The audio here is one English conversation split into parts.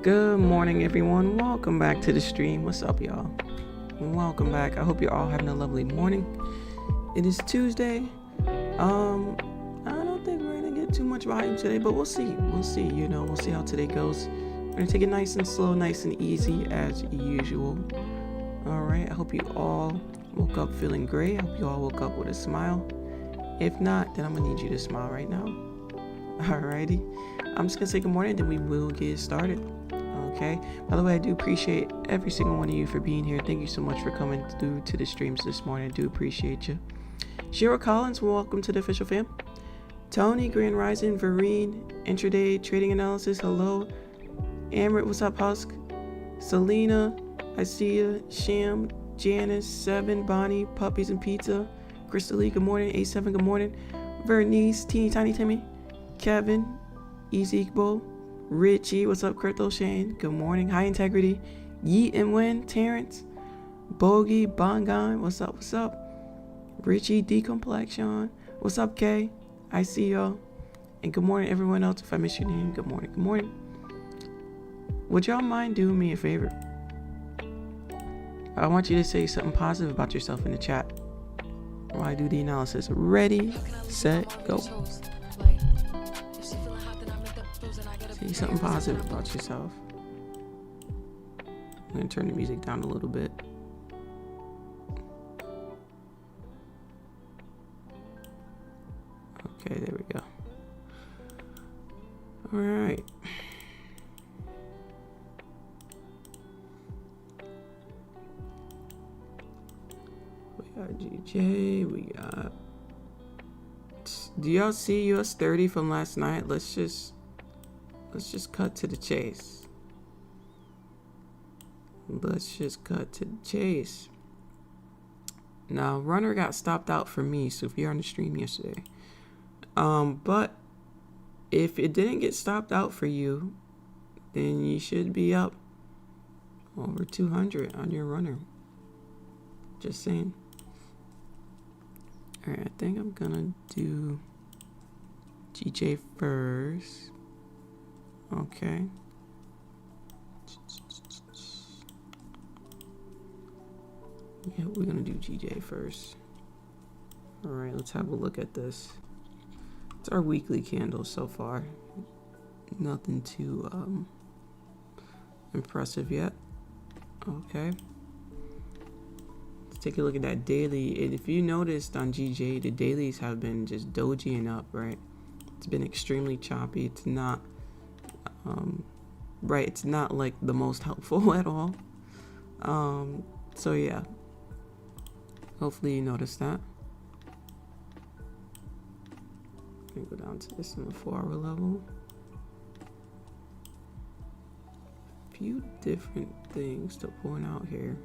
Good morning, everyone. Welcome back to the stream. What's up, y'all? Welcome back. I hope you're all having a lovely morning. It is Tuesday. I don't think we're gonna get too much volume today, but we'll see. We'll see. We'll see how today goes. We're gonna take it nice and slow, nice and easy as usual. All right. I hope you all woke up feeling great. I hope you all woke up with a smile. If not, then I'm gonna need you to smile right now. Alrighty. I'm just gonna say good morning, then we will get started. Okay. By the way, I do appreciate every single one of you for being here. Thank you so much for coming through to the streams this morning. I do appreciate you. Shira Collins, welcome to the official fam. Tony, Grand Rising, Vereen, Intraday Trading Analysis, hello. Amrit, what's up, Husk? Selena, I see you. Sham, Janice, Seven, Bonnie, Puppies and Pizza, Crystal Lee, good morning. A7, good morning. Vernice, Teeny Tiny Timmy, Kevin, Ezekiel, Richie, what's up, Crypto Shane, good morning. High Integrity, Yeet and Win, Terrence, Bogey, Bongon, what's up, what's up? Richie, Decomplexion, what's up, Kay? I see y'all. And good morning, everyone else. If I miss your name, good morning, good morning. Would y'all mind doing me a favor? I want you to say something positive about yourself in the chat while I do the analysis. Ready, set, go. Say something positive about yourself. I'm going to turn the music down a little bit. Okay, there we go. All right. We got GJ, we got... Do y'all see US 30 from last night? Let's just cut to the chase. Let's just cut to the chase. Now, runner got stopped out for me, so if you're on the stream yesterday. But if it didn't get stopped out for you, then you should be up over 200 on your runner. Just saying. All right, I think I'm gonna do GJ first. Okay. Yeah, we're gonna do GJ first. All right, let's have a look at this. It's our weekly candle so far. Nothing too impressive yet. Okay. Let's take a look at that daily. And if you noticed on GJ, the dailies have been just dojiing up, right? It's been extremely choppy. It's not right, it's not like the most helpful at all. So yeah, hopefully you noticed that. I'm gonna go down to this on the 4-hour level. A few different things to point out here.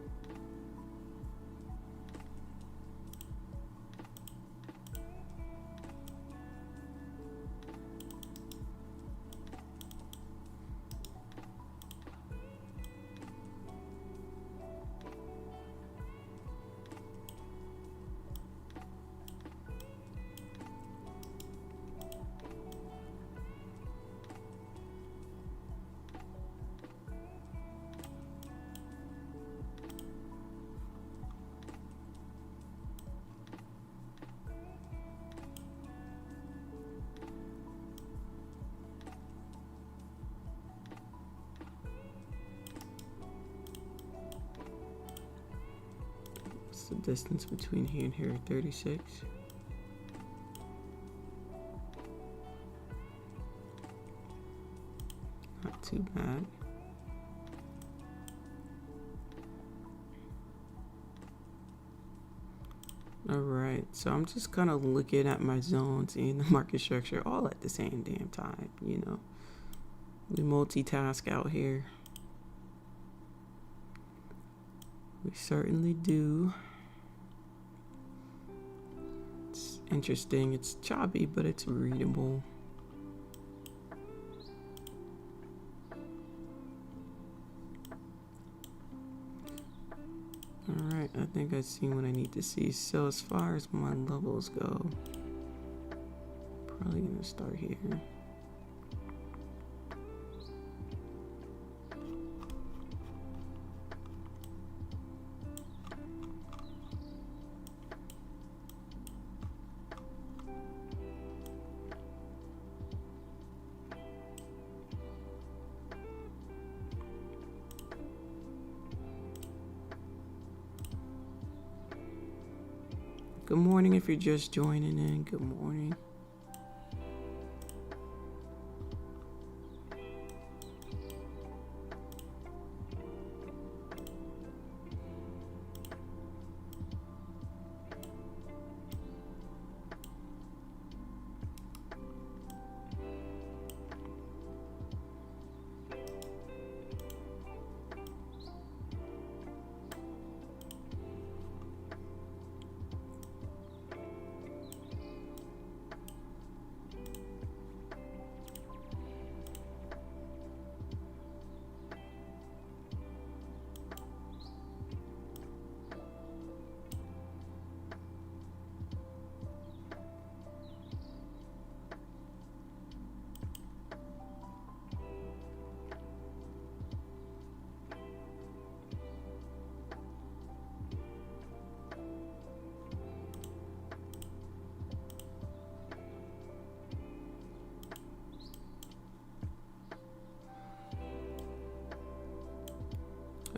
The distance between here and here, 36. Not too bad. All right, so I'm just kind of looking at my zones and the market structure all at the same damn time, you know. We multitask out here. We certainly do. It's interesting. It's choppy, but it's readable. Alright, I think I've seen what I need to see. So as far as my levels go, probably gonna start here. Good morning if you're just joining in. Good morning.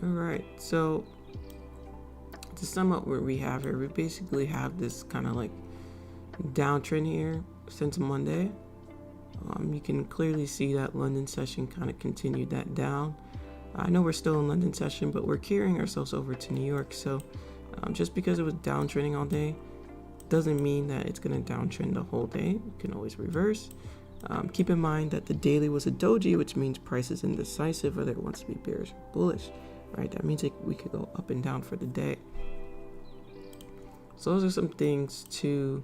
All right, so to sum up what we have here, we basically have this kind of like downtrend here since Monday. You can clearly see that London session kind of continued that down. I know we're still in London session, but we're carrying ourselves over to New York. So just because it was downtrending all day doesn't mean that it's going to downtrend the whole day. You can always reverse. Keep in mind that the daily was a doji, which means price is indecisive whether it wants to be bearish or bullish. Right, that means we could go up and down for the day. So those are some things to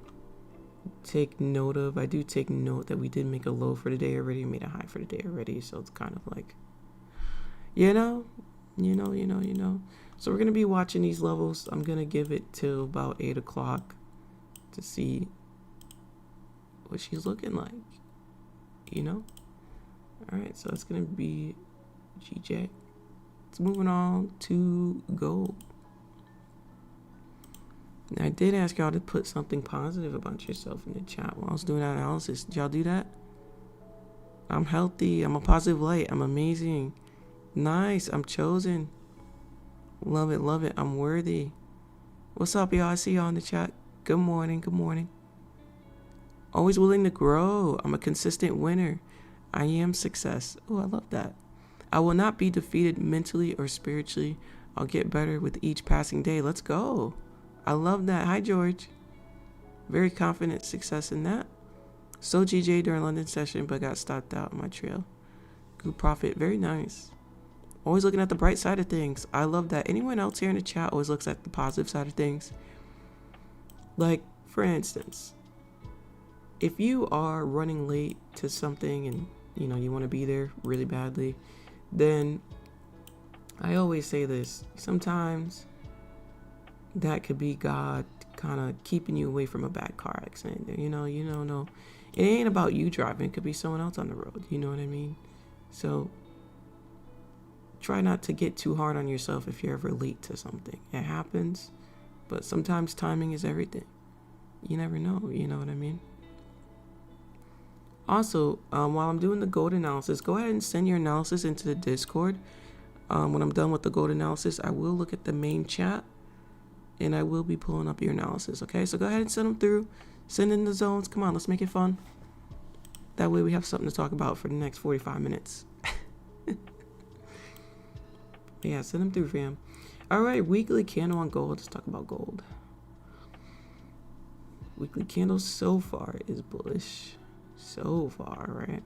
take note of. I do take note that we did make a low for the day already, made a high for the day already. So it's kind of like, you know. So we're gonna be watching these levels. I'm gonna give it till about 8 o'clock to see what she's looking like. All right, so it's gonna be GJ. Moving on to gold. Now, I did ask y'all to put something positive about yourself in the chat while I was doing that analysis. Did y'all do that? I'm healthy. I'm a positive light. I'm amazing. Nice. I'm chosen. Love it. Love it. I'm worthy. What's up, y'all? I see y'all in the chat. Good morning. Good morning. Always willing to grow. I'm a consistent winner. I am success. Oh, I love that. I will not be defeated mentally or spiritually. I'll get better with each passing day. Let's go. I love that. Hi, George. Very confident success in that. So GJ during London session, but got stopped out on my trail. Good profit. Very nice. Always looking at the bright side of things. I love that. Anyone else here in the chat always looks at the positive side of things? Like, for instance, if you are running late to something and, you want to be there really badly, then I always say this, sometimes that could be God kind of keeping you away from a bad car accident. No, it ain't about you driving. It could be someone else on the road. You know what I mean? So try not to get too hard on yourself if you're ever late to something. It happens, but sometimes timing is everything. You never know. You know what I mean? Also, while I'm doing the gold analysis, go ahead and send your analysis into the Discord. When I'm done with the gold analysis, I will look at the main chat and I will be pulling up your analysis. Okay, so go ahead and send them through. Send in the zones. Come on, let's make it fun. That way we have something to talk about for the next 45 minutes. Yeah, send them through, fam. All right, weekly candle on gold. Let's talk about gold. Weekly candle so far is bullish. So far, right?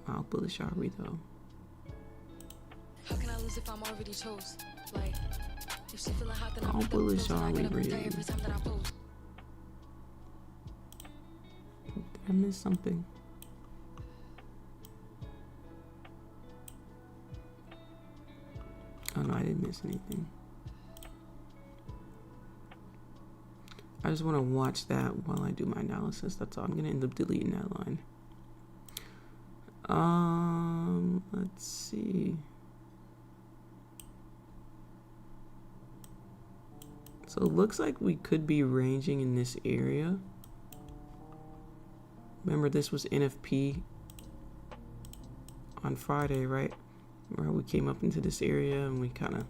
How bullish are we though? How can I lose if I'm already chose? Like, if she feeling hot, then how bullish are we really? Did I miss something? Oh no, I didn't miss anything. I just want to watch that while I do my analysis. That's all. I'm gonna end up deleting that line. Let's see. So it looks like we could be ranging in this area. Remember, this was NFP on Friday, right? Where we came up into this area and we kind of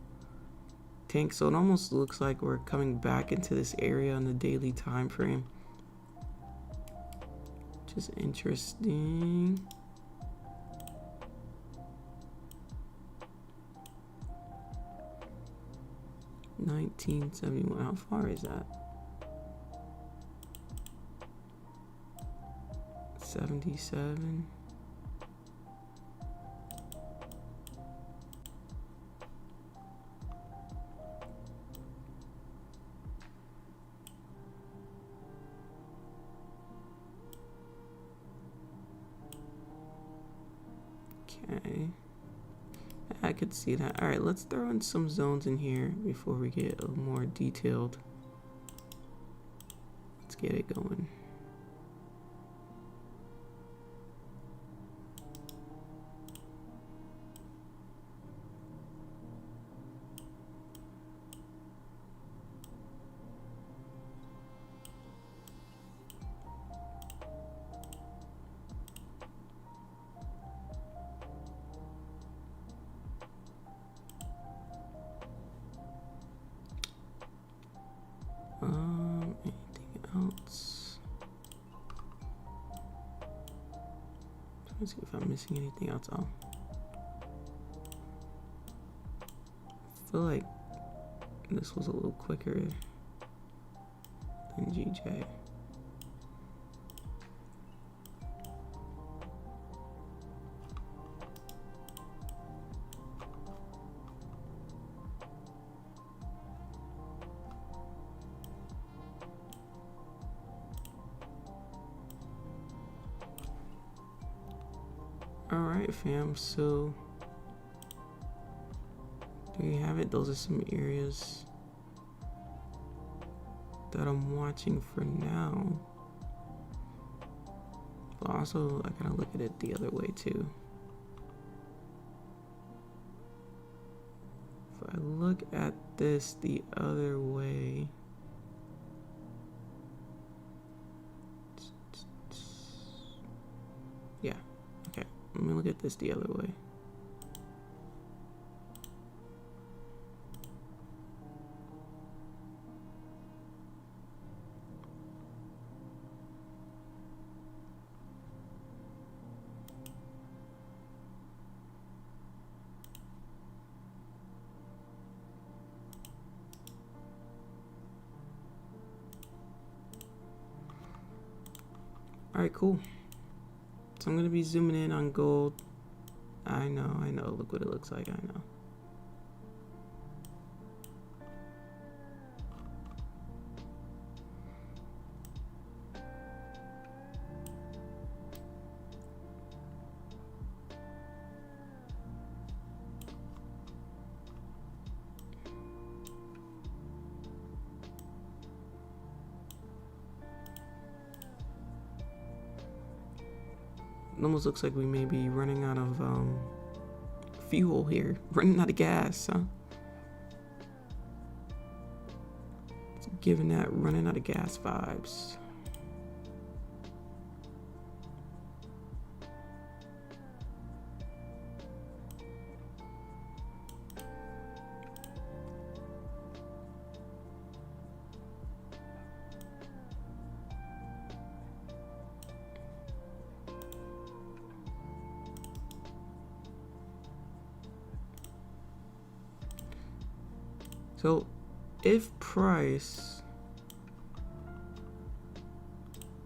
tanked. So it almost looks like we're coming back into this area on the daily time frame. Which is interesting. $19.71. How far is that? 77. Okay. I could see that. All right, let's throw in some zones in here before we get a little more detailed. Let's get it going. Anything else? Let's see if I'm missing anything else. Oh, I feel like this was a little quicker than GJ. Alright fam, so there you have it. Those are some areas that I'm watching for now. But also I gotta look at it the other way too. If I look at this the other way, yeah, okay. Let me look at this the other way. All right, cool. So I'm gonna be zooming in on gold. I know, look what it looks like, I know. It almost looks like we may be running out of fuel here, running out of gas, huh? It's giving that running out of gas vibes. So if price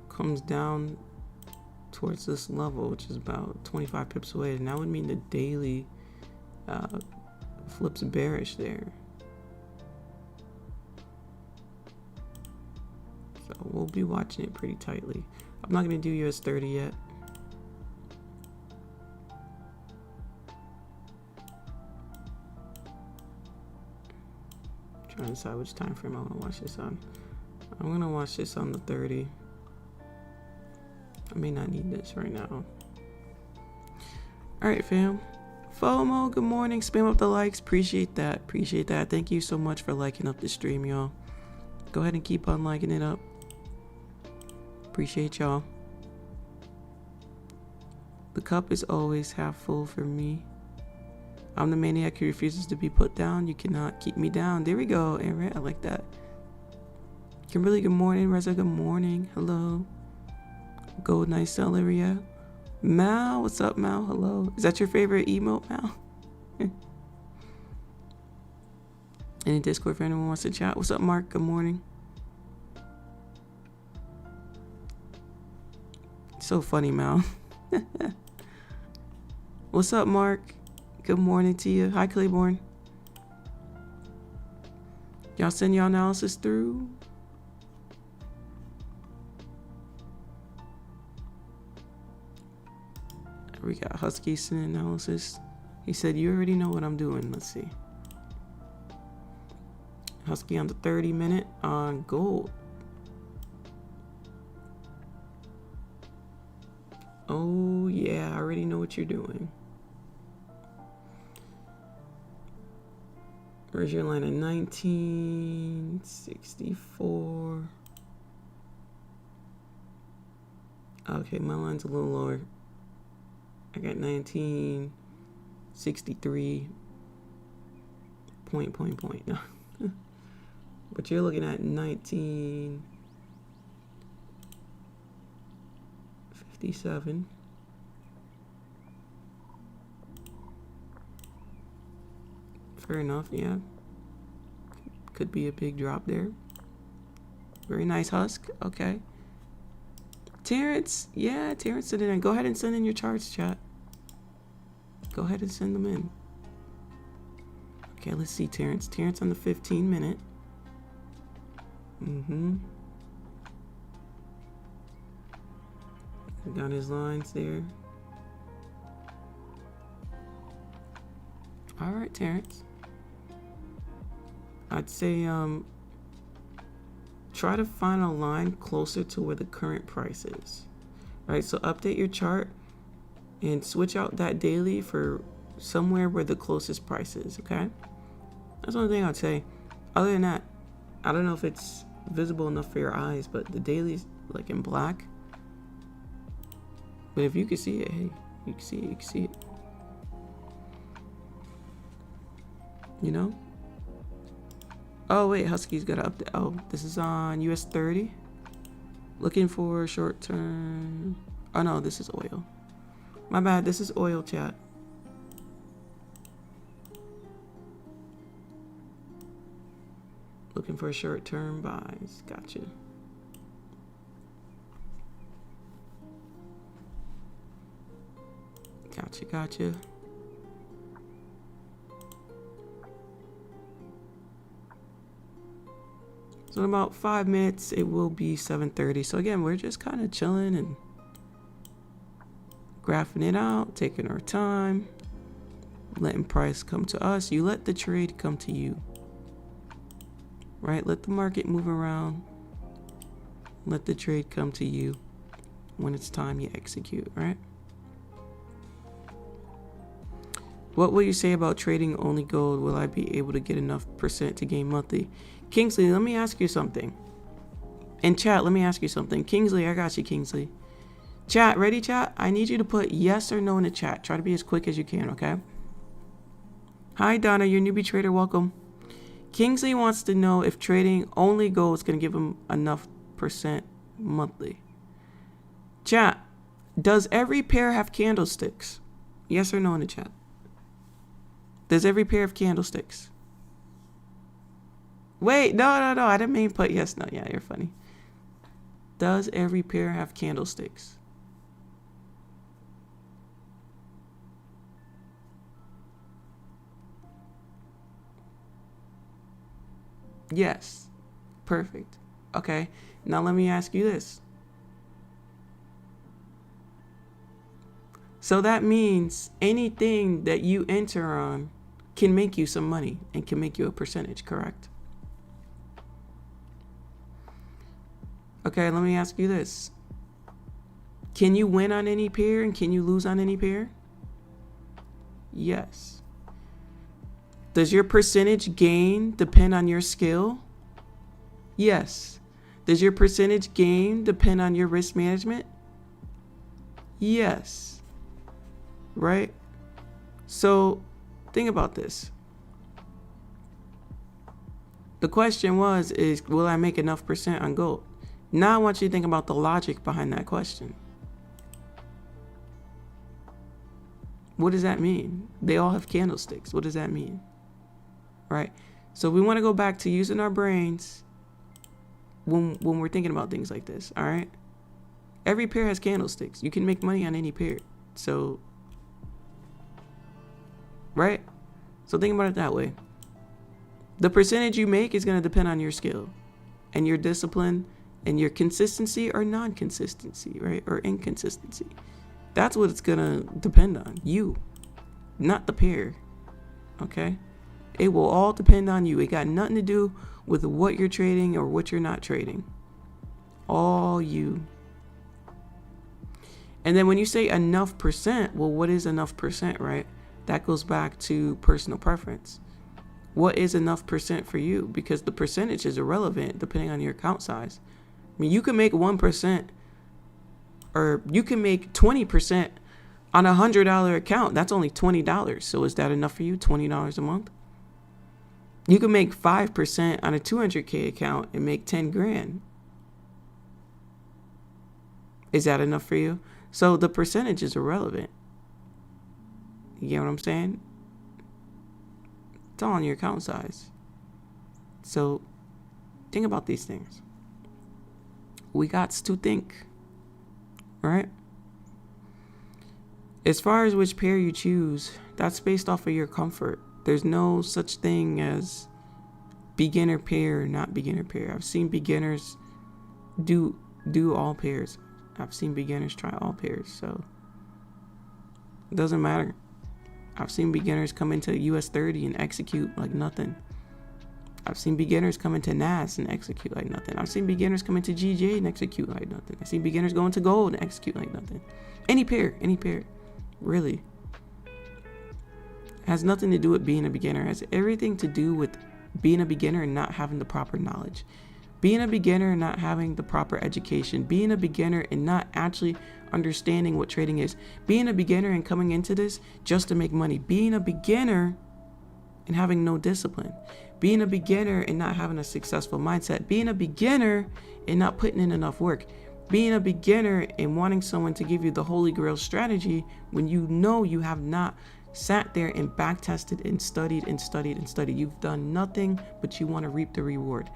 comes down towards this level, which is about 25 pips away, then that would mean the daily flips bearish there. So we'll be watching it pretty tightly. I'm not going to do US 30 yet. Trying to decide which time frame I want to watch this on. I'm going to watch this on the 30. I may not need this right now. Alright fam. FOMO, good morning. Spam up the likes. Appreciate that. Appreciate that. Thank you so much for liking up the stream, y'all. Go ahead and keep on liking it up. Appreciate y'all. The cup is always half full for me. I'm the maniac who refuses to be put down. You cannot keep me down. There we go, Aaron. I like that. Kimberly, good morning. Reza, good morning. Hello. Gold Nice Celeria. Mal, what's up, Mal? Hello. Is that your favorite emote, Mal? Any Discord if anyone wants to chat. What's up, Mark? Good morning. So funny, Mal. What's up, Mark? Good morning to you. Hi, Claiborne. Y'all send your analysis through? We got Husky sending analysis. He said, you already know what I'm doing. Let's see. Husky on the 30-minute on gold. Oh, yeah, I already know what you're doing. Where's your line at 1964? Okay, my line's a little lower. I got 1963. Point. No. But you're looking at 1957. Fair enough, yeah. Could be a big drop there. Very nice husk. Okay. Terrence, yeah, Terrence sent it in. Go ahead and send in your charts, chat. Go ahead and send them in. Okay, let's see, Terrence. Terrence on the 15-minute. Got his lines there. All right, Terrence. I'd say try to find a line closer to where the current price is. All right, so update your chart and switch out that daily for somewhere where the closest price is, okay? That's the only thing I'd say. Other than that, I don't know if it's visible enough for your eyes, but the daily's like in black. But if you can see it, hey, you can see it, you can see it. You know? Oh, wait, Husky's got to update. Oh, this is on US 30. Looking for short term. Oh, no, this is oil. My bad, this is oil, chat. Looking for short term buys. Gotcha. Gotcha. So in about 5 minutes, it will be 7:30. So again, we're just kind of chilling and graphing it out, taking our time, letting price come to us. You let the trade come to you, right? Let the market move around. Let the trade come to you. When it's time, you execute, right? What will you say about trading only gold? Will I be able to get enough percent to gain monthly? Kingsley, let me ask you something. In chat, let me ask you something. Kingsley, I got you, Kingsley. Chat, ready, chat? I need you to put yes or no in the chat. Try to be as quick as you can, okay? Hi, Donna, your newbie trader, welcome. Kingsley wants to know if trading only gold is going to give him enough percent monthly. Chat, does every pair have candlesticks? Yes or no in the chat? Does every pair have candlesticks? Wait, no, I didn't mean put yes, no. Yeah, you're funny. Does every pair have candlesticks? Yes. Perfect. Okay, now let me ask you this. So that means anything that you enter on can make you some money and can make you a percentage, correct? Okay, let me ask you this. Can you win on any pair and can you lose on any pair? Yes. Does your percentage gain depend on your skill? Yes. Does your percentage gain depend on your risk management? Yes. right? So think about this. The question is, will I make enough percent on gold? Now I want you to think about the logic behind that question. What does that mean? They all have candlesticks. What does that mean? Right? So we want to go back to using our brains when we're thinking about things like this, all right? Every pair has candlesticks. You can make money on any pair. So, right? So think about it that way. The percentage you make is going to depend on your skill and your discipline and your consistency or non-consistency, right? Or inconsistency. That's what it's going to depend on. You, not the pair, okay? It will all depend on you. It got nothing to do with what you're trading or what you're not trading. All you. And then when you say enough percent, well, what is enough percent, right? That goes back to personal preference. What is enough percent for you? Because the percentage is irrelevant depending on your account size. I mean, you can make 1% or you can make 20% on a $100 account. That's only $20. So is that enough for you? $20 a month? You can make 5% on a 200K account and make 10 grand. Is that enough for you? So the percentage is irrelevant. You get what I'm saying? It's all on your account size. So think about these things. We got to think, right? As far as which pair you choose, that's based off of your comfort. There's no such thing as beginner pair or not beginner pair. I've seen beginners do all pairs. I've seen beginners try all pairs. So it doesn't matter. I've seen beginners come into US 30 and execute like nothing. I've seen beginners come into NAS and execute like nothing. I've seen beginners come into GJ and execute like nothing. I've seen beginners go into gold and execute like nothing. Any pair, really. It has nothing to do with being a beginner. It has everything to do with being a beginner and not having the proper knowledge. Being a beginner and not having the proper education. Being a beginner and not actually understanding what trading is. Being a beginner and coming into this just to make money. Being a beginner and having no discipline. Being a beginner and not having a successful mindset. Being a beginner and not putting in enough work. Being a beginner and wanting someone to give you the holy grail strategy when you know you have not sat there and back tested and studied and studied and studied. You've done nothing, but you want to reap the reward.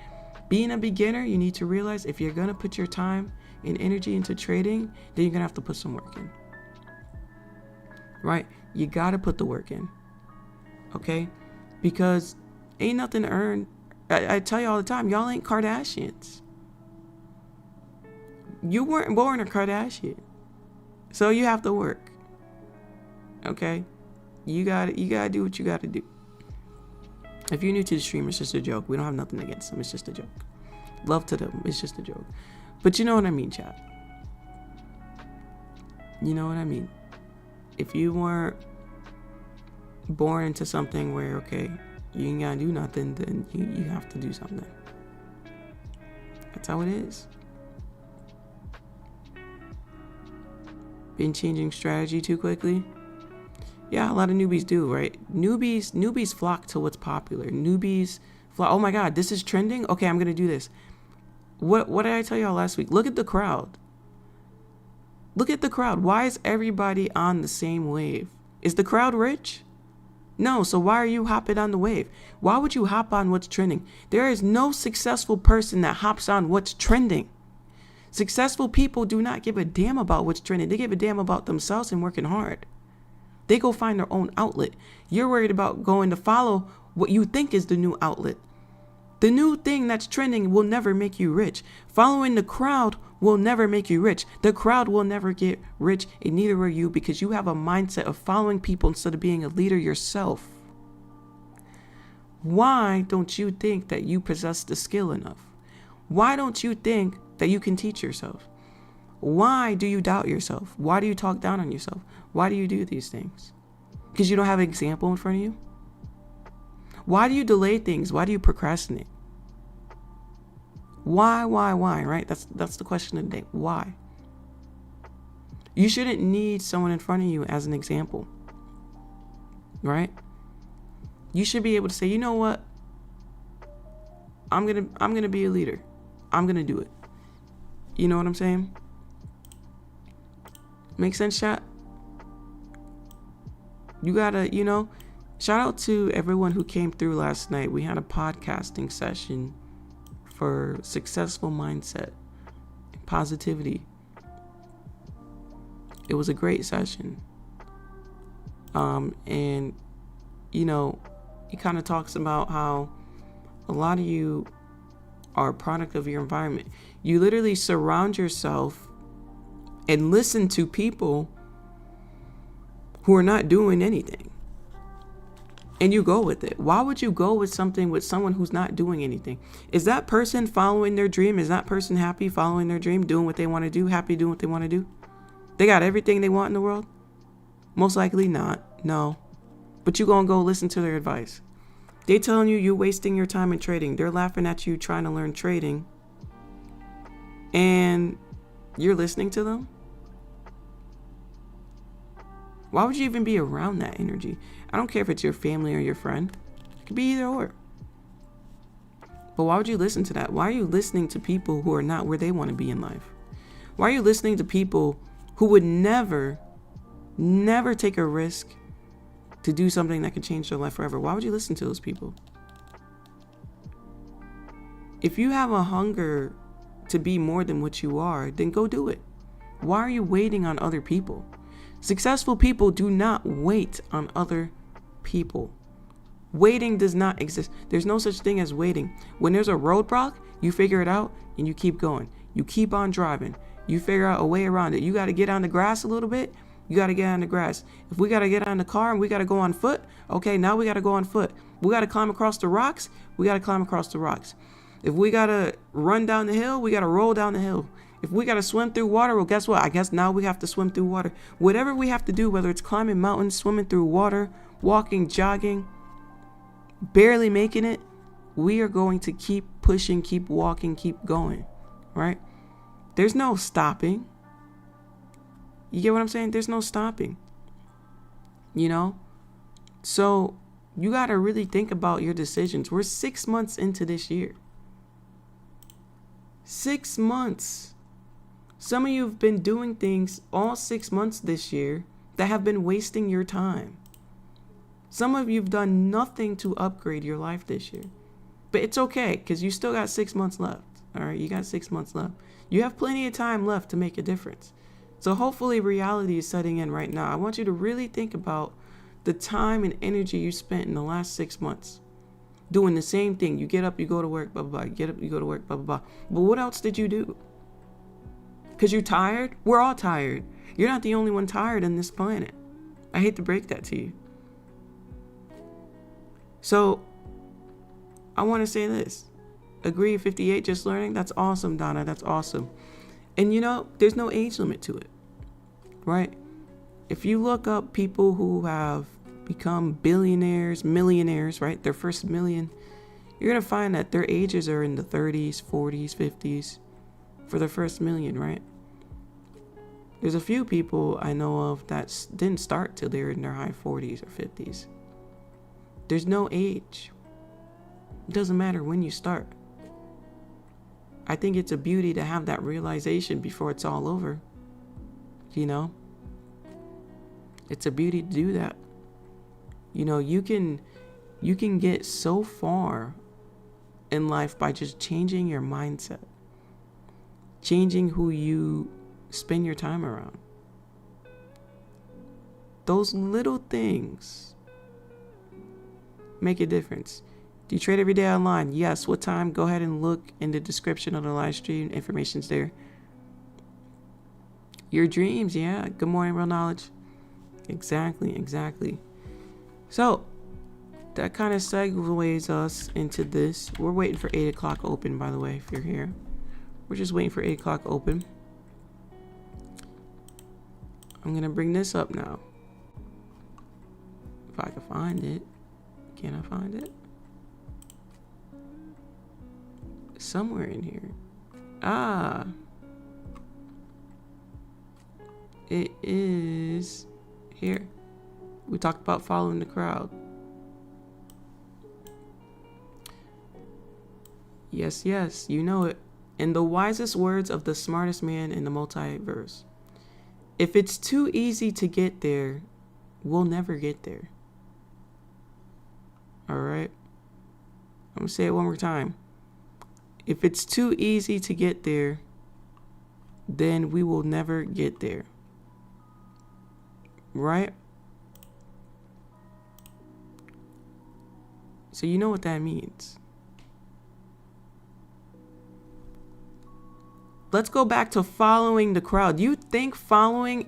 Being a beginner, you need to realize if you're going to put your time and energy into trading, then you're going to have to put some work in. Right? You got to put the work in. Okay? Because ain't nothing to earn. I tell you all the time, y'all ain't Kardashians. You weren't born a Kardashian. So you have to work. Okay? You gotta do what you gotta do. If you're new to the stream, it's just a joke. We don't have nothing against them. It's just a joke. Love to them. It's just a joke. But you know what I mean, chat. You know what I mean. If you weren't born into something where, okay, you ain't gotta do nothing, then you have to do something. That's how it is. Been changing strategy too quickly? Yeah, a lot of newbies do, right? Newbies flock to what's popular. Newbies flock, oh my God, this is trending? Okay, I'm gonna do this. What did I tell y'all last week? Look at the crowd. Look at the crowd. Why is everybody on the same wave? Is the crowd rich? No, so why are you hopping on the wave? Why would you hop on what's trending? There is no successful person that hops on what's trending. Successful people do not give a damn about what's trending. They give a damn about themselves and working hard. They go find their own outlet. You're worried about going to follow what you think is the new outlet. The new thing that's trending will never make you rich. Following the crowd will never make you rich. The crowd will never get rich, and neither will you, because you have a mindset of following people instead of being a leader yourself. Why don't you think that you possess the skill enough? Why don't you think that you can teach yourself? Why do you doubt yourself? Why do you talk down on yourself? Why do you do these things? Because you don't have an example in front of you? Why do you delay things? Why do you procrastinate? Why, right? That's the question of the day. Why? You shouldn't need someone in front of you as an example, right? You should be able to say, you know what? I'm gonna be a leader. I'm gonna do it. You know what I'm saying? Make sense, chat? You gotta, shout out to everyone who came through last night. We had a podcasting session for successful mindset and positivity. It was a great session. And he kind of talks about how a lot of you are a product of your environment. You literally surround yourself and listen to people who are not doing anything, and you go with it. Why would you go with something with someone who's not doing anything? Is that person following their dream? Is that person happy following their dream, doing what they want to do, happy doing what they want to do? They got everything they want in the world? Most likely not. No. But you gonna go listen to their advice. They telling you you're wasting your time in trading. They're laughing at you trying to learn trading, and you're listening to them? Why would you even be around that energy? I don't care if it's your family or your friend. It could be either or. But why would you listen to that? Why are you listening to people who are not where they want to be in life? Why are you listening to people who would never take a risk to do something that could change their life forever? Why would you listen to those people? If you have a hunger to be more than what you are, then go do it. Why are you waiting on other people? Successful people do not wait on other people. Waiting does not exist. There's no such thing as waiting. When there's a roadblock, you figure it out and you keep going. You keep on driving. You figure out a way around it. You got to get on the grass a little bit. You got to get on the grass. If we got to get on the car and we got to go on foot, okay, now we got to go on foot. We got to climb across the rocks. We got to climb across the rocks. If we got to run down the hill, we got to roll down the hill. If we got to swim through water, well, guess what? I guess now we have to swim through water. Whatever we have to do, whether it's climbing mountains, swimming through water, walking, jogging, barely making it, we are going to keep pushing, keep walking, keep going, right? There's no stopping. You get what I'm saying? There's no stopping, So you got to really think about your decisions. We're 6 months into this year. 6 months. Some of you have been doing things all 6 months this year that have been wasting your time. Some of you have done nothing to upgrade your life this year. But it's okay, because you still got 6 months left. All right, you got 6 months left. You have plenty of time left to make a difference. So hopefully reality is setting in right now. I want you to really think about the time and energy you spent in the last 6 months doing the same thing. You get up, you go to work, blah, blah, blah. Get up, you go to work, blah, blah, blah. But what else did you do? Because you're tired? We're all tired. You're not the only one tired on this planet. I hate to break that to you. So I want to say this. Agree 58 just learning? That's awesome, Donna. That's awesome. And there's no age limit to it, right? If you look up people who have become billionaires, millionaires, right? Their first million, you're going to find that their ages are in the 30s, 40s, 50s for their first million, right? There's a few people I know of that didn't start till they're in their high 40s or 50s. There's no age. It doesn't matter when you start. I think it's a beauty to have that realization before it's all over. It's a beauty to do that. You can get so far in life by just changing your mindset. Changing who you spend your time around. Those little things make a difference. Do you trade every day online? Yes. What time? Go ahead and look in the description of the live stream. Information's there. Your dreams, yeah. Good morning, Real Knowledge. Exactly. So that kind of segues us into this. We're waiting for 8 o'clock open, by the way, if you're here. We're just waiting for 8 o'clock open. I'm going to bring this up now. If I can find it. Can I find it? Somewhere in here. It is here. We talked about following the crowd. Yes, yes, you know it. In the wisest words of the smartest man in the multiverse, if it's too easy to get there, we'll never get there. All right? I'm going to say it one more time. If it's too easy to get there, then we will never get there. Right? So you know what that means. Let's go back to following the crowd. You think following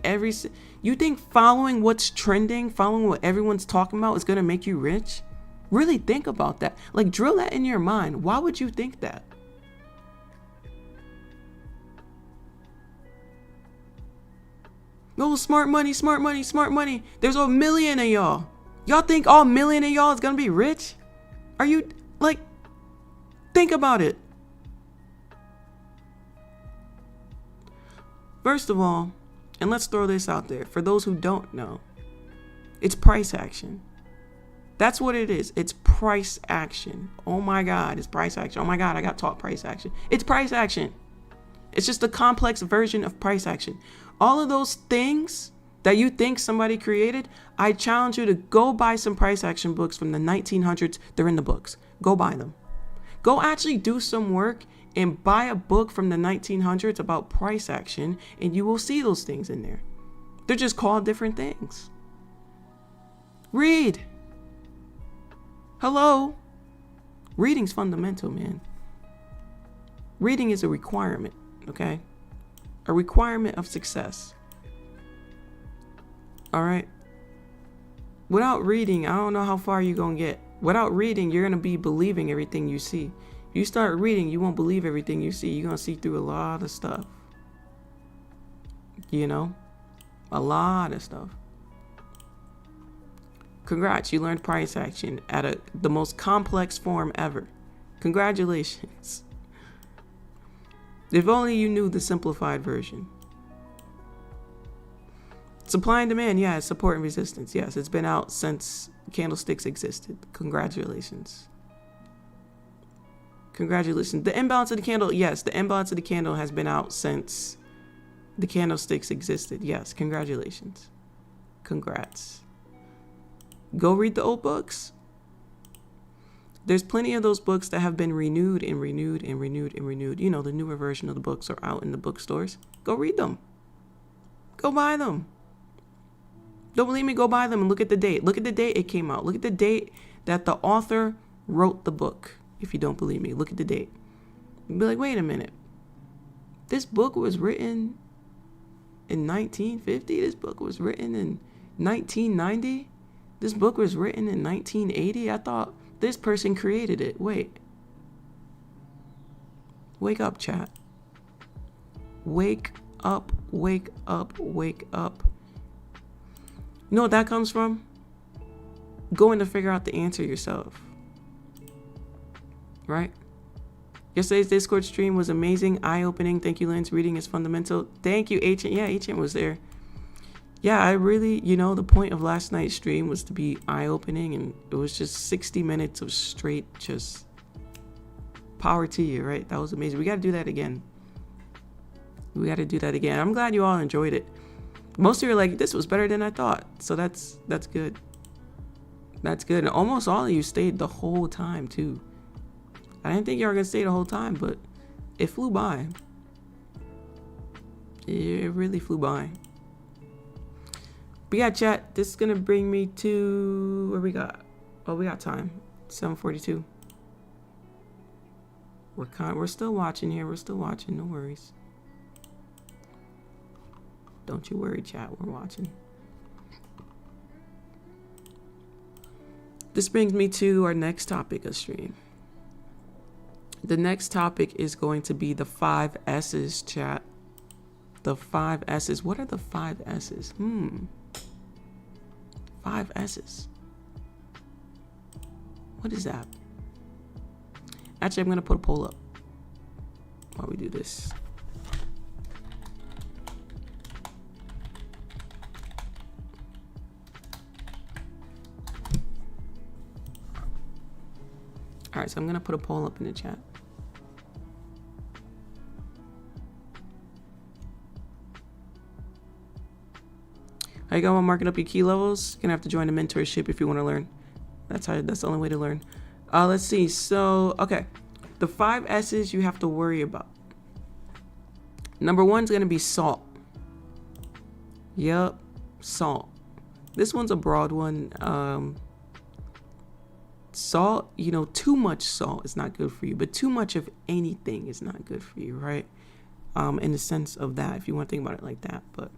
what's trending, following what everyone's talking about is going to make you rich? Really think about that. Like, drill that in your mind. Why would you think that? Oh, smart money, smart money, smart money. There's a million of y'all. Y'all think all million of y'all is going to be rich? Are you, like, think about it. First of all, and let's throw this out there, for those who don't know, it's price action. That's what it is. It's price action. Oh my God, it's price action. Oh my God, I got taught price action. It's price action. It's just a complex version of price action. All of those things that you think somebody created, I challenge you to go buy some price action books from the 1900s. They're in the books. Go buy them. Go actually do some work and buy a book from the 1900s about price action, and you will see those things in there. They're just called different things. Read. Hello. Reading's fundamental, man. Reading is a requirement, okay? A requirement of success. All right? Without reading, I don't know how far you're going to get. Without reading, you're going to be believing everything you see. You start reading, you won't believe everything you see. You're going to see through a lot of stuff. You know? A lot of stuff. Congrats, you learned price action at the most complex form ever. Congratulations. If only you knew the simplified version. Supply and demand, yeah, support and resistance. Yes, it's been out since candlesticks existed. Congratulations. Congratulations. The imbalance of the candle, yes, the imbalance of the candle has been out since the candlesticks existed. Yes, congratulations. Congrats. Go read the old books. There's plenty of those books that have been renewed and renewed and renewed and renewed. You know, the newer version of the books are out in the bookstores. Go read them. Go buy them. Don't believe me? Go buy them and look at the date. Look at the date it came out. Look at the date that the author wrote the book. If you don't believe me, look at the date. You'll be like, wait a minute. This book was written in 1950. This book was written in 1990. This book was written in 1980. I thought this person created it. Wait. Wake up, chat. Wake up, wake up, wake up. You know what that comes from? Going to figure out the answer yourself. Right? Yesterday's Discord stream was amazing, eye-opening. Thank you, Lens. Reading is fundamental. Thank you, Agent. Yeah, Agent was there. Yeah, I really, you know, the point of last night's stream was to be eye-opening, and it was just 60 minutes of straight just power to you, right? That was amazing. We got to do that again. We got to do that again. I'm glad you all enjoyed it. Most of you are like, this was better than I thought. So that's good. That's good. And almost all of you stayed the whole time, too. I didn't think you were going to stay the whole time, but it flew by. It really flew by. But yeah, chat, this is going to bring me to... Where we got? Oh, we got time. 7:42. We're still watching here. We're still watching. No worries. Don't you worry, chat. We're watching. This brings me to our next topic of stream. The next topic is going to be the 5 S's, chat. The 5 S's. What are the 5 S's? 5 S's. What is that? Actually, I'm going to put a poll up while we do this. All right, so I'm gonna put a poll up in the chat. How you going? Marking up your key levels. You're gonna have to join the mentorship if you want to learn. That's the only way to learn. Let's see. So, okay, the 5 S's you have to worry about. Number 1 is gonna be salt. Yep, salt. This one's a broad one. Salt, you know, too much salt is not good for you, but too much of anything is not good for you, right? In the sense of that, if you want to think about it like that. But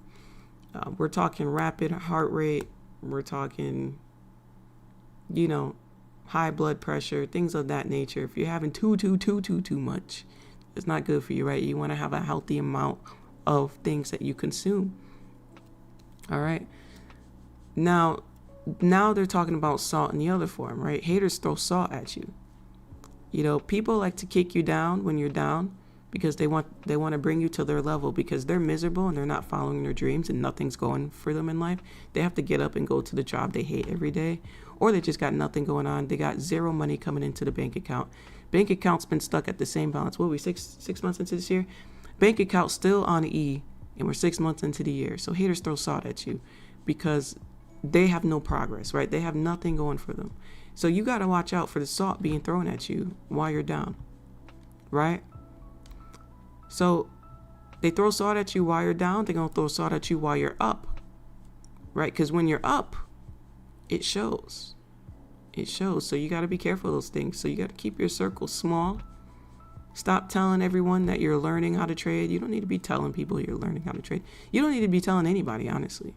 we're talking rapid heart rate, we're talking, you know, high blood pressure, things of that nature. If you're having too much, it's not good for you, right? You want to have a healthy amount of things that you consume. All right. Now they're talking about salt in the other form, right? Haters throw salt at you. You know, people like to kick you down when you're down because they want to bring you to their level because they're miserable and they're not following their dreams and nothing's going for them in life. They have to get up and go to the job they hate every day, or they just got nothing going on. They got zero money coming into the bank account. Bank account's been stuck at the same balance. What are we, six months into this year? Bank account still on E, and we're 6 months into the year. So haters throw salt at you because they have no progress, right? They have nothing going for them. So you got to watch out for the salt being thrown at you while you're down, right? So they throw salt at you while you're down. They're going to throw salt at you while you're up, right? Because when you're up, it shows. It shows. So you got to be careful of those things. So you got to keep your circle small. Stop telling everyone that you're learning how to trade. You don't need to be telling people you're learning how to trade. You don't need to be telling anybody, honestly.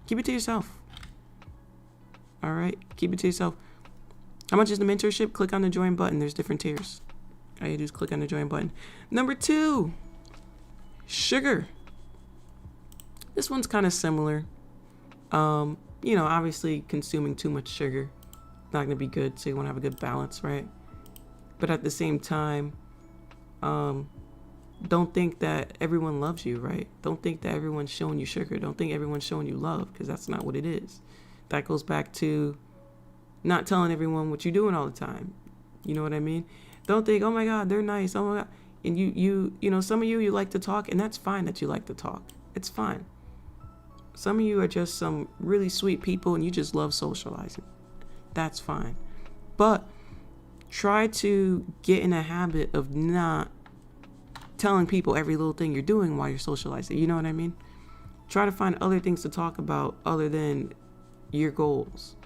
Keep it to yourself. All right, keep it to yourself. How much is the mentorship? Click on the join button. There's different tiers. All you do is click on the join button. Number 2, sugar. This one's kind of similar. You know, obviously consuming too much sugar, not gonna be good. So you want to have a good balance, right? But at the same time, don't think that everyone loves you, right? Don't think that everyone's showing you sugar. Don't think everyone's showing you love, because that's not what it is. That goes back to not telling everyone what you're doing all the time. You know what I mean? Don't think, oh my God, they're nice. Oh my God. And you know, some of you like to talk, and that's fine that you like to talk. It's fine. Some of you are just some really sweet people and you just love socializing. That's fine. But try to get in a habit of not telling people every little thing you're doing while you're socializing. You know what I mean? Try to find other things to talk about other than your goals,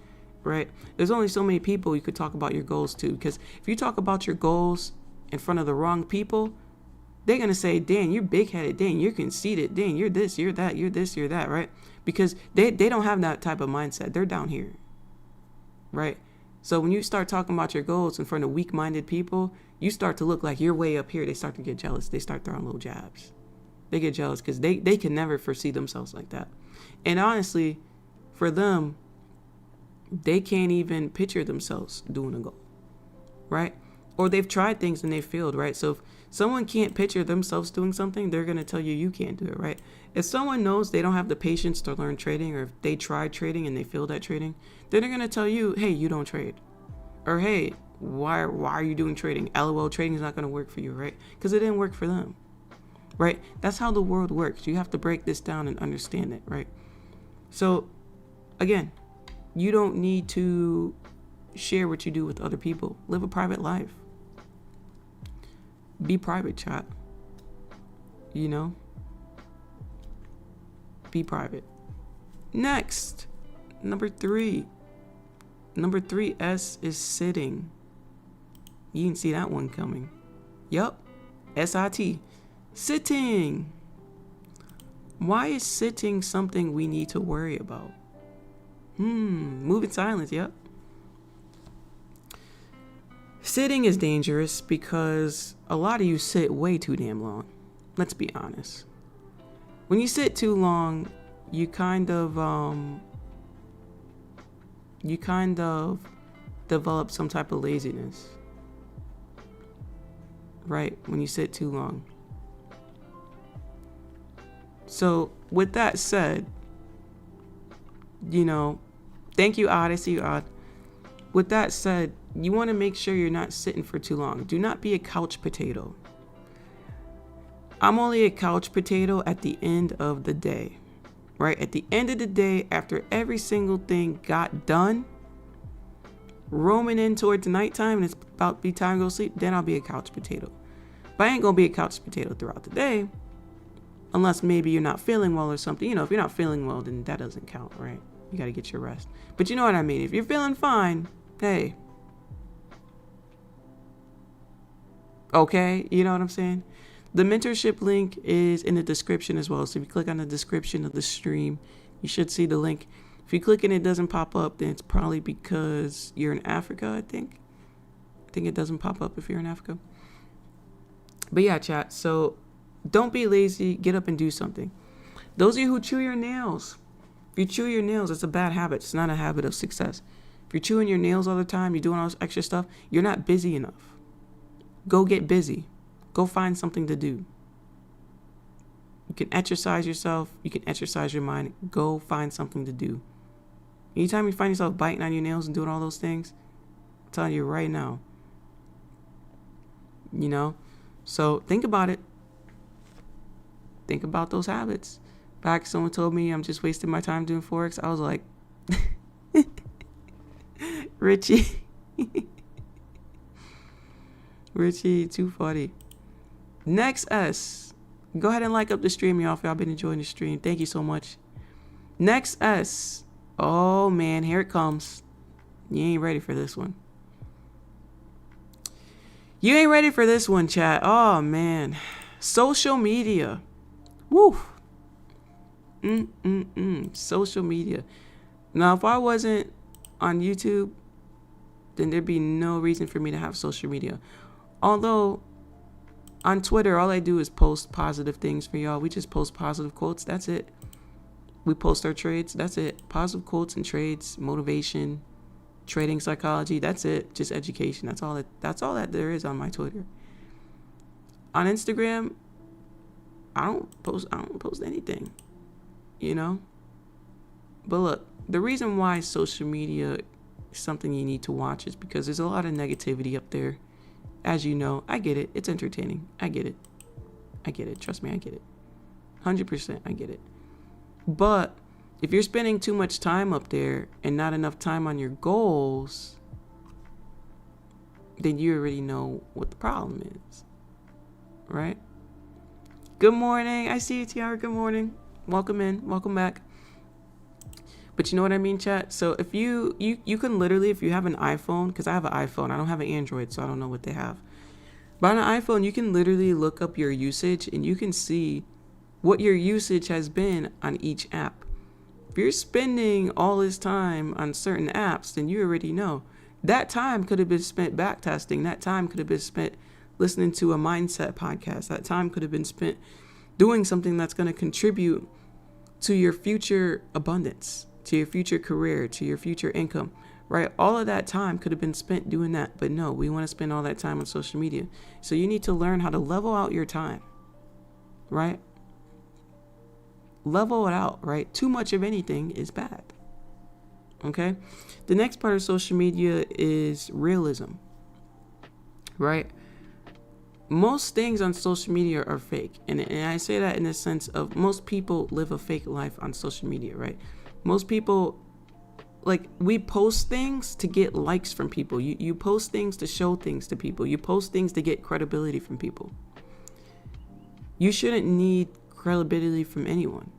right? There's only so many people you could talk about your goals to, because if you talk about your goals in front of the wrong people, they're going to say, Dan, you're big-headed. Dan, you're conceited. Dan, you're this, you're that, you're this, you're that, right? Because they don't have that type of mindset. They're down here, right? So when you start talking about your goals in front of weak-minded people, you start to look like you're way up here. They start to get jealous. They start throwing little jabs. They get jealous because they can never foresee themselves like that. And honestly, for them, they can't even picture themselves doing a goal, right? Or they've tried things and they failed, right? So if someone can't picture themselves doing something, they're going to tell you can't do it, right? If someone knows they don't have the patience to learn trading, or if they tried trading and they failed at trading, then they're going to tell you, hey, you don't trade. Or, hey, why are you doing trading? LOL, trading is not going to work for you, right? Because it didn't work for them, right? That's how the world works. You have to break this down and understand it, right? So, again, you don't need to share what you do with other people. Live a private life. Be private, chat. You know? Be private. Next, number 3. Number 3S is sitting. You didn't see that one coming. Yup. SIT. Sitting. Why is sitting something we need to worry about? Moving silence, yep. Sitting is dangerous because a lot of you sit way too damn long. Let's be honest. When you sit too long, you kind of develop some type of laziness, right? When you sit too long. So with that said, you know, thank you, Odd. I see you, Odd. with that said, you want to make sure you're not sitting for too long. Do not be a couch potato. I'm only a couch potato at the end of the day, right? At the end of the day, after every single thing got done, roaming in towards nighttime and it's about to be time to go sleep, then I'll be a couch potato. But I ain't gonna be a couch potato throughout the day, unless maybe you're not feeling well or something. You know, if you're not feeling well, then that doesn't count, right? You gotta get your rest. But you know what I mean? If you're feeling fine, hey. Okay, you know what I'm saying? The mentorship link is in the description as well. So if you click on the description of the stream, you should see the link. If you click and it doesn't pop up, then it's probably because you're in Africa, I think. I think it doesn't pop up if you're in Africa. But yeah, chat. So don't be lazy. Get up and do something. Those of you who chew your nails, if you chew your nails, it's a bad habit. It's not a habit of success. If you're chewing your nails all the time, you're doing all this extra stuff, you're not busy enough. Go get busy. Go find something to do. You can exercise yourself. You can exercise your mind. Go find something to do. Anytime you find yourself biting on your nails and doing all those things, I'm telling you right now, you know, so think about it. Think about those habits. Back, someone told me I'm just wasting my time doing Forex. I was like, Richie, Richie, too funny. Next S. Go ahead and like up the stream, y'all, if y'all been enjoying the stream. Thank you so much. Next S. Oh, man, here it comes. You ain't ready for this one. You ain't ready for this one, chat. Oh, man. Social media. Woo. Social media. Now, if I wasn't on YouTube, then there'd be no reason for me to have social media. Although, on Twitter, all I do is post positive things for y'all. We just post positive quotes. That's it. We post our trades. That's it. Positive quotes and trades, motivation, trading psychology. That's it. Just education. That's all that there is on my Twitter. On Instagram, I don't post anything. You know? But look, the reason why social media is something you need to watch is because there's a lot of negativity up there. As you know, I get it. It's entertaining. I get it. I get it. Trust me, I get it. 100% I get it. But if you're spending too much time up there and not enough time on your goals, then you already know what the problem is. Right? Good morning. I see you, Tiara. Good morning. Welcome in. Welcome back. But you know what I mean, chat? So if you can literally, if you have an iPhone, because I have an iPhone, I don't have an Android, so I don't know what they have. But on an iPhone, you can literally look up your usage and you can see what your usage has been on each app. If you're spending all this time on certain apps, then you already know. That time could have been spent backtesting. That time could have been spent listening to a mindset podcast. That time could have been spent doing something that's going to contribute to your future abundance, to your future career, to your future income, right? All of that time could have been spent doing that. But no, we want to spend all that time on social media. So you need to learn how to level out your time, right? Level it out, right? Too much of anything is bad. Okay? The next part of social media is realism, right? Most things on social media are fake. And I say that in the sense of most people live a fake life on social media, right? Most people, like, we post things to get likes from people. You post things to show things to people. You post things to get credibility from people. You shouldn't need credibility from anyone,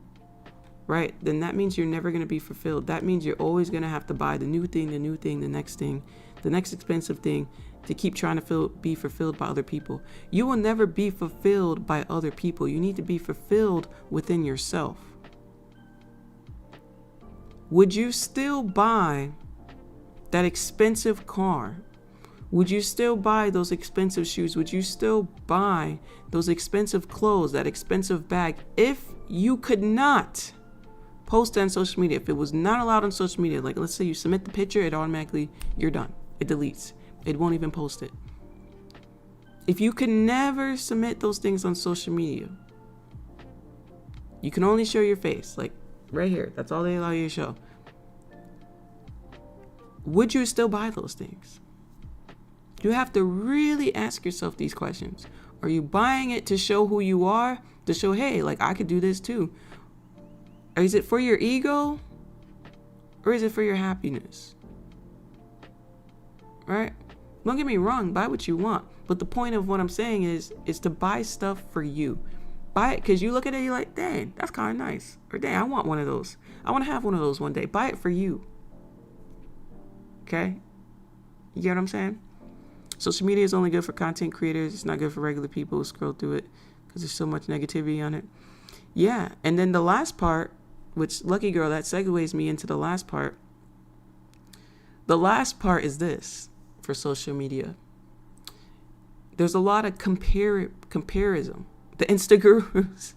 right? Then that means you're never going to be fulfilled. That means you're always going to have to buy the new thing, the next expensive thing to keep trying to be fulfilled by other people. You will never be fulfilled by other people. You need to be fulfilled within yourself. Would you still buy that expensive car? Would you still buy those expensive shoes? Would you still buy those expensive clothes, that expensive bag, if you could not post it on social media? If it was not allowed on social media, like let's say you submit the picture, it automatically, you're done. It deletes. It won't even post it. If you could never submit those things on social media, you can only show your face, like right here. That's all they allow you to show. would you still buy those things? You have to really ask yourself these questions. Are you buying it to show who you are? To show, hey, like I could do this too? Or is it for your ego? Or is it for your happiness? Right? Don't get me wrong, buy what you want. But the point of what I'm saying is to buy stuff for you. Buy it because you look at it, you're like, dang, that's kind of nice. Or dang, I want one of those. I want to have one of those one day. Buy it for you. Okay? You get what I'm saying? Social media is only good for content creators. It's not good for regular people who scroll through it because there's so much negativity on it. Yeah. And then the last part, which lucky girl, that segues me into the last part. The last part is this for social media. There's a lot of comparison. The Insta gurus.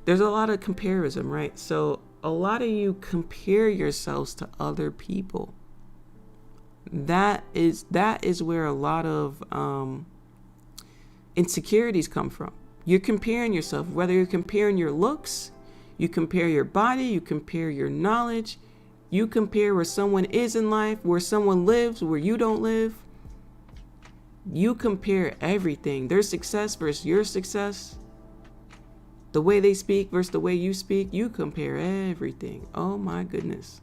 There's a lot of comparison, right? So a lot of you compare yourselves to other people. That is where a lot of insecurities come from. You're comparing yourself, whether you're comparing your looks, you compare your body, you compare your knowledge, you compare where someone is in life, where someone lives, where you don't live. You compare everything. Their success versus your success. The way they speak versus the way you speak. You compare everything. Oh my goodness.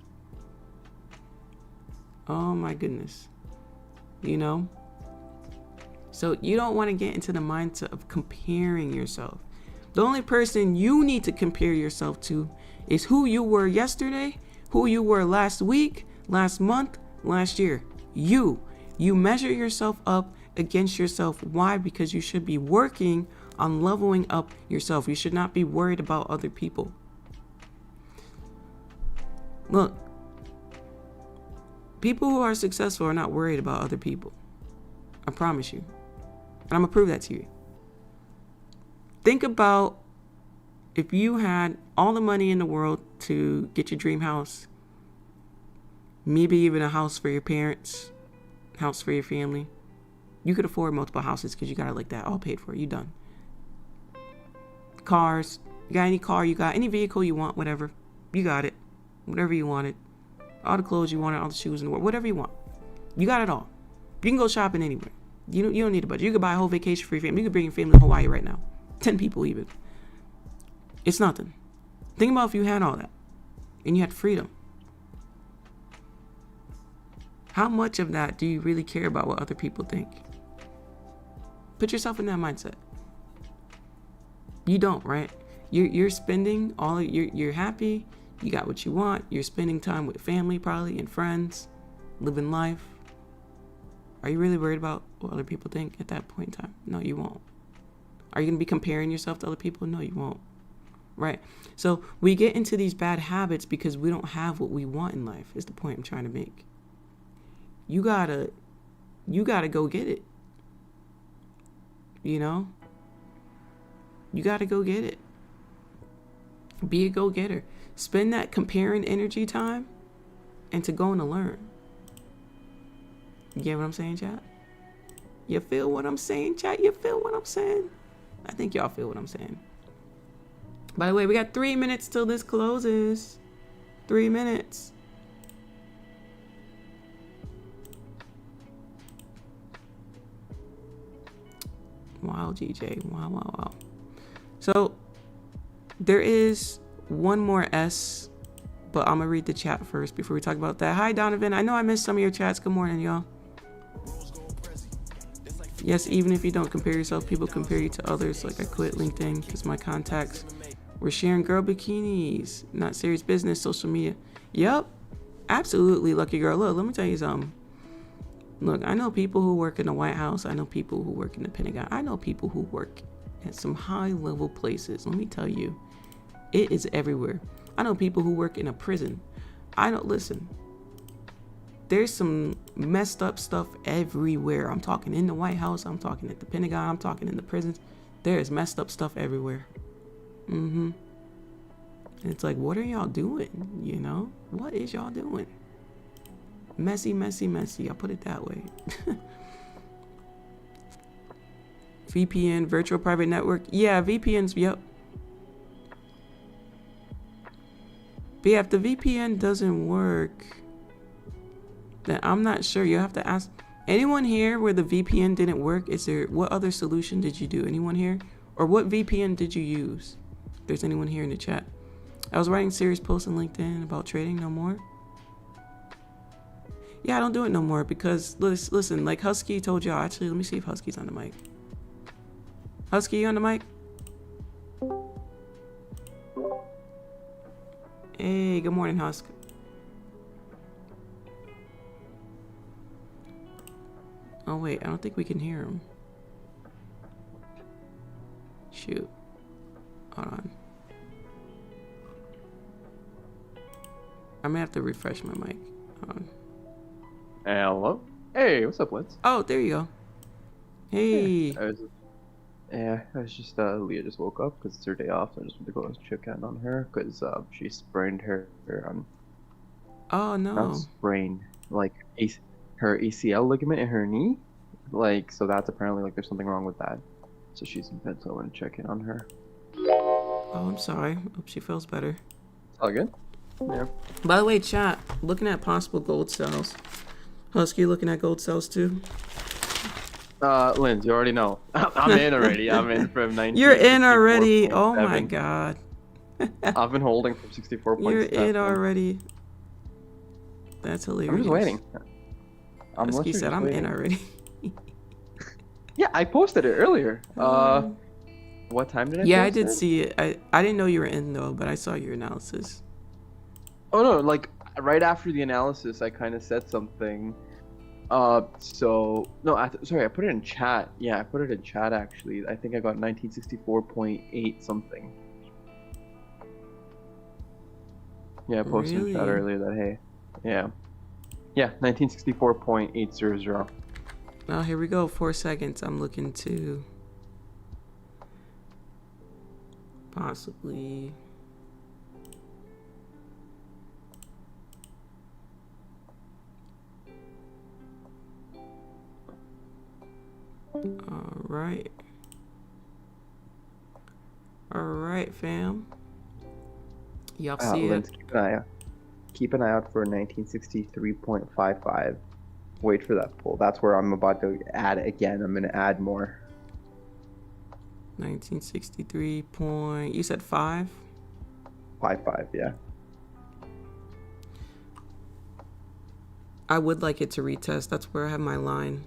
Oh my goodness. You know? So you don't want to get into the mindset of comparing yourself. The only person you need to compare yourself to is who you were yesterday, who you were last week, last month, last year. You measure yourself up against yourself. Why? Because you should be working on leveling up yourself. You should not be worried about other people. Look, people who are successful are not worried about other people. I promise you. And I'm gonna prove that to you. Think about if you had all the money in the world to get your dream house, maybe even a house for your parents, house for your family. You could afford multiple houses because you got it like that, all paid for. You done. Cars. You got any car you got, any vehicle you want, whatever. You got it. Whatever you wanted. All the clothes you wanted, all the shoes in the world, whatever you want. You got it all. You can go shopping anywhere. You don't need a budget. You could buy a whole vacation for your family. You could bring your family to Hawaii right now. 10 people even. It's nothing. Think about if you had all that and you had freedom. How much of that do you really care about what other people think? Put yourself in that mindset. You don't, right? You're spending all you're happy. You got what you want. You're spending time with family probably and friends, living life. Are you really worried about what other people think at that point in time? No, you won't. Are you going to be comparing yourself to other people? No, you won't. Right? So we get into these bad habits because we don't have what we want in life, is the point I'm trying to make. You gotta go get it. You know? You gotta go get it. Be a go-getter. Spend that comparing energy time and to go and to learn. You get what I'm saying, chat? You feel what I'm saying, chat? You feel what I'm saying? I think y'all feel what I'm saying. By the way, we got 3 minutes till this closes. 3 minutes. Wow, GJ. Wow. So there is one more S, but I'm gonna read the chat first before we talk about that. Hi, Donovan. I know I missed some of your chats. Good morning, y'all. Yes, even if you don't compare yourself, people compare you to others. Like I quit LinkedIn because my contacts were sharing girl bikinis, not serious business, social media. Yep, absolutely, lucky girl. Look, let me tell you something. Look, I know people who work in the White House. I know people who work in the Pentagon. I know people who work at some high-level places. Let me tell you, it is everywhere. I know people who work in a prison. Listen, there's some messed up stuff everywhere. I'm talking in the White House. I'm talking at the Pentagon. I'm talking in the prisons. There is messed up stuff everywhere. And it's like, what are y'all doing? You know, what is y'all doing? Messy. I'll put it that way. VPN, virtual private network. Yeah, VPNs. Yep. But yeah, if the VPN doesn't work, That I'm not sure. You have to ask anyone here where the VPN didn't work. Is there, what other solution did you do? Anyone here? Or what VPN did you use? If there's anyone here in the chat. I was writing serious posts on LinkedIn about trading. No more. Yeah, I don't do it no more because listen, like Husky told y'all. Actually, let me see if Husky's on the mic. Husky, you on the mic? Hey, good morning, Husk. Oh wait, I don't think we can hear him. Shoot. Hold on. I may have to refresh my mic. Hold on. Hello. Hey, what's up, Liz? Oh, there you go. Hey. I was just Leah just woke up because it's her day off, so I just went to go check in on her because she sprained her Oh no. not sprained, like her ACL ligament in her knee, like, so that's apparently, like, there's something wrong with that. So she's in bed, so I want to check in on her. Oh, I'm sorry. Hope she feels better. All good. Yeah. By the way, chat, looking at possible gold sales. Husky looking at gold sales too? Linz, you already know. I'm in already. I'm in from 19. You're in already. Oh my god. I've been holding from 64.7. You're in already. That's hilarious. I'm just waiting. Husky said I'm in already. Yeah, I posted it earlier. What time did I Yeah, post I did it? see it. I didn't know you were in though, but I saw your analysis. Oh no, like right after the analysis, I kind of said something. So no, sorry, I put it in chat. Yeah, I put it in chat actually. I think I got 1964.8 something. Yeah, I posted in chat earlier that, hey, yeah, 1964.800. Oh, here we go. 4 seconds. I'm looking to possibly. All right, fam. Y'all see it? Keep an eye out for 1963.55. Wait for that pull. That's where I'm about to add again. I'm gonna add more. 1963 point. You said 5? 55, yeah. I would like it to retest. That's where I have my line.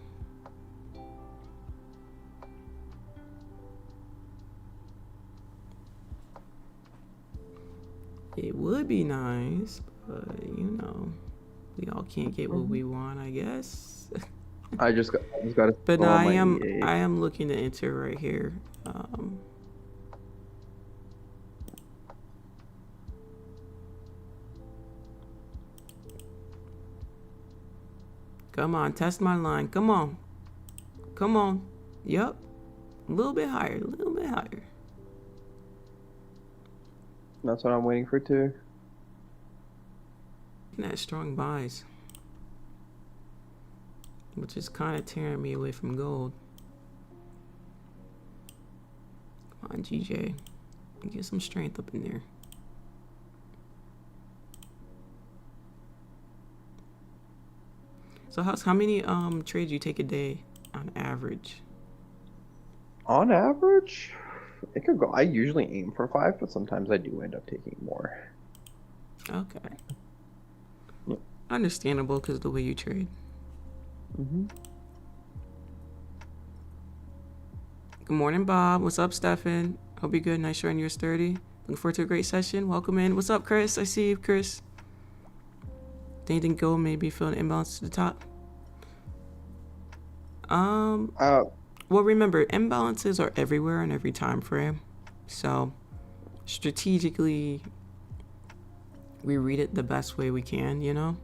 It would be nice, but you know, we all can't get what we want, I guess. I just got to. But no, I am looking to enter right here. Come on, test my line. Come on. Come on. Yep. A little bit higher. A little bit higher. That's what I'm waiting for too. That strong buys, which is kind of tearing me away from gold. Come on, GJ. Get some strength up in there. So how many trades you take a day on average? On average, it could go. I usually aim for 5, but sometimes I do end up taking more. Okay. Yeah. Understandable because of the way you trade. Mm-hmm. Good morning, Bob. What's up, Stefan? Hope you're good. Nice showing you're sturdy. Looking forward to a great session. Welcome in. What's up, Chris? I see you, Chris. Anything gold maybe feeling imbalance to the top? Well, remember, imbalances are everywhere in every time frame. So, strategically, we read it the best way we can, you know?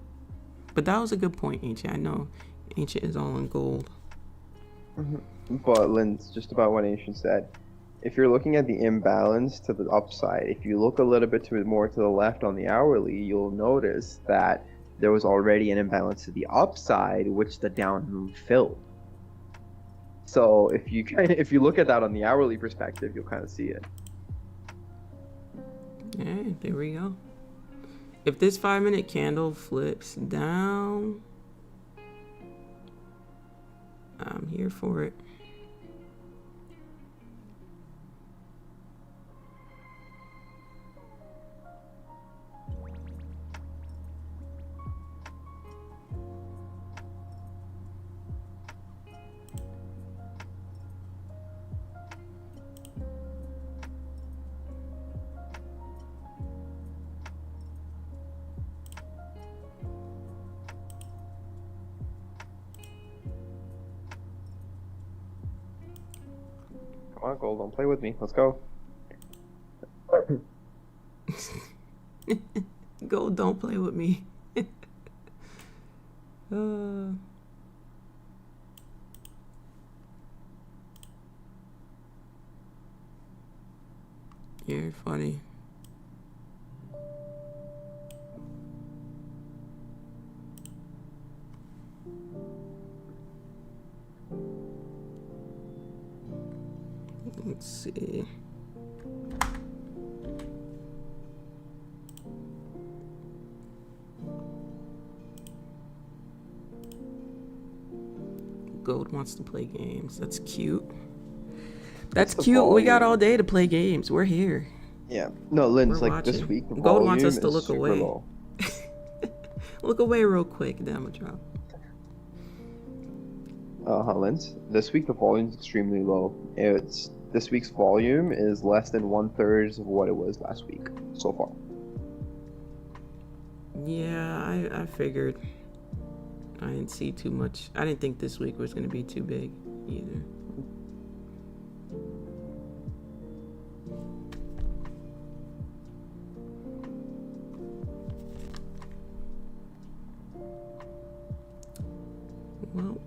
But that was a good point, Ancient. I know Ancient is all in gold. Mm-hmm. But, Lynn's just about what Ancient said. If you're looking at the imbalance to the upside, if you look a little bit more to the left on the hourly, you'll notice that there was already an imbalance to the upside, which the down move filled. So if you look at that on the hourly perspective, you'll kind of see it. Yeah, there we go. If this 5-minute candle flips down, I'm here for it. Come on, Gold, don't play with me. Let's go. Gold, don't play with me. uh, you're funny. Let's see. Gold wants to play games. That's cute. That's cute. We got all day to play games. We're here. Yeah. No, Lynn's We're like this watching. week. The Gold wants us volume to is look super away. low. Look away real quick. Then I'm gonna drop. Lynn's. This week the volume's extremely low. This week's volume is less than 1/3 of what it was last week so far. Yeah, I figured. I didn't see too much. I didn't think this week was gonna be too big either. Well,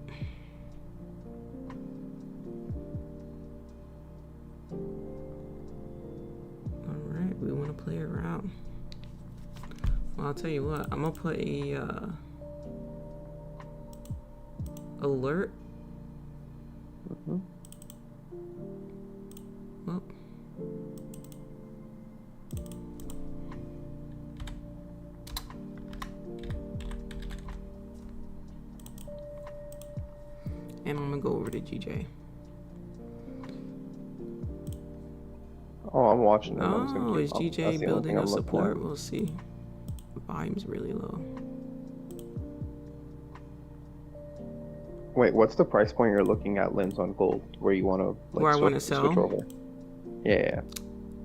all right, we want to play around. Well, I'll tell you what, I'm gonna put a alert. Well, and I'm gonna go over to GJ. Oh, I'm watching them. I'm just gonna Oh, keep is up. That's GJ the only building thing a I'm looking support? at. We'll see. The volume's really low. Wait, what's the price point you're looking at, Lynn's, on gold? Where you want to Where I wanna switch sell? over? Yeah.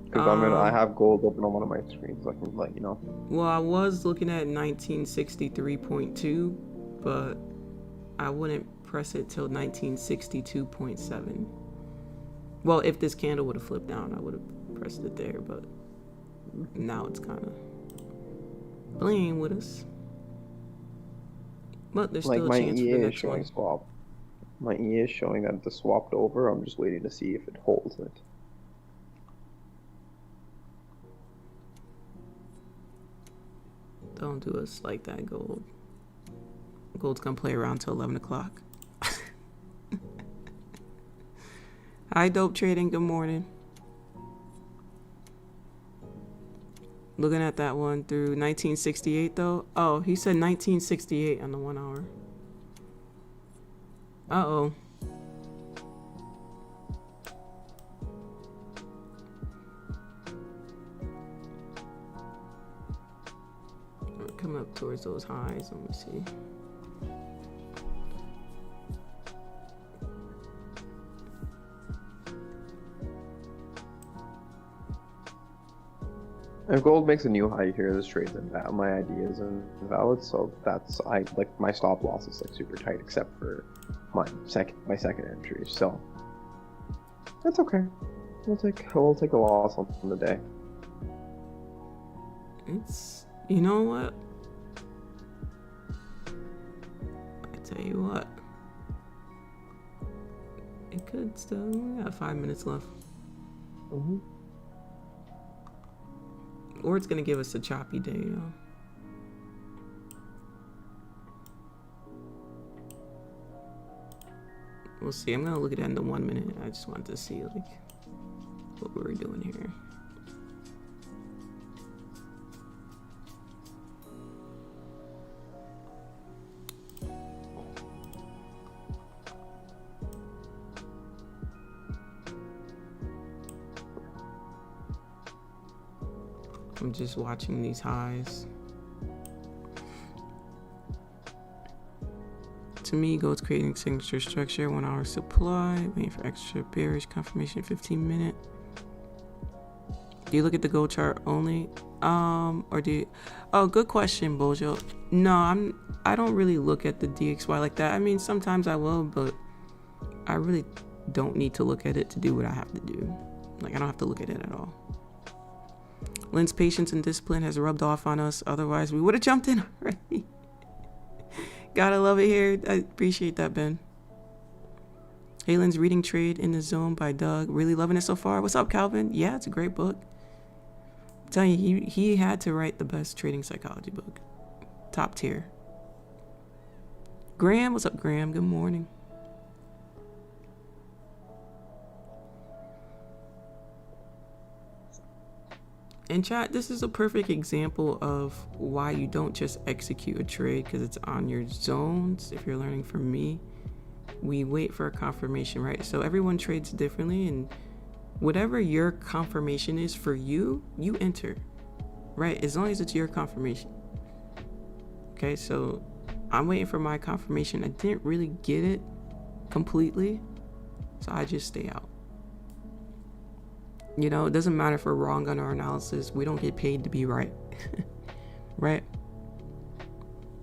Because I have gold open on one of my screens, so I can let you know. Well, I was looking at 1963.2, but I wouldn't press it till 1962.7. Well, if this candle would have flipped down, I would have pressed it there, but now it's kind of playing with us. But there's Like still a my chance for the EA is next showing one. swap. My EA is showing that it's swapped over. I'm just waiting to see if it holds it. Don't do us like that, Gold. Gold's gonna play around till 11 o'clock. Hi, Dope Trading. Good morning. Looking at that one through 1968, though. Oh, he said 1968 on the 1 hour. Uh-oh. We're coming up towards those highs. Let me see. If gold makes a new high here, this trade's invalid. My idea is invalid, so that's my stop loss is like super tight, except for my second entry. So that's okay. We'll take a loss on the day. It's, you know what? I tell you what. It could still, we got 5 minutes left. Or it's gonna give us a choppy day, you know. We'll see. I'm gonna look at it in the 1 minute. I just wanted to see like what we were doing here. I'm just watching these highs. To me, gold's creating signature structure, 1 hour supply, waiting for extra bearish confirmation, 15 minute. Do you look at the gold chart only? Or do you, oh, good question, Bojo. No, I don't really look at the DXY like that. I mean, sometimes I will, but I really don't need to look at it to do what I have to do. Like, I don't have to look at it at all. Lynn's patience and discipline has rubbed off on us. Otherwise, we would have jumped in already. Gotta love it here. I appreciate that, Ben. Hey, Lynn's reading Trade in the Zone by Doug. Really loving it so far. What's up, Calvin? Yeah, it's a great book. I'm telling you, he had to write the best trading psychology book. Top tier. Graham, what's up, Graham? Good morning. And chat, this is a perfect example of why you don't just execute a trade because it's on your zones. If you're learning from me, we wait for a confirmation, right? So everyone trades differently, and whatever your confirmation is for you, you enter, right? As long as it's your confirmation. Okay, so I'm waiting for my confirmation. I didn't really get it completely, so I just stay out. You know, it doesn't matter if we're wrong on our analysis. We don't get paid to be right. Right?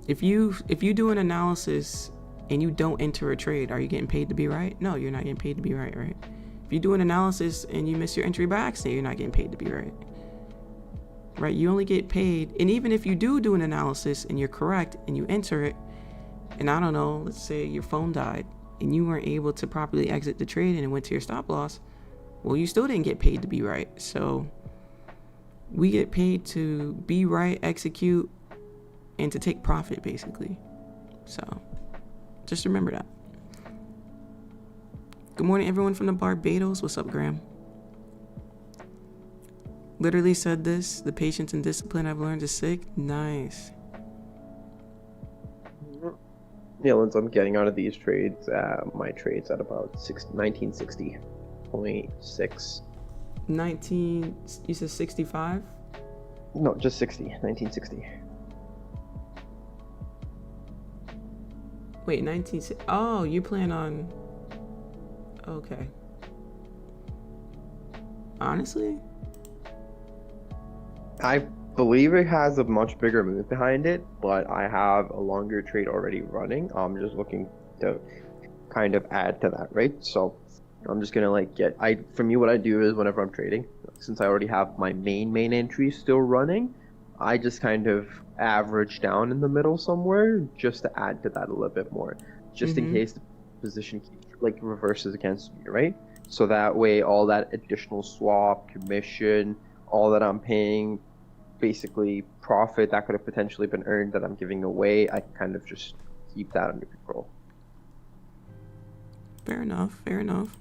If you do an analysis and you don't enter a trade, are you getting paid to be right? No, you're not getting paid to be right, right? If you do an analysis and you miss your entry by accident, you're not getting paid to be right. Right? You only get paid, and even if you do an analysis and you're correct and you enter it, and I don't know, let's say your phone died and you weren't able to properly exit the trade and it went to your stop loss, well, you still didn't get paid to be right. So we get paid to be right, execute, and to take profit, basically. So just remember that. Good morning, everyone from the Barbados. What's up, Graham? Literally said this. The patience and discipline I've learned is sick. Nice. Yeah, once I'm getting out of these trades, my trade's at about 1960.6. 19, you said 65? No, just 60. 1960. Wait, 19. Oh, you plan on. Okay. Honestly, I believe it has a much bigger move behind it, but I have a longer trade already running. I'm just looking to kind of add to that, right? So I'm just gonna like for me, what I do is whenever I'm trading, since I already have my main entry still running, I just kind of average down in the middle somewhere just to add to that a little bit more, just in case the position like reverses against me, right? So that way, all that additional swap, commission, all that I'm paying, basically profit that could have potentially been earned that I'm giving away, I can kind of just keep that under control. fair enough. Fair enough.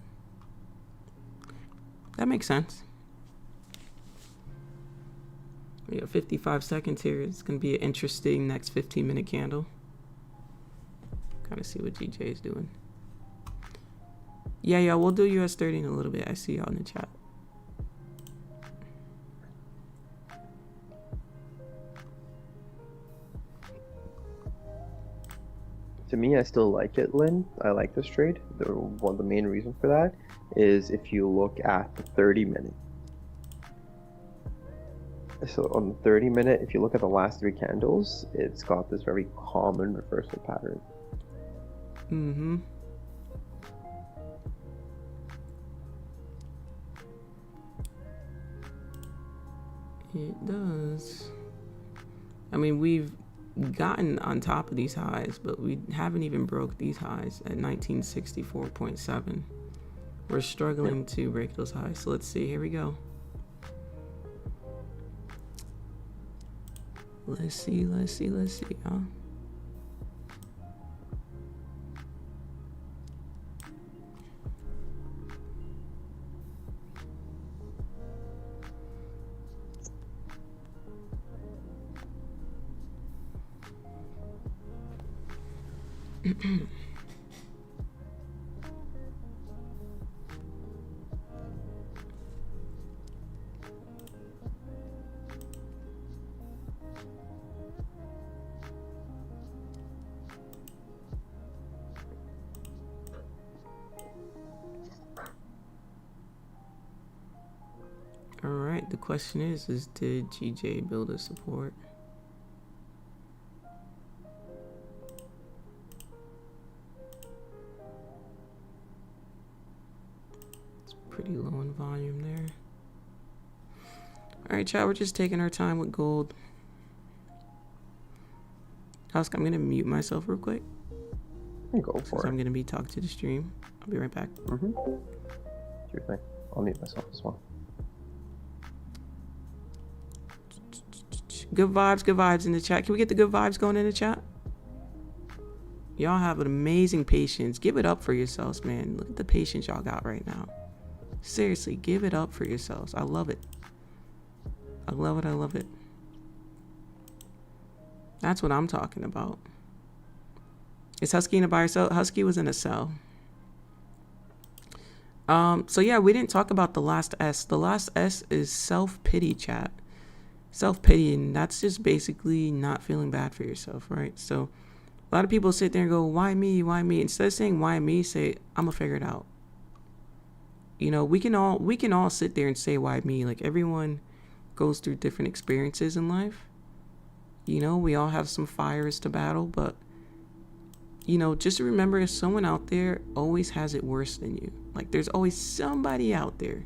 That makes sense. We got 55 seconds here. It's going to be an interesting next 15-minute candle. Kind of see what GJ is doing. Yeah, we'll do US 30 in a little bit. I see y'all in the chat. To me, I still like it, Lynn. I like this trade. One of the main reasons for that is if you look at the 30-minute. So on the 30-minute, if you look at the last 3 candles, it's got this very common reversal pattern. Mm-hmm. It does. I mean, we've gotten on top of these highs, but we haven't even broke these highs at 1964.7. We're struggling to break those highs. So let's see. Here we go. Let's see, huh? right, the question is did GJ build a support? It's pretty low in volume there. All right, chat, we're just taking our time with gold. Husk, I'm gonna mute myself real quick. Go for it. I'm gonna be talking to the stream. I'll be right back. Sure thing. I'll mute myself as well. Good vibes in the chat. Can we get the good vibes going in the chat? Y'all have an amazing patience. Give it up for yourselves, man. Look at the patience y'all got right now. Seriously, give it up for yourselves. I love it. I love it. I love it. That's what I'm talking about. Is Husky in a buy or sell? Husky was in a sell. So yeah, we didn't talk about the last S. The last S is self-pity, chat. Self-pity, and that's just basically not feeling bad for yourself, right? So a lot of people sit there and go, why me? Why me? Instead of saying why me, say, I'm gonna figure it out. You know, we can all sit there and say why me. Like, everyone goes through different experiences in life. You know, we all have some fires to battle, but you know, just remember, someone out there always has it worse than you. Like, there's always somebody out there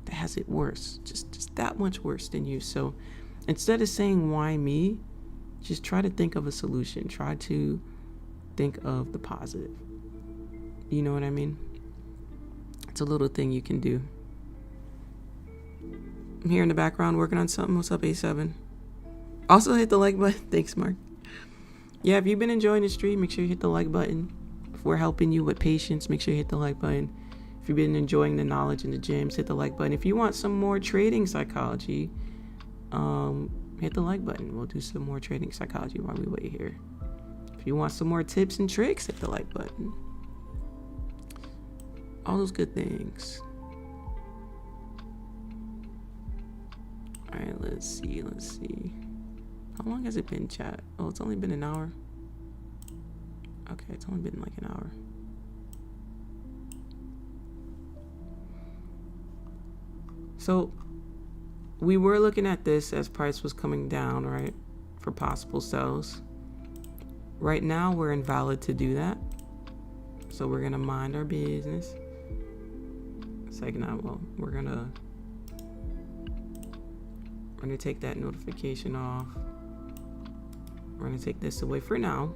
that has it worse, just that much worse than you. So instead of saying why me, just try to think of a solution. Try to think of the positive. You know what I mean? It's a little thing you can do. I'm here in the background working on something. What's up, A7? Also hit the like button. Thanks, Mark. Yeah, if you've been enjoying the stream, make sure you hit the like button. If we're helping you with patience, make sure you hit the like button. If you've been enjoying the knowledge in the gems, hit the like button. If you want some more trading psychology, hit the like button. We'll do some more trading psychology while we wait here. If you want some more tips and tricks, hit the like button. All those good things. All right, let's see. How long has it been, chat? Oh, it's only been an hour. Okay, it's only been like an hour. So we were looking at this as price was coming down, right? For possible sells. Right now, we're invalid to do that. So we're gonna mind our business. We're gonna take that notification off. We're going to take this away for now.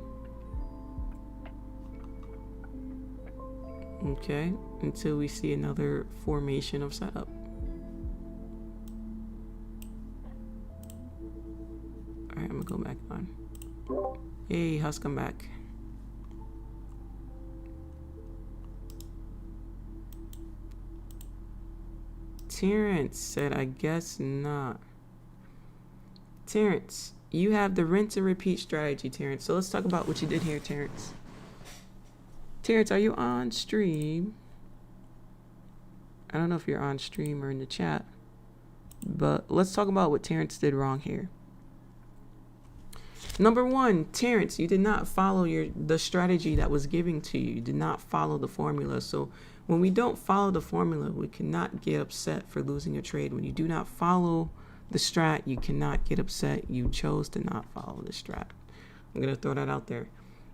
Okay, until we see another formation of setup. All right, I'm going to go back on. Hey, Husk, come back. Terrence said, I guess not. Terrence, you have the rinse and repeat strategy, Terrence. So let's talk about what you did here, Terrence. Terrence, are you on stream? I don't know if you're on stream or in the chat, but let's talk about what Terrence did wrong here. Number one, Terrence, you did not follow the strategy that was given to you. You did not follow the formula. So when we don't follow the formula, we cannot get upset for losing a trade. When you do not follow the strat, you cannot get upset. You chose to not follow the strat. I'm going to throw that out there.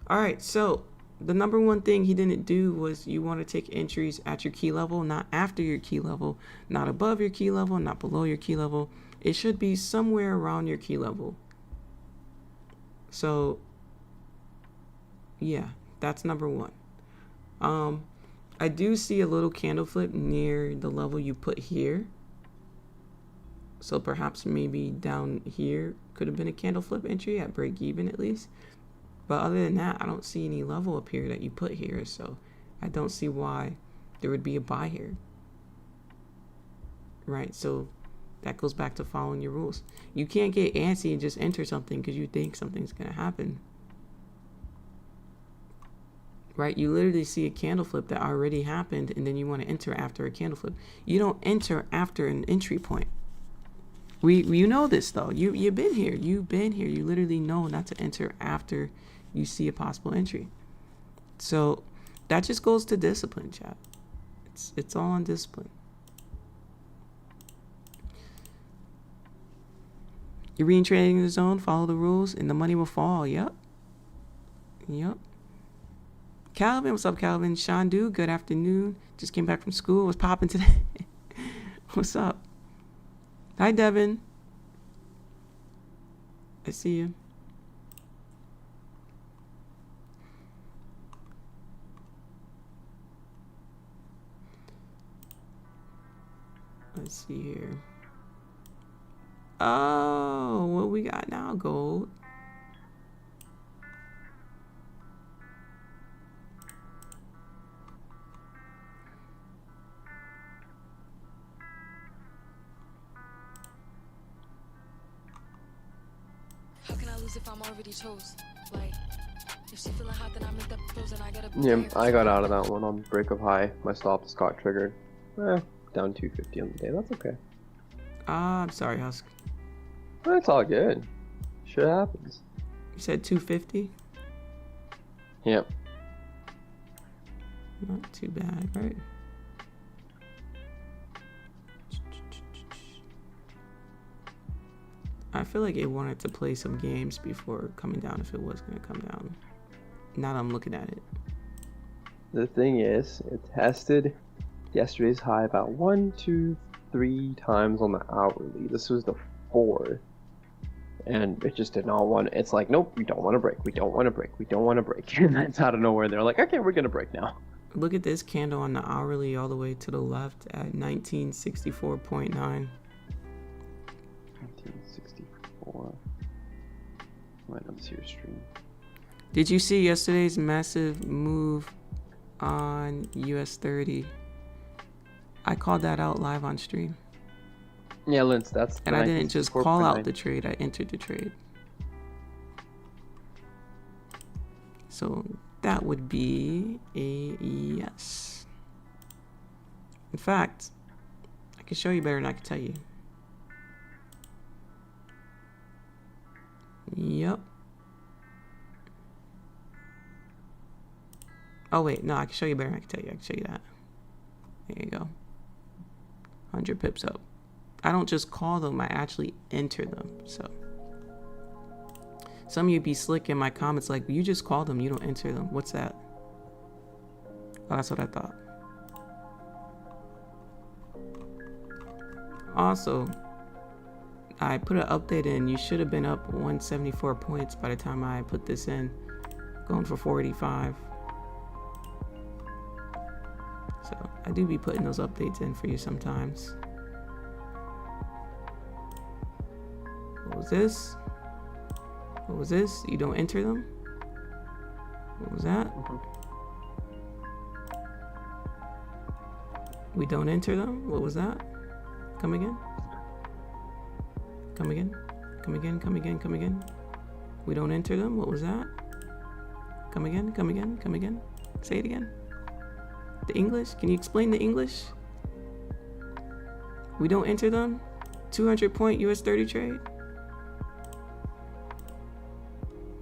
All right, so the number one thing he didn't do was you want to take entries at your key level, not after your key level, not above your key level, not below your key level. It should be somewhere around your key level. So yeah, that's number one. I do see a little candle flip near the level you put here. So perhaps maybe down here could have been a candle flip entry at break even at least. But other than that, I don't see any level up here that you put here. So I don't see why there would be a buy here. Right, so that goes back to following your rules. You can't get antsy and just enter something because you think something's going to happen. Right, you literally see a candle flip that already happened and then you want to enter after a candle flip. You don't enter after an entry point. You know this though. You've been here. You've been here. You literally know not to enter after you see a possible entry. So that just goes to discipline, chat. It's all on discipline. You're reading trading in the zone. Follow the rules, and the money will fall. Yep. Yep. Calvin, what's up, Calvin? Shandu, good afternoon. Just came back from school. What's popping today? What's up? Hi, Devin. I see you. Let's see here. Oh, what we got now, gold? How can I lose if I'm already chose? Like, if she feeling hot, then I make that propose and I gotta. Yeah, I got out of that one on break of high. My stop just got triggered. Down 250 on the day. That's okay. I'm sorry, Husk. That's all good. Shit happens. You said 250? Yep. Not too bad, right? I feel like it wanted to play some games before coming down if it was going to come down. Now that I'm looking at it. The thing is, it tested yesterday's high about 1, 2, 3 times on the hourly. This was the 4th. And it just did not want to. It's like, nope, we don't want to break. We don't want to break. We don't want to break. And that's out of nowhere. They're like, okay, we're going to break now. Look at this candle on the hourly all the way to the left at 1964.9. 1964. Right, let me see your stream. Did you see yesterday's massive move on US 30? I called that out live on stream. Yeah, Linz, that's. And I didn't just call out the trade, I entered the trade. So that would be a yes. In fact, I can show you better than I can tell you. Yep. Oh wait, no, I can show you better than I can tell you. I can show you that. There you go. 100 pips up. I don't just call them, I actually enter them. So some of you be slick in my comments like, you just call them, you don't enter them. What's that? Oh, that's what I thought. Also, I put an update in. You should have been up 174 points by the time I put this in. Going for 485. So I do be putting those updates in for you sometimes. What was this? What was this? You don't enter them? What was that? We don't enter them? What was that? Come again? Come again? Come again, come again, come again. We don't enter them? What was that? Come again, come again, come again. Say it again. The English? Can you explain the English? We don't enter them? 200 point US 30 trade?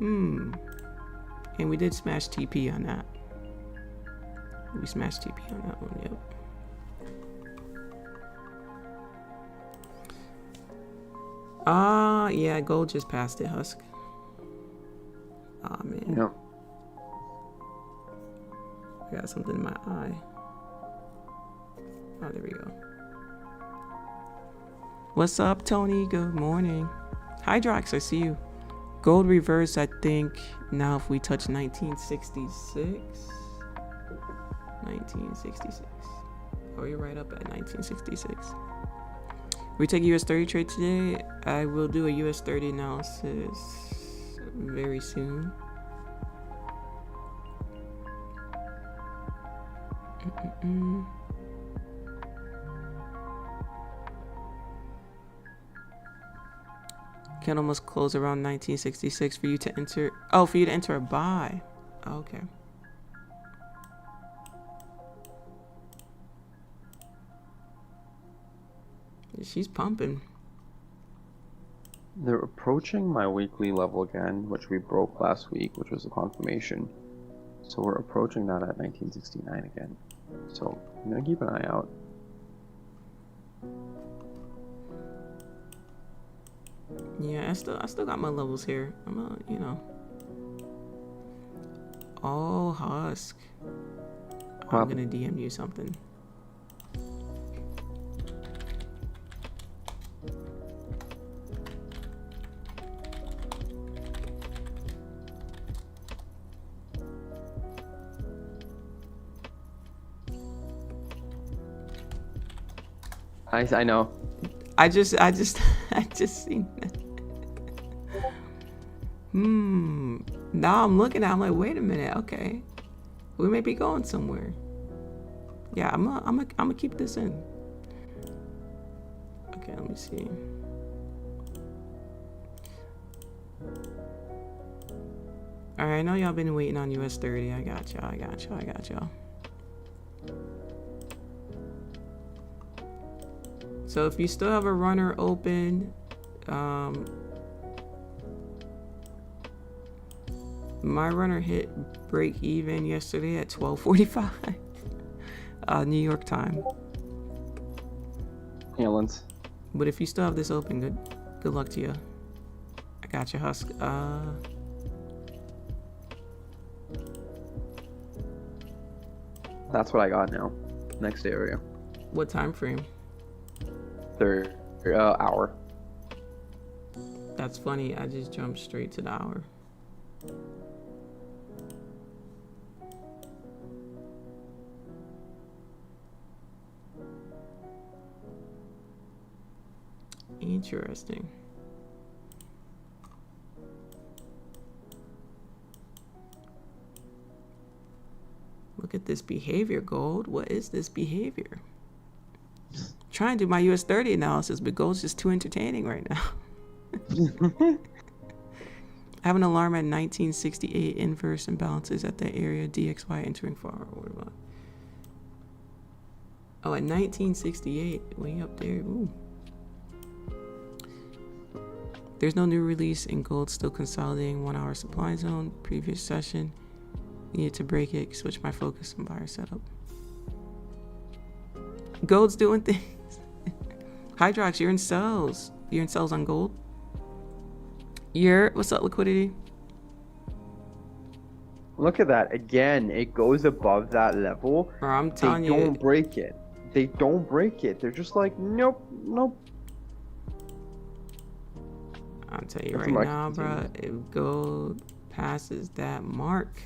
And we did smash TP on that. We smashed TP on that one, yep. Yeah, gold just passed it, Husk. Man. Yep. I got something in my eye. Oh, there we go. What's up, Tony? Good morning. Hydrox, I see you. Gold reverse, I think. Now if we touch 1966. 1966. Oh, you're right up at 1966. We take a US 30 trade today. I will do a US 30 analysis very soon. Candle must close around 1966 for you to enter. Oh, for you to enter a buy. Oh, okay. She's pumping. They're approaching my weekly level again, which we broke last week, which was a confirmation. So we're approaching that at 1969 again. So I'm gonna keep an eye out. Yeah, I still got my levels here. You know. Oh, Husk. I'm gonna DM you something. I know. I just seen that. Now I'm looking at it, I'm like, wait a minute, okay. We may be going somewhere. Yeah, I'm gonna keep this in. Okay, let me see. Alright, I know y'all been waiting on US 30. I got y'all. So if you still have a runner open, my runner hit break even yesterday at 12:45 New York time. Lens. But if you still have this open, good luck to you. I got you, Husk. That's what I got now. Next area. What time frame? Third hour. That's funny. I just jumped straight to the hour. Interesting. Look at this behavior, gold. What is this behavior? Trying to do my US 30 analysis, but gold's just too entertaining right now. I have an alarm at 1968 inverse imbalances at that area. DXY entering forward. What about? Oh, at 1968, way up there. Ooh. There's no new release in gold, still consolidating 1 hour supply zone. Previous session, needed to break it, switch my focus on buyer setup. Gold's doing things. Hydrox, you're in sells. You're in sells on gold. What's up, liquidity? Look at that. Again, it goes above that level. Or I'm telling you. They don't break it. They don't break it. They're just like, nope. I'll tell you right now, bro, if gold passes that mark,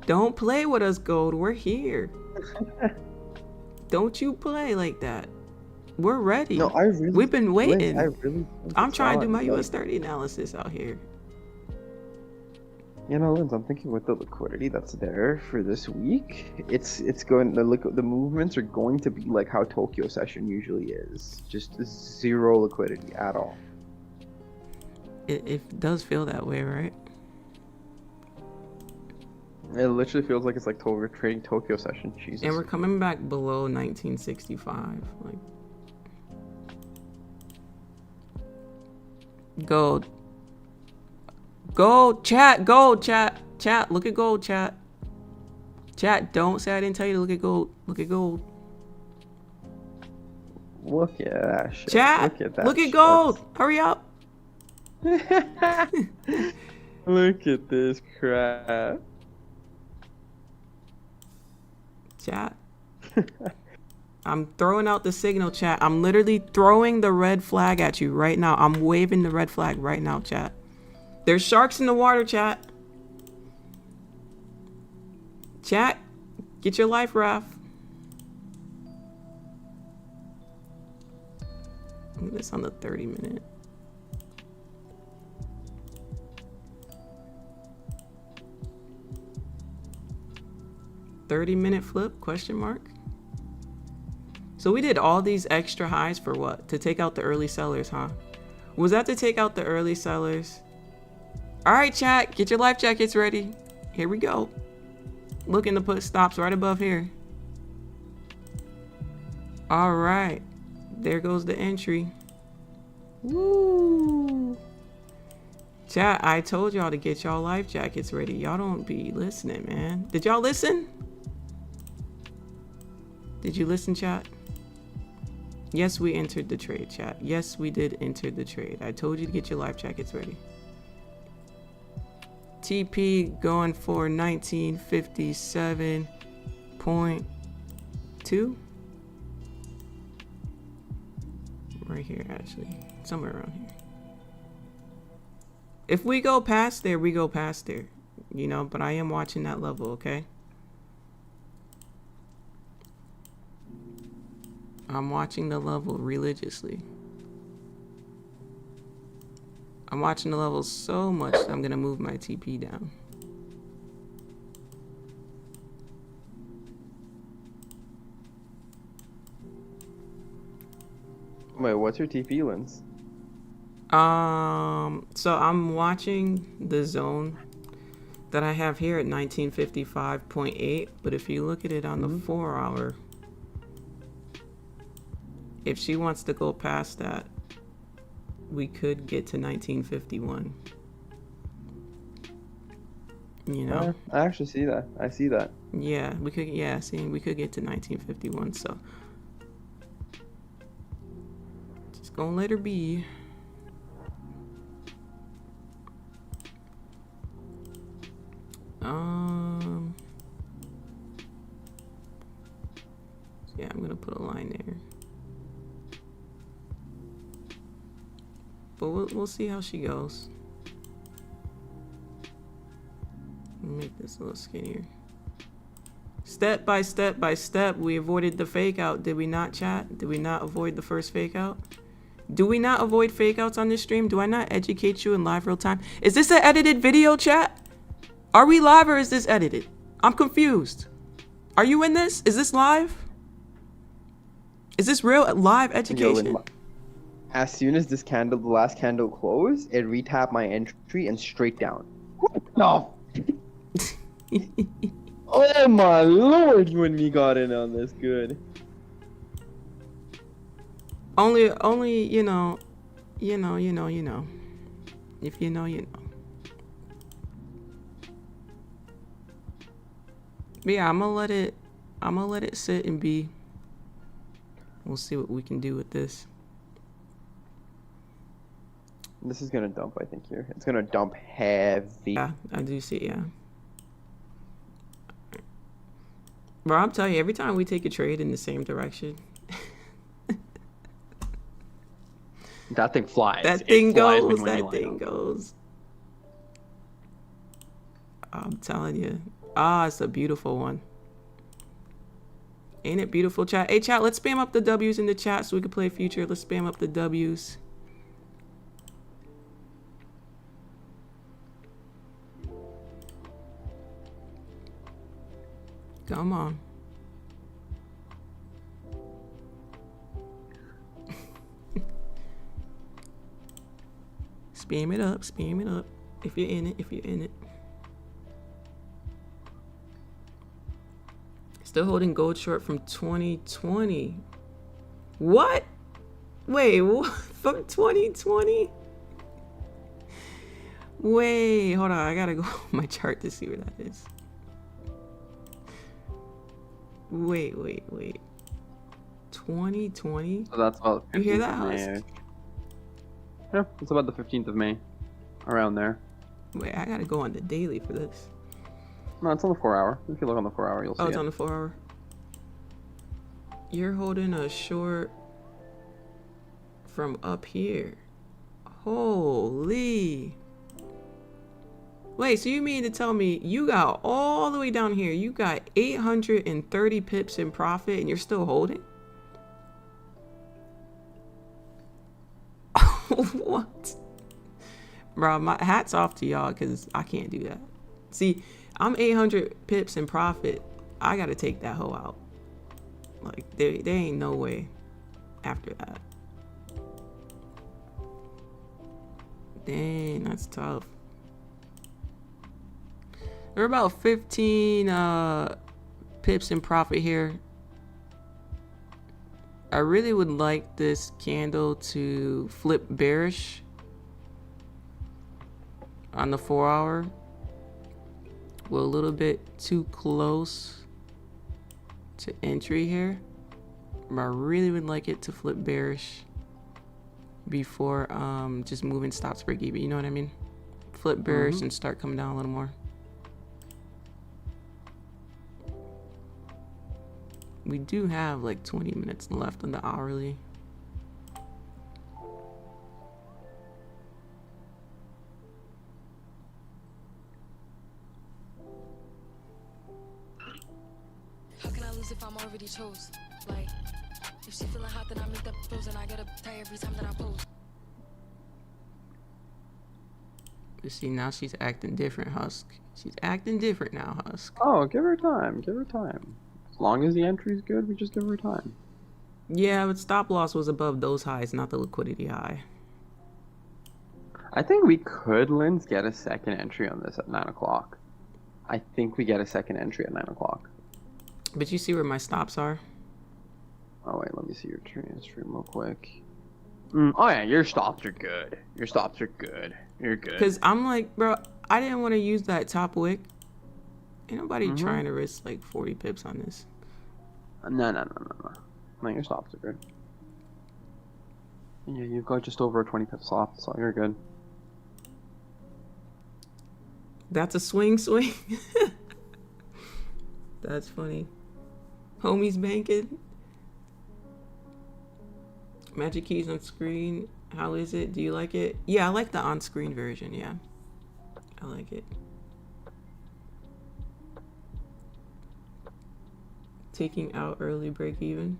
don't play with us, gold. We're here. Don't you play like that. We're ready. No, we've been waiting. I'm trying to do my like, US 30 analysis out here. You know, Lens, I'm thinking with the liquidity that's there for this week, it's going, the movements are going to be like how Tokyo session usually is. Just zero liquidity at all. It does feel that way, right? It literally feels like it's like we're trading Tokyo session. Jesus. And we're coming back below 1965. Like, gold. Gold, chat, gold, chat. Look at gold, chat. Chat, don't say I didn't tell you to look at gold. Look at gold. Look at that shit. Chat, look at that look at gold. Hurry up. Look at this crap. Chat. I'm throwing out the signal, chat. I'm literally throwing the red flag at you right now. I'm waving the red flag right now, chat. There's sharks in the water, chat. Chat, get your life raft. Look at this on the 30-minute. $30-minute flip, question mark? So we did all these extra highs for what? To take out the early sellers, huh? Was that to take out the early sellers? All right, chat, get your life jackets ready. Here we go. Looking to put stops right above here. All right, there goes the entry. Woo. Chat, I told y'all to get y'all life jackets ready. Y'all don't be listening, man. Did y'all listen? Did you listen, chat? Yes, we entered the trade, chat. Yes, we did enter the trade. I told you to get your life jackets ready. TP going for 1957.2. Right here, actually. Somewhere around here. If we go past there, we go past there. You know, but I am watching that level, okay? I'm watching the level religiously. I'm watching the level so much that I'm gonna move my TP down. Wait, what's your TP lens? So I'm watching the zone that I have here at 1955.8, but if you look at it on the 4 hour, if she wants to go past that, we could get to 1951. You know? I actually see that. I see that. Yeah, we could. Yeah, see, we could get to 1951. So just gonna let her be. Yeah, I'm gonna put a line there. But we'll see how she goes. Make this a little skinnier. Step by step by step, we avoided the fake out. Did we not, chat? Did we not avoid the first fake out? Do we not avoid fake outs on this stream? Do I not educate you in live real time? Is this an edited video, chat? Are we live or is this edited? I'm confused. Are you in this? Is this live? Is this real live education? As soon as this candle, the last candle closed, it retapped my entry and straight down. No. Oh my lord, when we got in on this good. Only, you know. If you know, you know. But yeah, I'm gonna let it sit and be. We'll see what we can do with this. This is gonna dump, I think, here. It's gonna dump heavy. Yeah, I do see, yeah. Bro, I'm telling you, every time we take a trade in the same direction, that thing flies. That thing goes. That thing goes. I'm telling you. Ah, it's a beautiful one. Ain't it beautiful, chat? Hey, chat, let's spam up the W's in the chat so we can play future. Let's spam up the W's. Come on. Spam it up, spam it up. If you're in it, if you're in it. Still holding gold short from 2020. What? Wait, what? From 2020? Wait, hold on. I gotta go on my chart to see where that is. Wait. 2020? So that's about. You hear that? Yeah, it's about the 15th of May. Around there. Wait, I gotta go on the daily for this. No, it's on the 4 hour. If you look on the 4 hour, you'll see Oh, it's it. on the 4 hour. You're holding a short from up here. Holy. Wait, so you mean to tell me you got all the way down here, you got 830 pips in profit and you're still holding? What? Bro, my hat's off to y'all because I can't do that. See, I'm 800 pips in profit. I gotta take that hoe out. Like, there ain't no way after that. Dang, that's tough. There are about 15 pips in profit here. I really would like this candle to flip bearish on the 4 hour. We're a little bit too close to entry here. but I really would like it to flip bearish before just moving stops break even. You know what I mean? Flip bearish and start coming down a little more. We do have like 20 minutes left on the hourly. How can I lose if I'm already chose? Like, if she feeling hot, then I make that pose and I get up tired every time that I pose. You see, now she's acting different, Husk. She's acting different now, Husk. Oh, give her time. Give her time. As long as the entry's good, we just give her time. Yeah, but stop loss was above those highs, not the liquidity high. I think we could, Linz, get a second entry on this at 9 o'clock. I think we get a second entry at 9 o'clock. But you see where my stops are? Oh, wait, let me see your stream real quick. Oh, yeah, your stops are good. Your stops are good. You're good. Because I'm like, bro, I didn't want to use that top wick. Ain't nobody trying to risk like 40 pips on this. No. No, your stops are good. Yeah, you've got just over a 20 pip stop, so you're good. That's a swing. That's funny. Homies banking. Magic keys on screen. How is it? Do you like it? Yeah, I like the on-screen version. Yeah, I like it. Taking out early break even.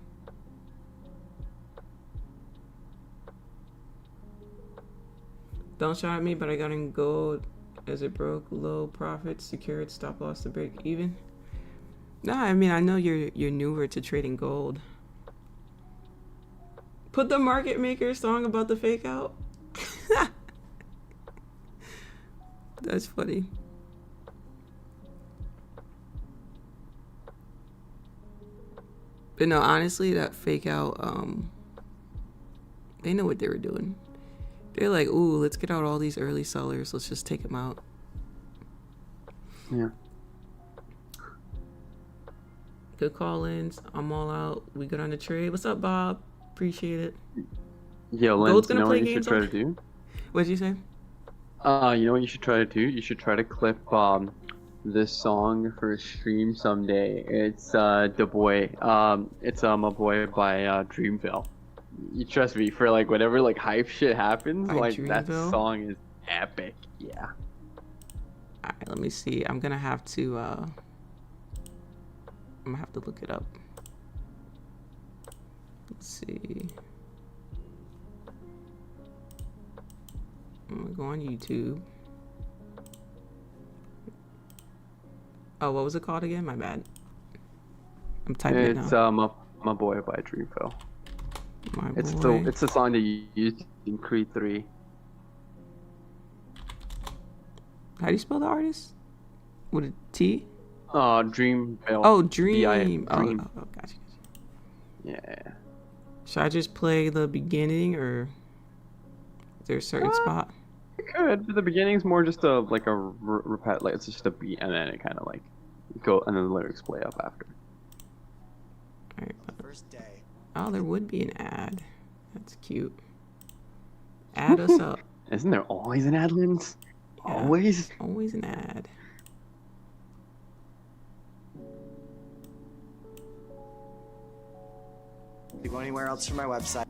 Don't shout at me, but I got in gold as it broke low profits, secured stop loss to break even. Nah, I mean, I know you're newer to trading gold. Put the market maker song about the fake out. That's funny. But no, honestly, that fake out, they know what they were doing. They're like, ooh, let's get out all these early sellers. Let's just take them out. Yeah. Good call-ins. I'm all out. We good on the trade. What's up, Bob? Appreciate it. Yo, Linz, you know what you should try to do? What'd you say? You know what you should try to do? You should try to clip this song for a stream someday. It's the boy. It's My Boy by Dreamville. You trust me, for like whatever like hype shit happens, like that song is epic. Yeah. Alright, let me see. I'm gonna have to look it up. Let's see. I'm gonna go on YouTube. Oh, what was it called again? My bad. I'm typing it now. It's My Boy by Dreamville. It's the song that you used in Creed 3. How do you spell the artist? With a T? Dreamville. Oh, Dream. Dream. Oh, gotcha. Yeah. Should I just play the beginning, or is there a certain spot? You could, but the beginning's more just a repet, like it's just a beat, and then it kind of like go, and then the lyrics play up after. Alright. Oh, there would be an ad. That's cute. Add us up. Isn't there always an ad, Linz? Yeah, Always? Always an ad. If you go anywhere else from my website.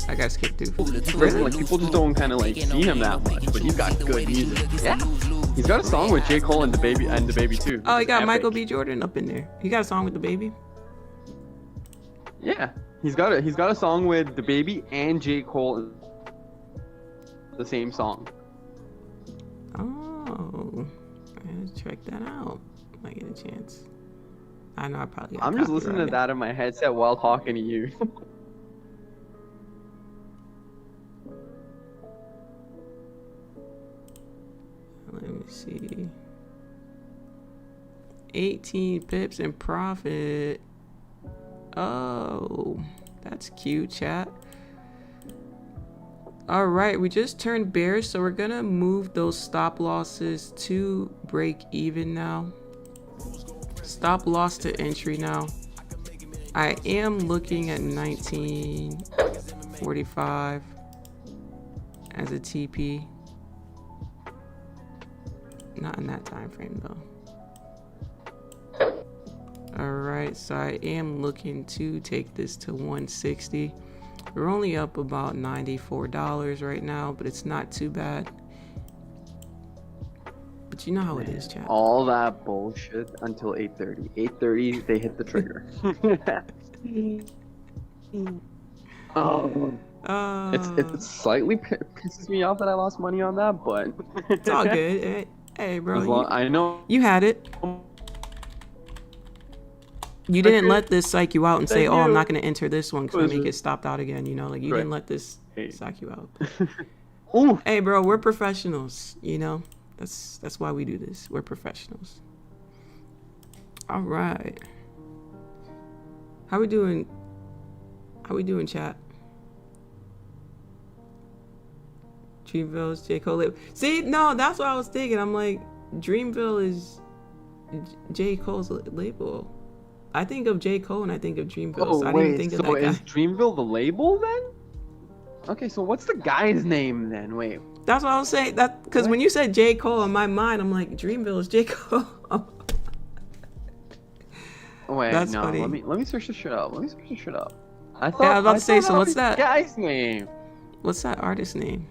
I gotta skip through. Really? Like people just don't kind of like see him that much, but he's got good music. Yeah. He's got a song with J. Cole and the baby too. Oh, he got epic. Michael B. Jordan up in there. He got a song with the baby. Yeah. He's got a song with the baby and J. Cole. The same song. Oh, I gotta check that out. Might get a chance. I know I probably. I'm just listening to that in my headset while talking to you. Let me see. 18 pips in profit. Oh, that's cute, chat. All right, we just turned bearish, so we're gonna move those stop losses to break even now. Stop loss to entry now. I am looking at 1945 as a TP. Not in that time frame though. Alright, so I am looking to take this to 160. We're only up about $94 right now, but it's not too bad. But you know how it is, chat. All that bullshit until 8:30. 8:30, they hit the trigger. Oh, it slightly pisses me off that I lost money on that, but it's all good. Hey, bro, I know you had it. You didn't let this psych you out and say, "Oh, I'm not going to enter this one because I may get stopped out again." You know, like you didn't let this psych you out. Hey, bro, we're professionals. You know, that's why we do this. We're professionals. All right. How we doing? How we doing, chat? Dreamville's J. Cole. See, no, that's what I was thinking. I'm like, Dreamville is J. Cole's label. I think of J. Cole and I think of Dreamville. Oh, so I wait, didn't think of so that guy. is Dreamville the label then? Okay, so what's the guy's name then? Wait. That's what I was saying. That because when you said J. Cole in my mind, I'm like, Dreamville is J. Cole. Wait, that's no, funny. let me search this shit up. I thought, yeah, I was about to say, so what's that? Guy's name? What's that artist name?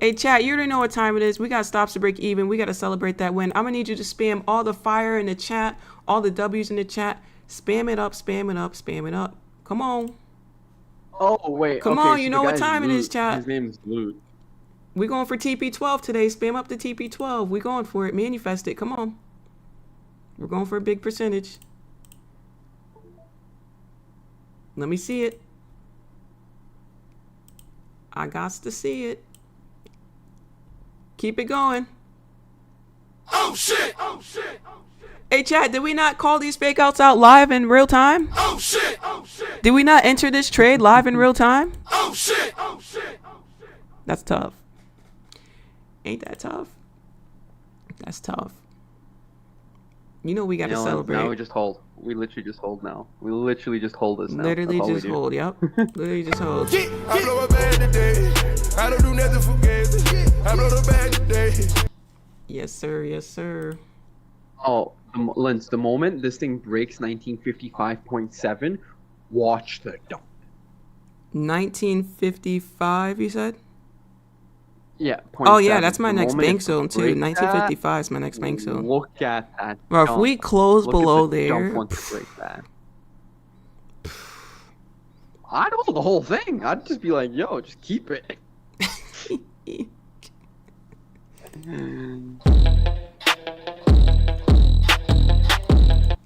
Hey, chat, you already know what time it is. We got stops to break even. We got to celebrate that win. I'm going to need you to spam all the fire in the chat, all the W's in the chat. Spam it up, spam it up, spam it up. Come on. Oh, wait. Come okay, on, so you the know what guy's time it is, chat. His name is Loot. We're going for TP12 today. Spam up the TP12. We're going for it. Manifest it. Come on. We're going for a big percentage. Let me see it. I got to see it. Keep it going. Oh shit! Oh shit! Hey chat, did we not call these fake outs out live in real time? Oh shit! Oh shit! Did we not enter this trade live in real time? Oh shit! Oh shit! Oh shit! That's tough. Ain't that tough? That's tough. You know we gotta celebrate. Now we just hold. We literally just hold now. We literally just hold this now. Literally just hold, yep. Literally just hold. I blow a bag today. I don't do nothing for gas. I blow the bag today. Yes, sir. Yes, sir. Oh, Lens, the moment this thing breaks 1955.7, watch the dump. 1955, you said? Yeah. Oh, yeah, 0.7. that's my The next moment bank it zone, too. breaks 1955 is my next bank zone. Look at that. Bro, if jump. we close Look at below the there. jump once it breaks that. I'd hold the whole thing. I'd just be like, yo, just keep it.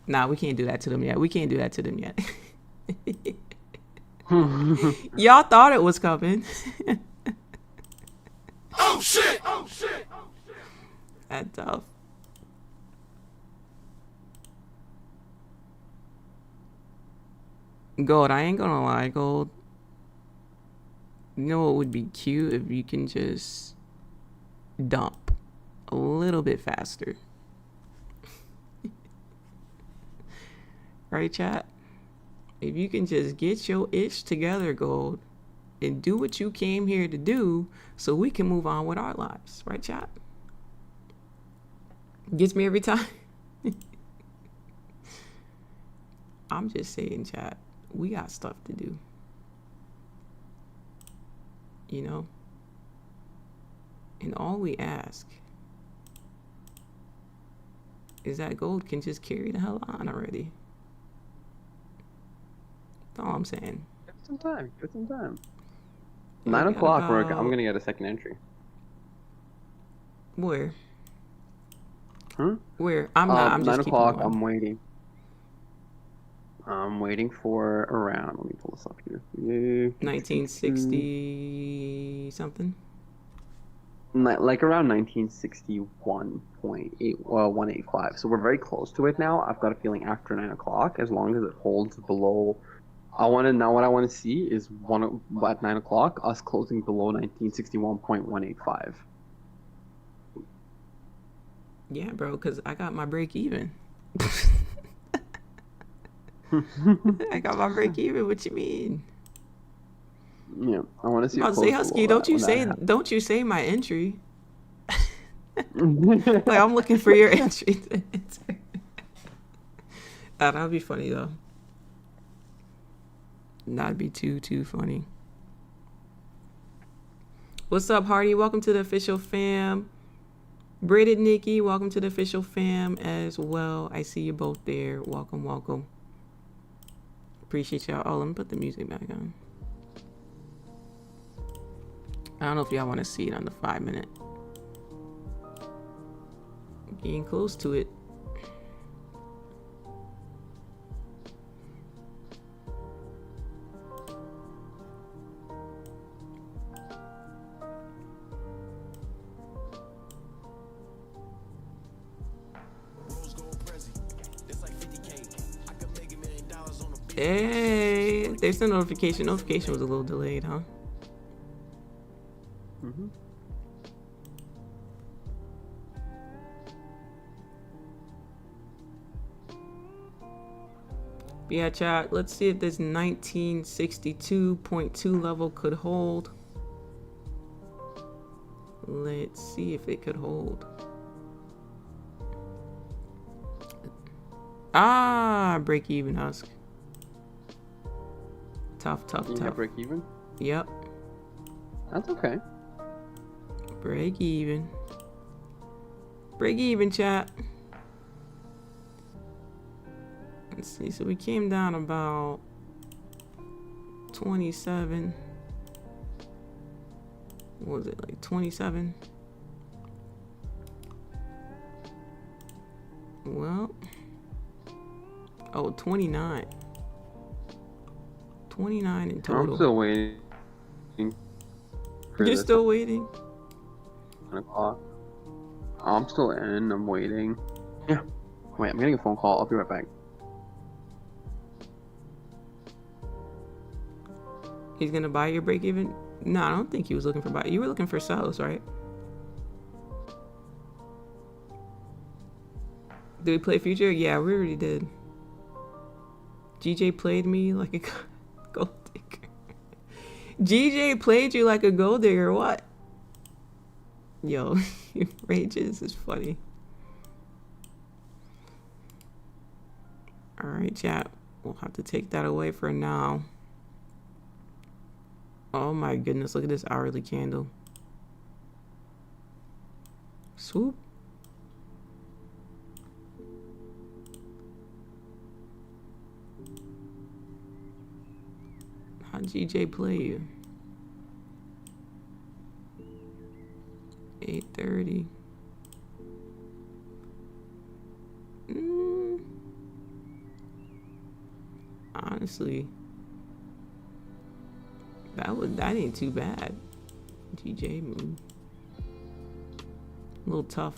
Nah, we can't do that to them yet. We can't do that to them yet. Y'all thought it was coming. Oh shit! Oh shit! Oh shit! That's tough. Gold, I ain't gonna lie, Gold. You know what would be cute if you can just dump a little bit faster. Right, chat? If you can just get your ish together, Gold, and do what you came here to do so we can move on with our lives. Right, chat? Gets me every time. I'm just saying, chat, we got stuff to do. You know? And all we ask is that Gold can just carry the hell on already. That's all I'm saying. Give it some time. Give it some time. Yeah, 9 we got o'clock, about- I'm gonna get a second entry. Where? Huh? Where? I'm not. I'm 9 just keeping o'clock, going. I'm waiting. I'm waiting for around. Let me pull this up here. 1960 something. Like around 1961.8, 185. So we're very close to it now. I've got a feeling after 9 o'clock, as long as it holds below. What I want to see is at 9 o'clock, us closing below 1961.185. Yeah, bro, because I got my break even. I got my break even. What you mean? Yeah, I want to see. I'll say Husky. Don't you say my entry? Like I'm looking for your entry. That'd be funny though. That'd be too funny. What's up, Hardy? Welcome to the official fam. Braided Nikki, welcome to the official fam as well. I see you both there. Welcome. Appreciate y'all. Oh, let me put the music back on. I don't know if y'all want to see it on the 5-minute. Getting close to it. Hey, there's the notification. Notification was a little delayed, huh? Mm-hmm. Yeah, chat. Let's see if this 1962.2 level could hold. Let's see if it could hold. Ah, break even, Husk. Tough. Break even? Yep. That's okay. Break even. Break even, chat. Let's see. So we came down about 27. What was it, like 27? Well. Oh, 29. 29 in total. I'm still waiting. You're still waiting? 10 o'clock. I'm still in. I'm waiting. Yeah. Wait, I'm getting a phone call. I'll be right back. He's gonna buy your break even? No, I don't think he was looking for buy. You were looking for sells, right? Did we play future? Yeah, we already did. GJ played me like a gold digger. GJ played you like a gold digger. What? Yo, rages is funny. All right, chat. We'll have to take that away for now. Oh my goodness, look at this hourly candle. Swoop. How'd GJ play you? 8:30. Honestly, that ain't too bad. GJ move. A little tough.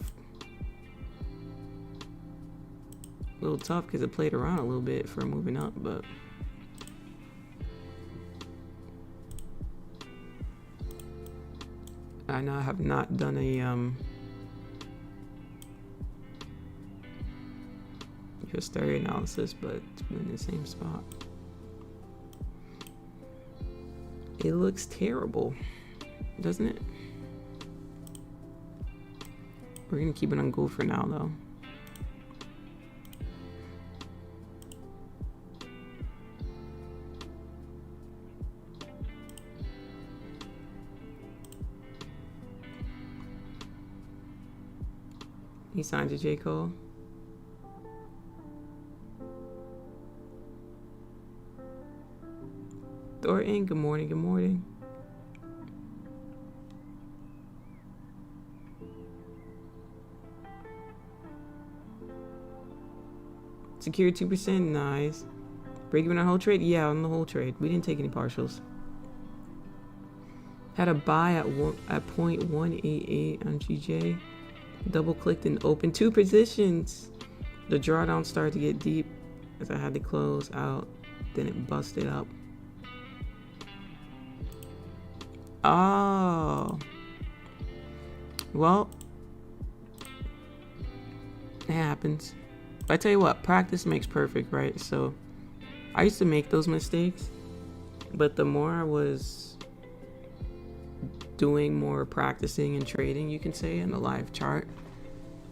A little tough because it played around a little bit for moving up, but I know I have not done a history analysis, but it's been in the same spot. It looks terrible, doesn't it? We're gonna keep it on gold for now, though. He signed to J. Cole. Thornton, good morning, good morning. Secure 2%, nice. Break even on whole trade? Yeah, on the whole trade. We didn't take any partials. Had a buy at 0.188 on GJ. Double clicked and opened 2 positions. The drawdown started to get deep as I had to close out. Then it busted up. Oh. Well, It happens. But I tell you what, practice makes perfect, right? So I used to make those mistakes, but the more I was doing more practicing and trading, you can say, in a live chart,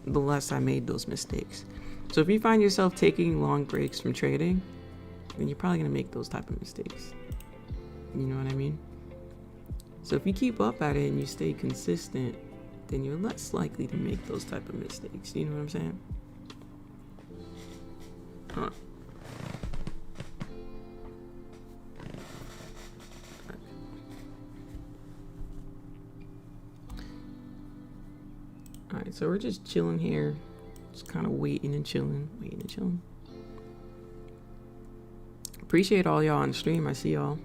the less I made those mistakes. So if you find yourself taking long breaks from trading, then you're probably going to make those type of mistakes. You know what I mean? So if you keep up at it and you stay consistent, then you're less likely to make those type of mistakes. You know what I'm saying? Huh. Alright, so we're just chilling here. Just kind of waiting and chilling. Appreciate all y'all on stream. I see y'all.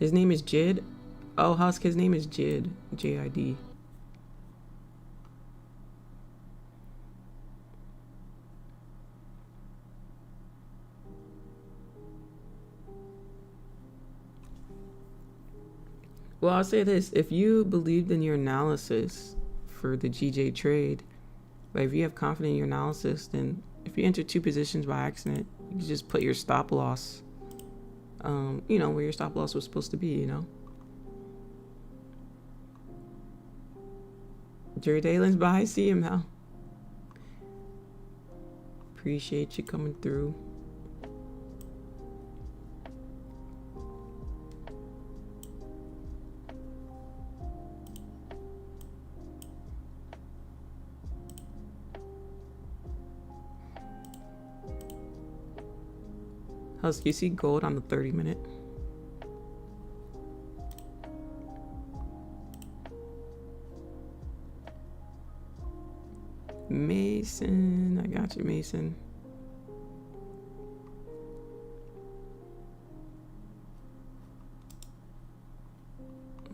His name is Jid. Oh, Husk, his name is Jid. J-I-D. Well, I'll say this. If you believed in your analysis for the GJ trade, but if you have confidence in your analysis, then if you enter 2 positions by accident, you can just put your stop loss, you know, where your stop loss was supposed to be, you know. Jerry Dalen's by. I see him now. Appreciate you coming through. Husk, you see gold on the 30-minute? Mason, I got you, Mason.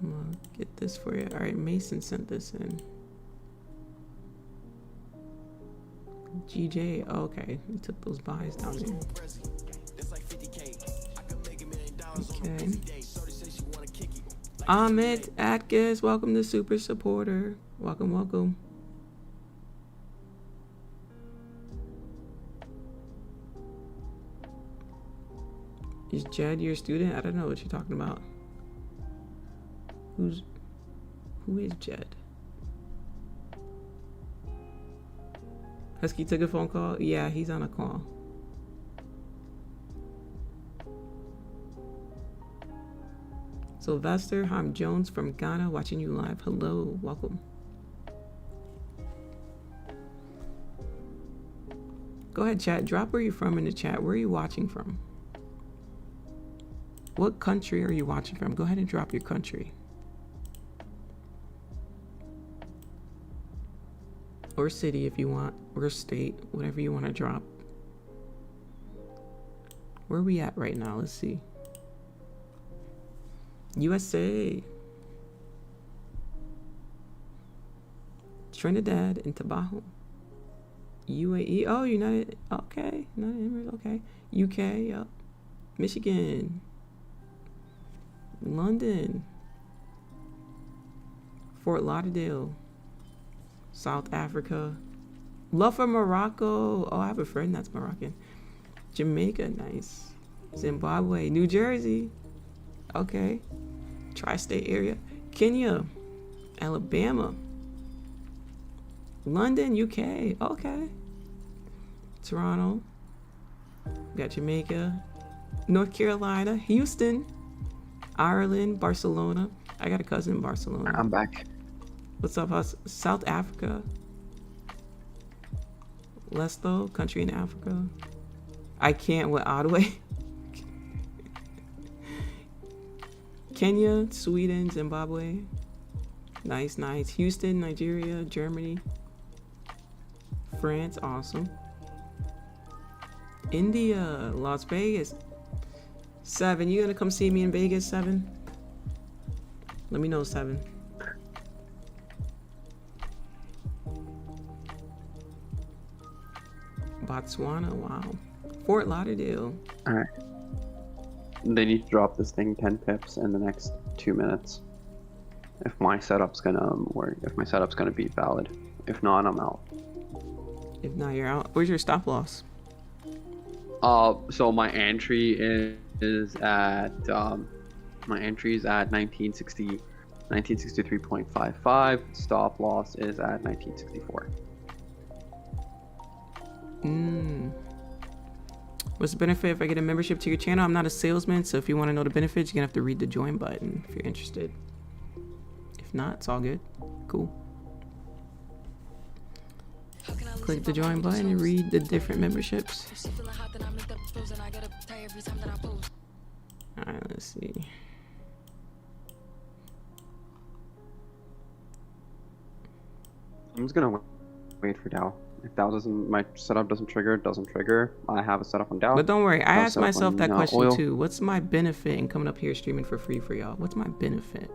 I'm gonna get this for you. All right, Mason sent this in. GJ, okay, he took those buys down there. Okay. Ahmed Atkins, welcome to Super Supporter. Welcome, welcome. Is Jed your student? I don't know what you're talking about. Who is Jed? Husky took a phone call? Yeah, he's on a call. Sylvester Ham Jones from Ghana watching you live. Hello, welcome. Go ahead, chat. Drop where you're from in the chat. Where are you watching from? What country are you watching from? Go ahead and drop your country. Or city if you want, or state, whatever you want to drop. Where are we at right now? Let's see. USA. Trinidad and Tobago. UAE. Oh, United. Okay. United Emirates. Okay. UK. Yep. Michigan. London. Fort Lauderdale. South Africa. Love for Morocco. Oh, I have a friend that's Moroccan. Jamaica. Nice. Zimbabwe. New Jersey. Okay. Tri-state area. Kenya. Alabama. London, UK. Okay. Toronto. Got Jamaica. North Carolina. Houston. Ireland. Barcelona. I got a cousin in Barcelona. I'm back. What's up, us? South Africa. Lesotho, country in Africa. I can't with Ottawa. Kenya, Sweden, Zimbabwe. Nice, nice. Houston, Nigeria, Germany. France, awesome. India, Las Vegas. 7, you gonna come see me in Vegas, 7? Let me know, 7. Botswana, wow. Fort Lauderdale. Alright. They need to drop this thing 10 pips in the next 2 minutes. If my setup's gonna work, if my setup's gonna be valid. If not, I'm out. If not, you're out. Where's your stop loss? So my entry is at my entry is at 1963.55. Stop loss is at 1964. What's the benefit if I get a membership to your channel? I'm not a salesman, so if you want to know the benefits, you're gonna have to read the join button if you're interested. If not, it's all good. Cool. How can I lose Click if the I'm join already button and chose? read the different memberships. If she feeling hot, then I make the pose and I get a tie every time that I post. Alright, let's see. I'm just gonna wait for Dow. If Dow doesn't, my setup doesn't trigger, I have a setup on Dow. But don't worry, I asked myself that question oil. too. What's my benefit in coming up here streaming for free for y'all? What's my benefit?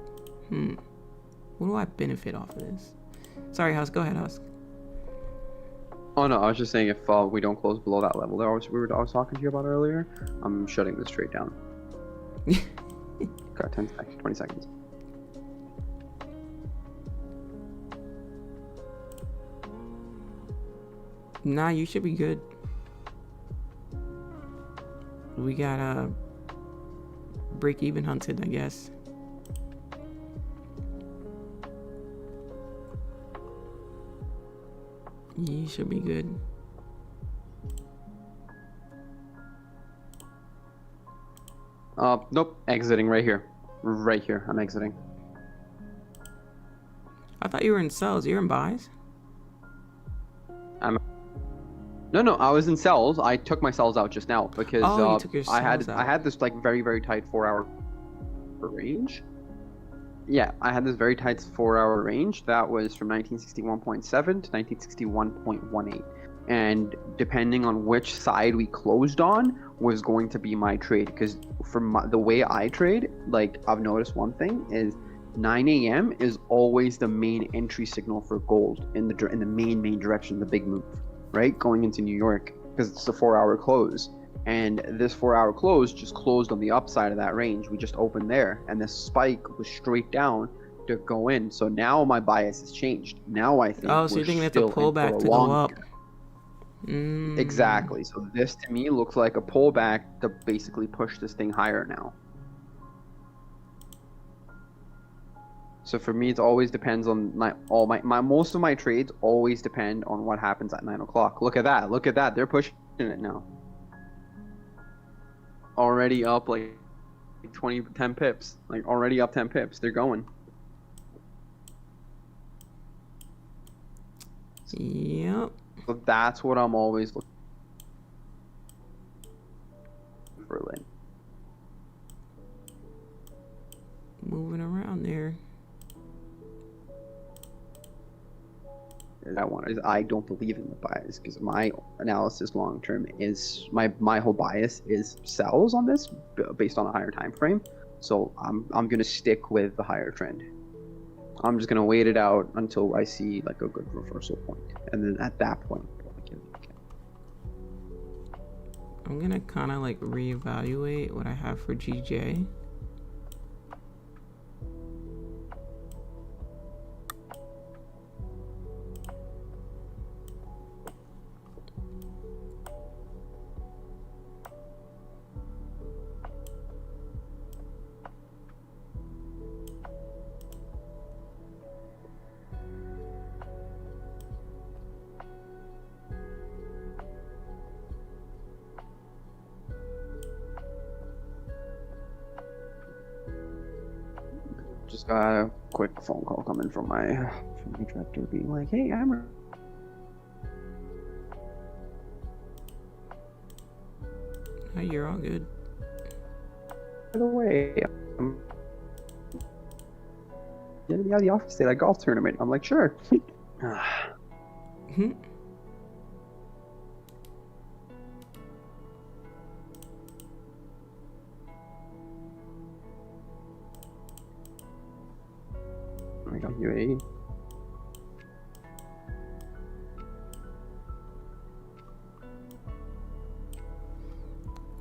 What do I benefit off of this? Sorry, Husk. Go ahead, Husk. Oh no, I was just saying if we don't close below that level that I was talking to you about earlier, I'm shutting this trade down. Got 10 seconds, 20 seconds. Nah, you should be good. We got break even hunted, I guess. You should be good. Nope, exiting right here. Right here, I'm exiting. I thought you were in sells. You're in buys? No, I was in sells. I took my sells out just now because you took your I sells out. had this like very tight 4-hour range. Yeah, I had this very tight 4-hour range that was from 1961.7 to 1961.18, and depending on which side we closed on was going to be my trade. Because from the way I trade, like I've noticed one thing is 9 a.m. is always the main entry signal for gold in the main direction, the big move, right? Going into New York, because it's a 4-hour close. And this 4-hour close just closed on the upside of that range. We just opened there, and this spike was straight down to go in. So now my bias has changed. Now I think So you're thinking it's a pullback to go up. Exactly. So this to me looks like a pullback to basically push this thing higher now. So for me, it always depends on most of my trades always depend on what happens at 9 o'clock. Look at that. They're pushing it now. Already up like 10 pips. Like already up 10 pips. They're going. Yep. So that's what I'm always looking for. Lynn. Moving around there. That one is I don't believe in the bias because my analysis long term is my whole bias is sells on this based on a higher time frame. So I'm gonna stick with the higher trend. I'm just gonna wait it out until I see like a good reversal point, and then at that point I'm gonna kind of like reevaluate what I have for GJ. just got a quick phone call coming from my director being like, hey, I'm Oh, you're all good. by the way, I'm gonna be out of the office today, like golf tournament. I'm like, sure. I got UAE.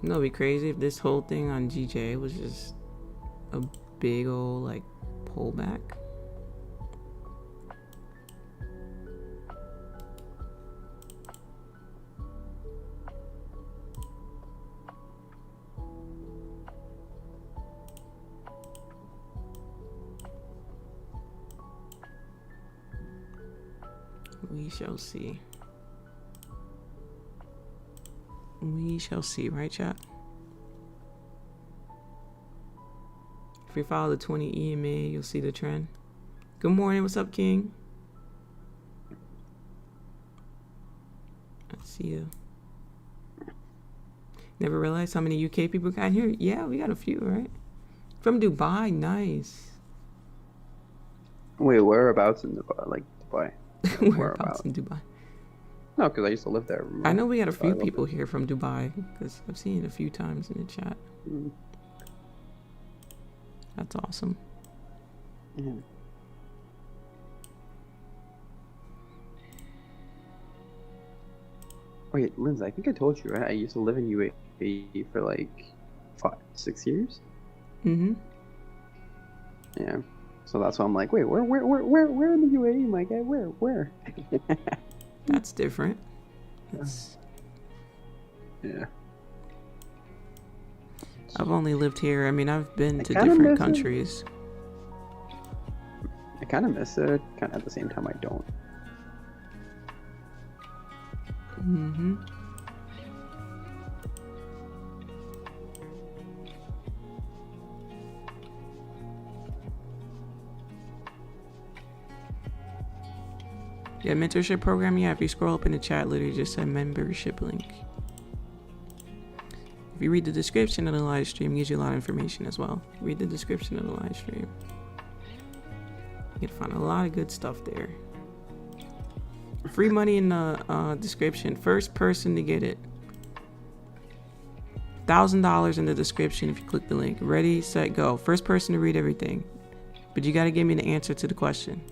You know, it'd be crazy if this whole thing on GJ was just a big old like pullback. We shall see. We shall see, right, chat? If you follow the 20 EMA, you'll see the trend. Good morning. What's up, King? I see you. Never realized how many UK people got here. Yeah, we got a few, right? From Dubai. Nice. Wait, whereabouts in Dubai? Like Dubai? Whereabouts in Dubai? No, because I used to live there. I know we got a few people here from Dubai because I've seen it a few times in the chat. Mm. That's awesome. Yeah. Wait, Lindsay, I think I told you, right? I used to live in UAE for like 5-6 years. Mm-hmm. Yeah. So that's why I'm like, wait, where in the UAE, my guy? Where? That's different. That's... Yeah. I've only lived here. I mean, I've been to different countries. I kind of miss it. Kind of at the same time, I don't. Mm-hmm. Yeah, mentorship program. Yeah, if you scroll up in the chat, literally just said membership link. If you read the description of the live stream, it gives you a lot of information as well. Read the description of the live stream. You can find a lot of good stuff there. Free money in the description. First person to get it. $1,000 in the description if you click the link. Ready, set, go. First person to read everything. But you got to give me the answer to the question.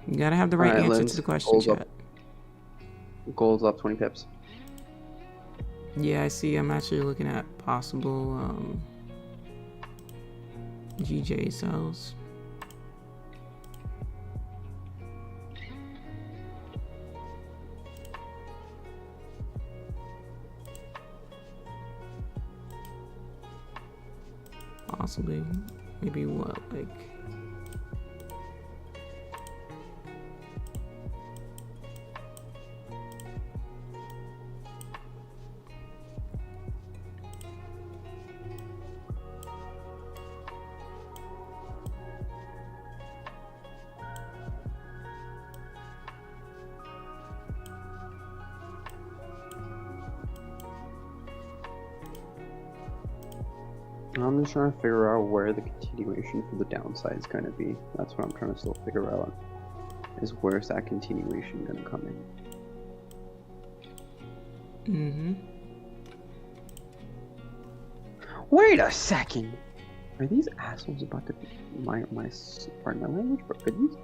You got to have the right answer to the question, chat. Gold's up 20 pips. Yeah, I see. I'm actually looking at possible GJ sells. Possibly. Maybe what, like... I'm just trying to figure out where the continuation for the downside is going to be. That's what I'm trying to still figure out. Is where's that continuation going to come in? Mm-hmm. Wait a second! Are these assholes about to be pardon my language, but are these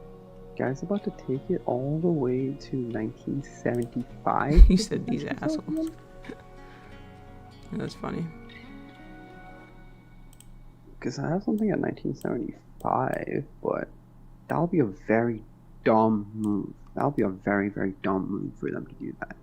guys about to take it all the way to 1975? You said these assholes. That's funny. Because I have something at 1975, but that'll be a very dumb move. That'll be a very, very dumb move for them to do that.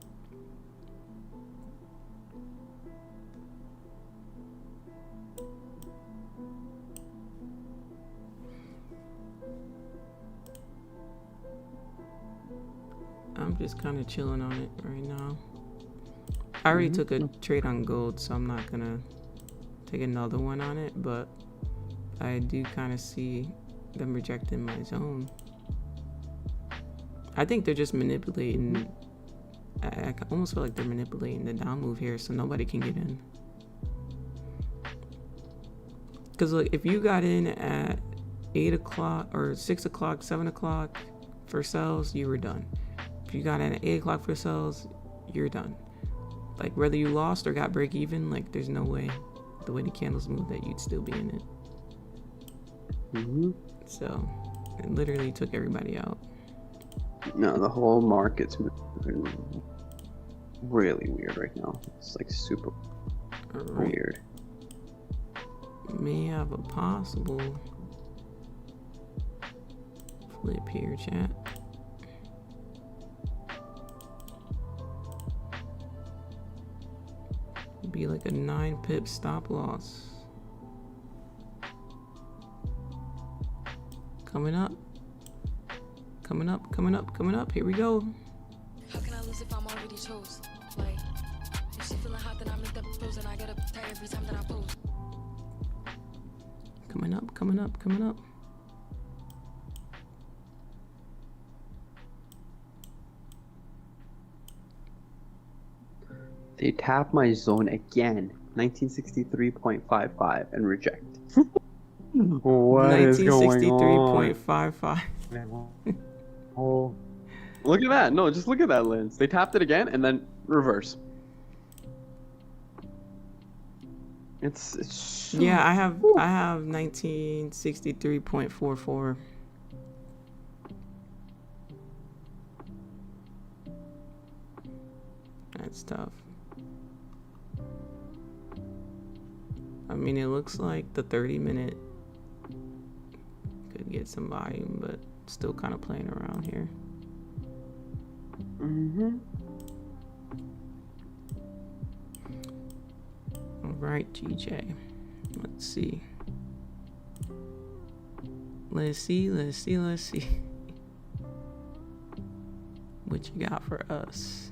I'm just kind of chilling on it right now. I already took a trade on gold, so I'm not gonna take another one on it, but I do kind of see them rejecting my zone. I think they're just manipulating. I almost feel like they're manipulating the down move here so nobody can get in. Because look, if you got in at 8 o'clock or 6 o'clock, 7 o'clock for sells, you were done. If you got in at 8 o'clock for sells, you're done. Like whether you lost or got break even, like there's no way, the way the candles move, that you'd still be in it. So it literally took everybody out. No, the whole market's moving really weird right now. It's like super weird. May have a possible flip here, chat. Be like a 9 pip stop loss. Coming up. Coming up, coming up, coming up. Here we go. How can I lose if I'm already chose? Like, if she feeling hot, then I make that pose and I get up tight every time that I pose. Coming up, coming up, coming up. They tap my zone again. 1963.55 and reject. What is going on? 1963.55. Oh. Look at that. No, just look at that, Linz. They tapped it again and then reverse. It's Yeah, I have 1963.44. That's tough. I mean, it looks like the 30-minute could get some volume, but still kind of playing around here. All right, GJ. Let's see. Let's see. What you got for us?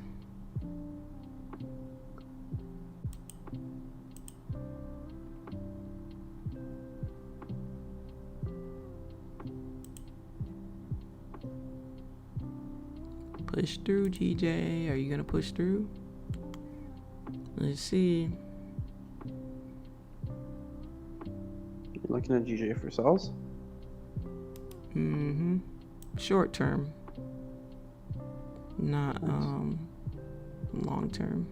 Push through, GJ. Are you gonna push through? Let's see. You're looking at GJ for sells? Short term. Not long term.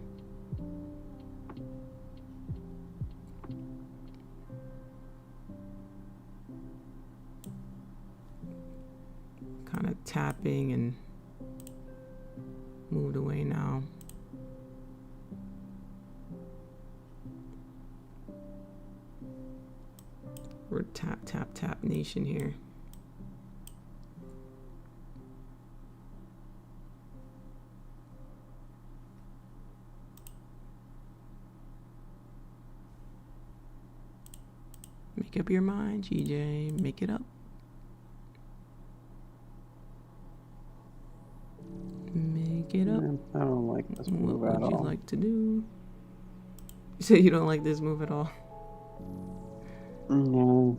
Kind of tapping and moved away now. We're tap nation here. Make up your mind, GJ. Make it up. Make it up. Man, I don't like this move What at would you all. like to do? You say you don't like this move at all. No.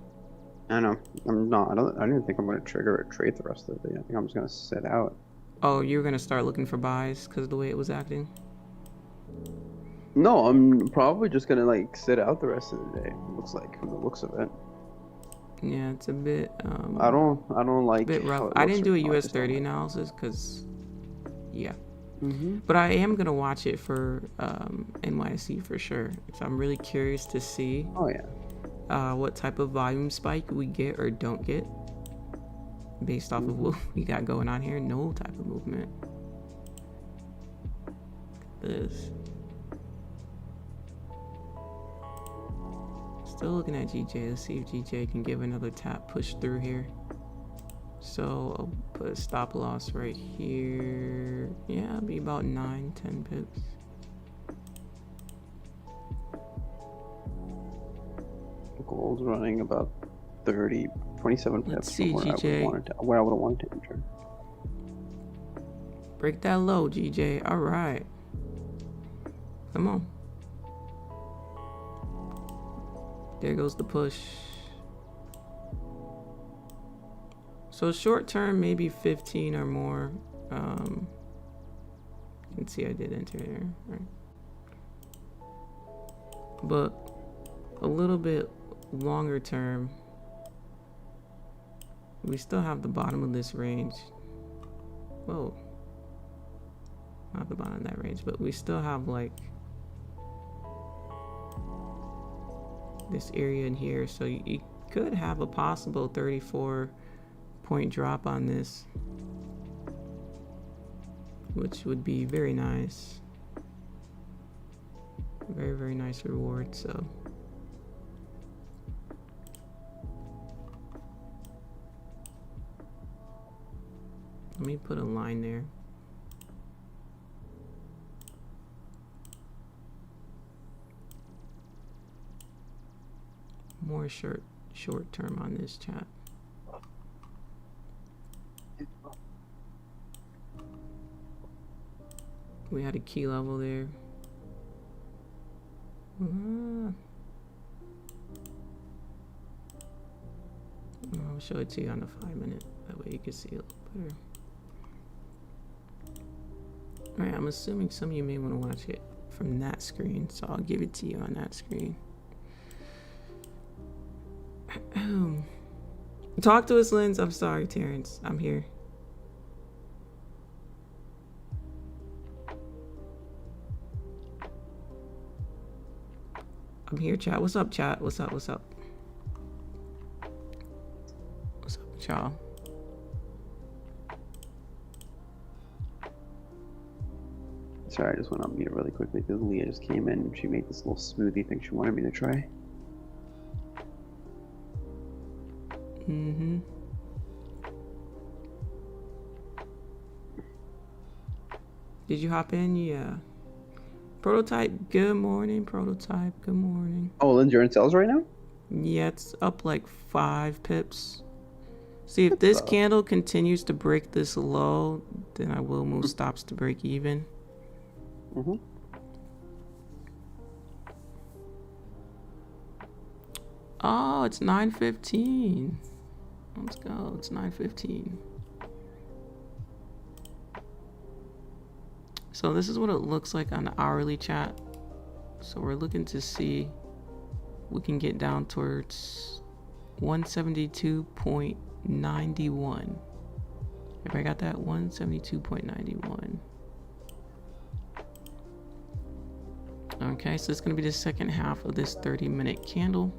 I know. I'm not. I don't even think I'm going to trigger a trade the rest of the day. I think I'm just going to sit out. Oh, you're gonna start looking for buys because of the way it was acting? No, I'm probably just going to like sit out the rest of the day. It looks like from the looks of it. Yeah, it's a bit I don't like. bit how rough. it I looks didn't do a right now. I US just don't 30 like it. analysis because yeah. But I am gonna watch it for NYSE for sure. So I'm really curious to see Oh yeah. what type of volume spike we get or don't get based off of what we got going on here. No type of movement. Look at this. Still looking at GJ. Let's see if GJ can give another tap push through here. So I'll put a stop loss right here. Yeah, it'll be about 9-10 pips. Gold's running about 27 pips. Let's see, from GJ. Where I would have wanted to enter. Break that low, GJ. All right. Come on. There goes the push. So short term, maybe 15 or more. You can see I did enter there, right? But a little bit longer term, we still have the bottom of this range. Whoa. Not the bottom of that range, but we still have like this area in here. So you could have a possible 34-point drop on this, which would be very nice. Very, very nice reward. So let me put a line there. More short term on this chat. We had a key level there. I'll show it to you on the 5-minute. That way you can see it a little better. Alright, I'm assuming some of you may want to watch it from that screen, so I'll give it to you on that screen. Talk to us, Linz. I'm sorry, Terrence. I'm here. I'm here, chat. What's up, chat? What's up? What's up? What's up, y'all? Sorry, I just went on mute really quickly because Leah just came in and she made this little smoothie thing she wanted me to try. Mm-hmm. Did you hop in? Yeah. Prototype, good morning. Prototype, good morning. Oh, Linz, you're in sales right now? Yeah, it's up like 5 pips. See, if this candle continues to break this low, then I will move stops to break even. Mm-hmm. Oh, it's 9:15. Let's go. It's 9:15. So this is what it looks like on the hourly chat. So we're looking to see we can get down towards 172.91. Everybody got that? 172.91. Okay, so it's going to be the second half of this 30-minute candle.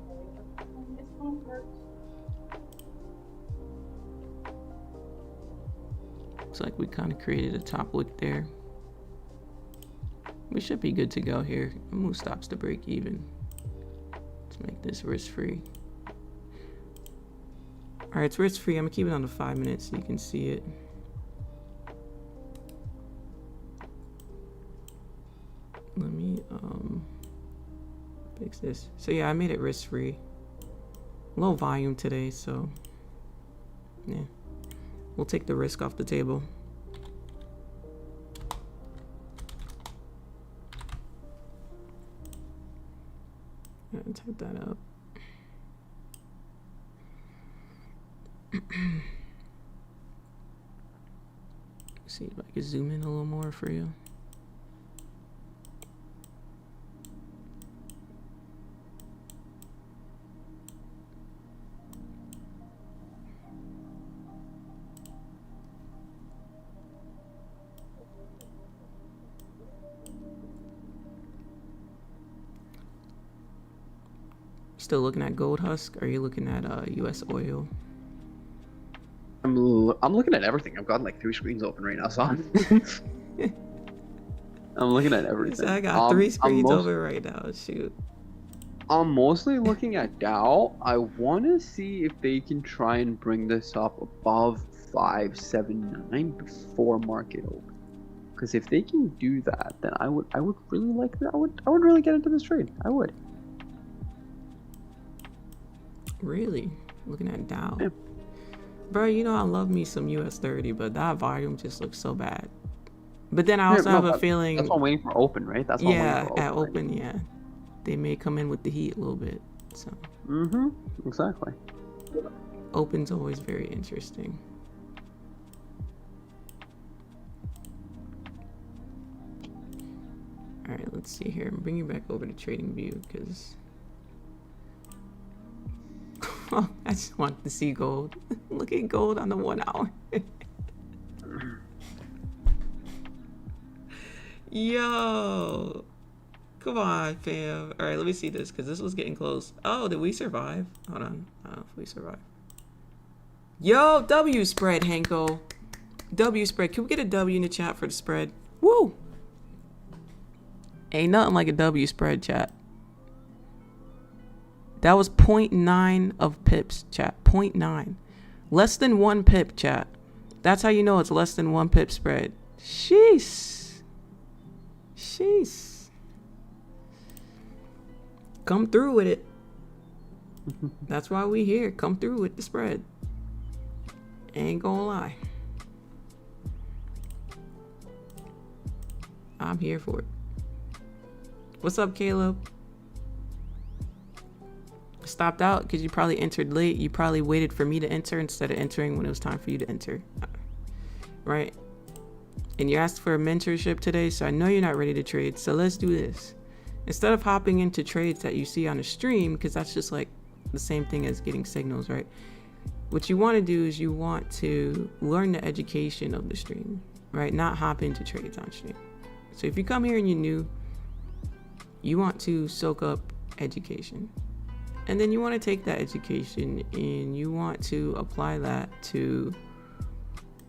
Looks like we kind of created a top wick there. We should be good to go here. Move stops to break even. Let's make this risk-free. Alright, it's risk-free. I'm going to keep it on the 5 minutes so you can see it. Let me fix this. So yeah, I made it risk-free. Low volume today, so yeah. We'll take the risk off the table. And type that up. See if I can zoom in a little more for you. Still looking at gold husk? Or are you looking at US oil? I'm looking at everything. I've got like 3 screens open right now, so I'm looking at everything. I got 3 screens open right now. Shoot. I'm mostly looking at Dow. I want to see if they can try and bring this up above 579 before market open. Because if they can do that, then I would really like that. I would really get into this trade. I would. Really? Looking at Dow? Yeah. Bro, you know I love me some US 30, but that volume just looks so bad. But then I also have a feeling... That's why I'm waiting for open, right? That's why yeah, I'm waiting for at open, yeah. They may come in with the heat a little bit, so... Mm-hmm. Exactly. Open's always very interesting. Alright, let's see here. I'm bringing you back over to Trading View, because... I just want to see gold. Look at gold on the 1 hour. Yo, come on, fam. All right, let me see this because this was getting close. Oh, did we survive? Hold on. I don't know if we survived. Yo, W spread, Hanko. W spread. Can we get a W in the chat for the spread? Woo. Ain't nothing like a W spread, chat. That was 0.9 of pips, chat. 0.9. Less than 1 pip, chat. That's how you know it's less than 1 pip spread. Sheesh. Sheesh. Come through with it. That's why we here. Come through with the spread. Ain't gonna lie. I'm here for it. What's up, Caleb? Stopped out because you probably entered late. You probably waited for me to enter instead of entering when it was time for you to enter. Right? And you asked for a mentorship today, so I know you're not ready to trade. So let's do this. Instead of hopping into trades that you see on the stream, because that's just like the same thing as getting signals, right? What you want to do is you want to learn the education of the stream, right? Not hop into trades on stream. So if you come here and you're new, you want to soak up education. And then you want to take that education and you want to apply that to,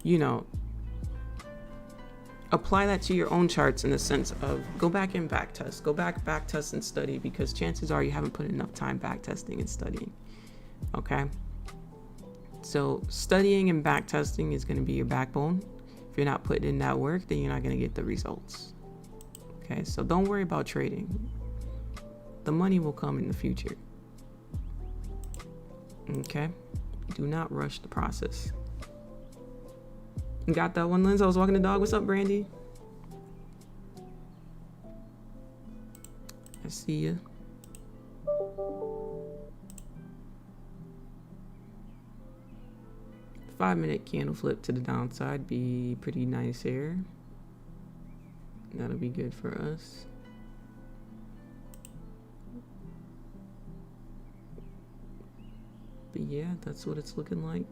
you know, apply that to your own charts in the sense of go back and back test, back test and study, because chances are you haven't put enough time back testing and studying. Okay. So studying and back testing is going to be your backbone. If you're not putting in that work, then you're not going to get the results. Okay. So don't worry about trading. The money will come in the future. Okay. Do not rush the process. You got that one, Lens? I was walking the dog. What's up, Brandy? I see you. Five-minute candle flip to the downside be pretty nice here. That'll be good for us. But yeah, that's what it's looking like.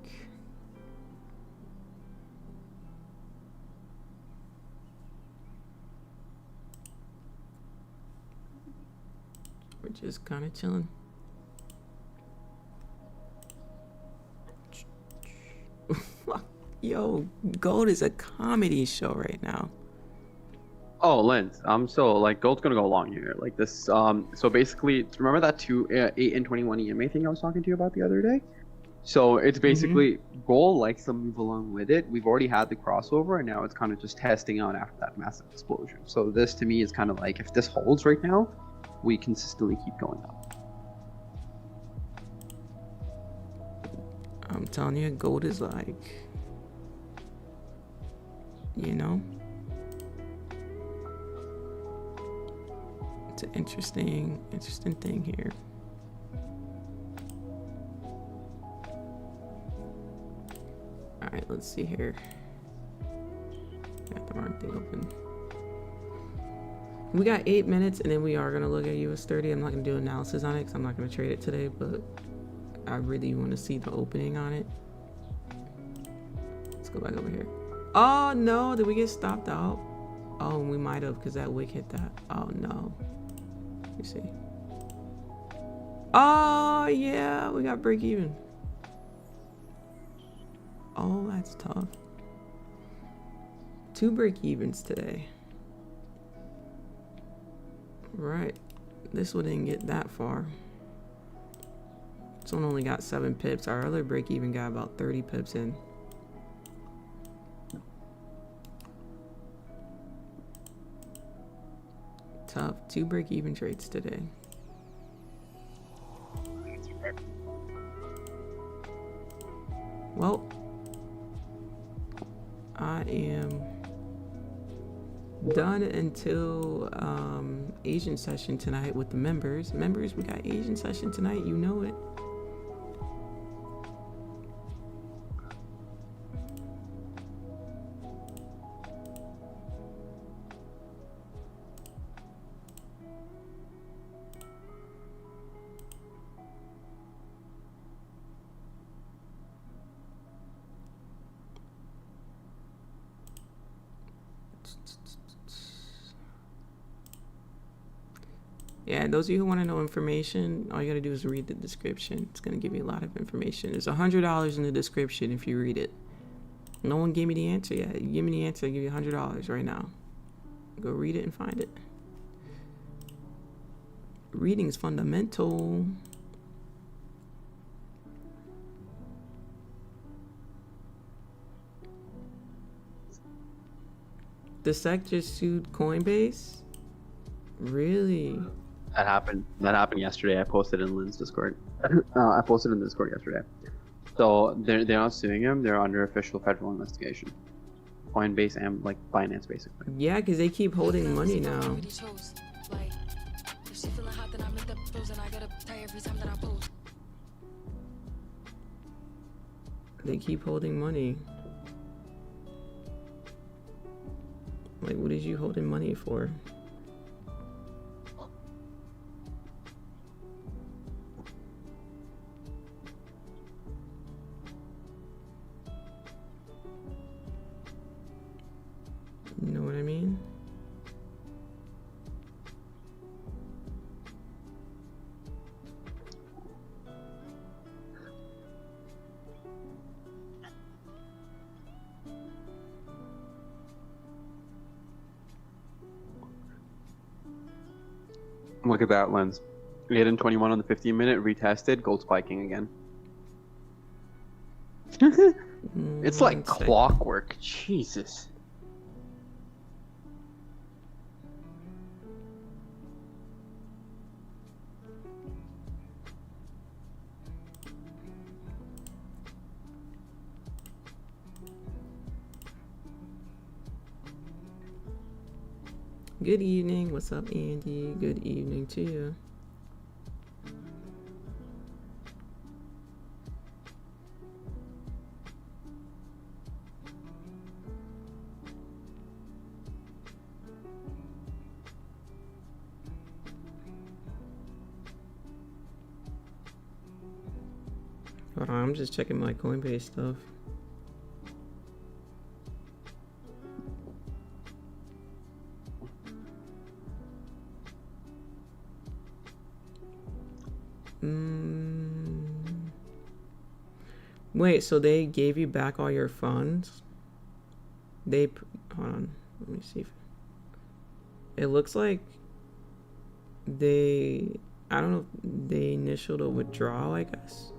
We're just kind of chilling. Yo, gold is a comedy show right now. Oh, Lens. So like gold's gonna go long here. Like this. So basically, remember that 8 and 21 EMA thing I was talking to you about the other day? So it's basically gold likes to move along with it. We've already had the crossover, and now it's kind of just testing out after that massive explosion. So this to me is kind of like if this holds right now, we consistently keep going up. I'm telling you, gold is like, you know, it's an interesting thing here. All right, let's see here. Got the wrong thing open. We got 8 minutes, and then we are gonna look at US30. I'm not gonna do analysis on it because I'm not gonna trade it today, but I really want to see the opening on it. Let's go back over here. Oh no, did we get stopped out? Oh, we might have because that wick hit that. Oh no. Let me see. Oh yeah, we got break even. Oh, that's tough. 2 break evens today. Right. This one didn't get that far. This one only got 7 pips. Our other break even got about 30 pips in. Tough. 2 break even trades today. Well, I am done until Asian session tonight with the members. Members, we got Asian session tonight. You know it. Yeah, those of you who want to know information, all you gotta do is read the description. It's gonna give you a lot of information. There's $100 in the description if you read it. No one gave me the answer yet. You give me the answer, I'll give you $100 right now. Go read it and find it. Reading is fundamental. The SEC just sued Coinbase? Really? That happened yesterday. I posted in Lynn's Discord. I posted in the Discord yesterday. So they're not suing him. They're under official federal investigation. Coinbase and like Binance basically. Yeah, because they keep holding money now. Already chose. Like, if she feeling hot, then I make the pose and I gotta tie every time that I post. They keep holding money. Like, what is you holding money for? You know what I mean? Look at that lens. 8 and 21 on the 15-minute, retested, gold spiking again. It's like One sec. clockwork. Jesus. Good evening. What's up, Andy? Good evening to you. Hold on, I'm just checking my Coinbase stuff. Wait, so they gave you back all your funds? Hold on, let me see. It looks like I don't know if they initialed a withdrawal, I guess.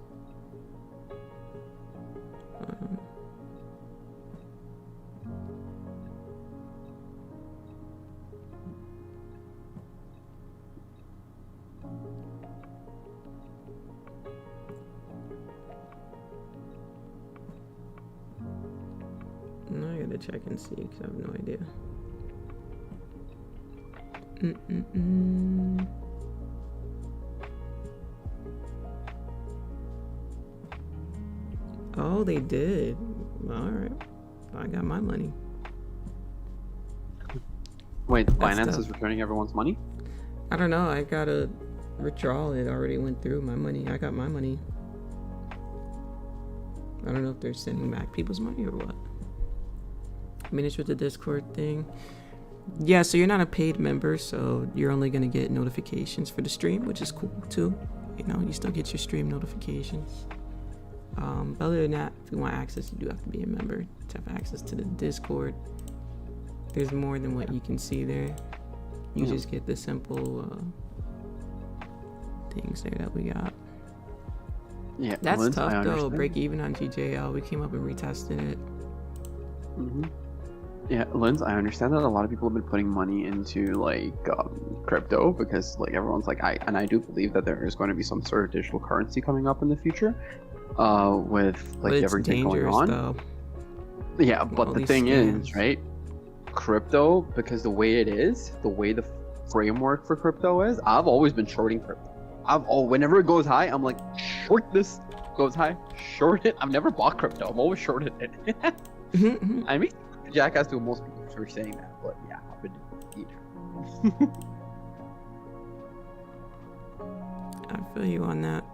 No, I gotta check and see because I have no idea. Oh, they did. All right, I got my money. Wait, That's Binance tough. is returning everyone's money? I don't know. I got a withdrawal. It already went through. My money. I got my money. I don't know if they're sending back people's money or what. Manage with the Discord thing. Yeah, so you're not a paid member, so you're only gonna get notifications for the stream, which is cool too. You know, you still get your stream notifications. But other than that, if you want access, you do have to be a member to have access to the Discord. There's more than what you can see there. You just get the simple things there that we got. Yeah, That's Lens, I tough though. understand. Break even on GJL. We came up and retested it. Yeah, Lens, I understand that a lot of people have been putting money into like crypto because like everyone's like I do believe that there is going to be some sort of digital currency coming up in the future, with like But it's everything going dangerous on. though. Yeah, All but the these thing scams. is, right? Crypto, because the way it is, the way the framework for crypto is, I've always been shorting crypto. Whenever it goes high, I'm like, short this. Goes high, short it. I've never bought crypto. I've always shorted it. I mean, jackass to most people for saying that, but yeah, I've been doing it either. I feel you on that.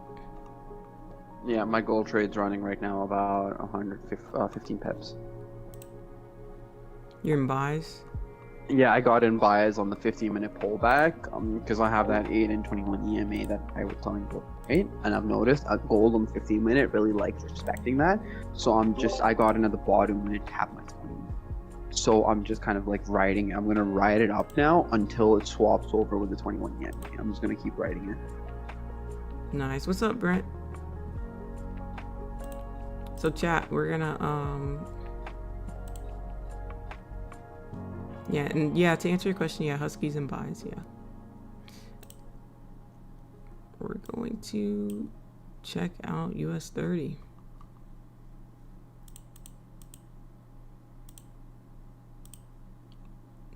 Yeah, my gold trade's running right now about 115 pips. You're in buys. Yeah, I got in buys on the 15-minute pullback because I have that 8 and 21 EMA that I was telling you, right? And I've noticed gold on the 15-minute really likes respecting that. So I got in at the bottom when it tapped my 20. So I'm just kind of like riding. I'm gonna ride it up now until it swaps over with the 21 EMA. I'm just gonna keep riding it. Nice. What's up, Brent? So chat, we're gonna yeah, and yeah, to answer your question, yeah, Huskies and buys, yeah. We're going to check out US 30.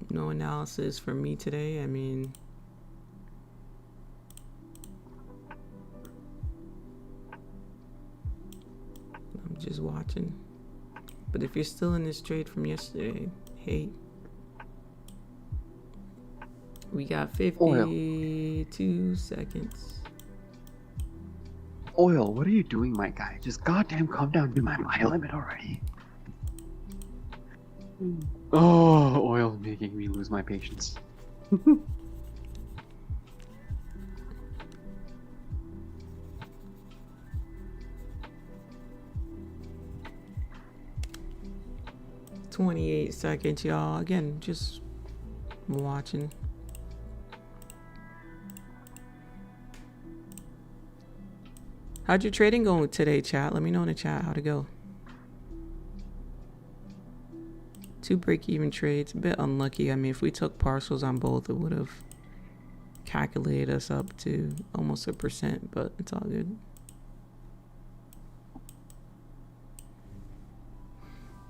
No analysis from me today. I mean, I'm just watching. But if you're still in this trade from yesterday, hey, we got 52 seconds. Oil, what are you doing, my guy? Just goddamn calm down to my buy limit already. Oh, oil making me lose my patience. $28 seconds, y'all. Again, just watching. How'd your trading go today, chat? Let me know in the chat how'd it go. 2 break-even trades. A bit unlucky. I mean, if we took partials on both, it would have calculated us up to almost 1%, but it's all good.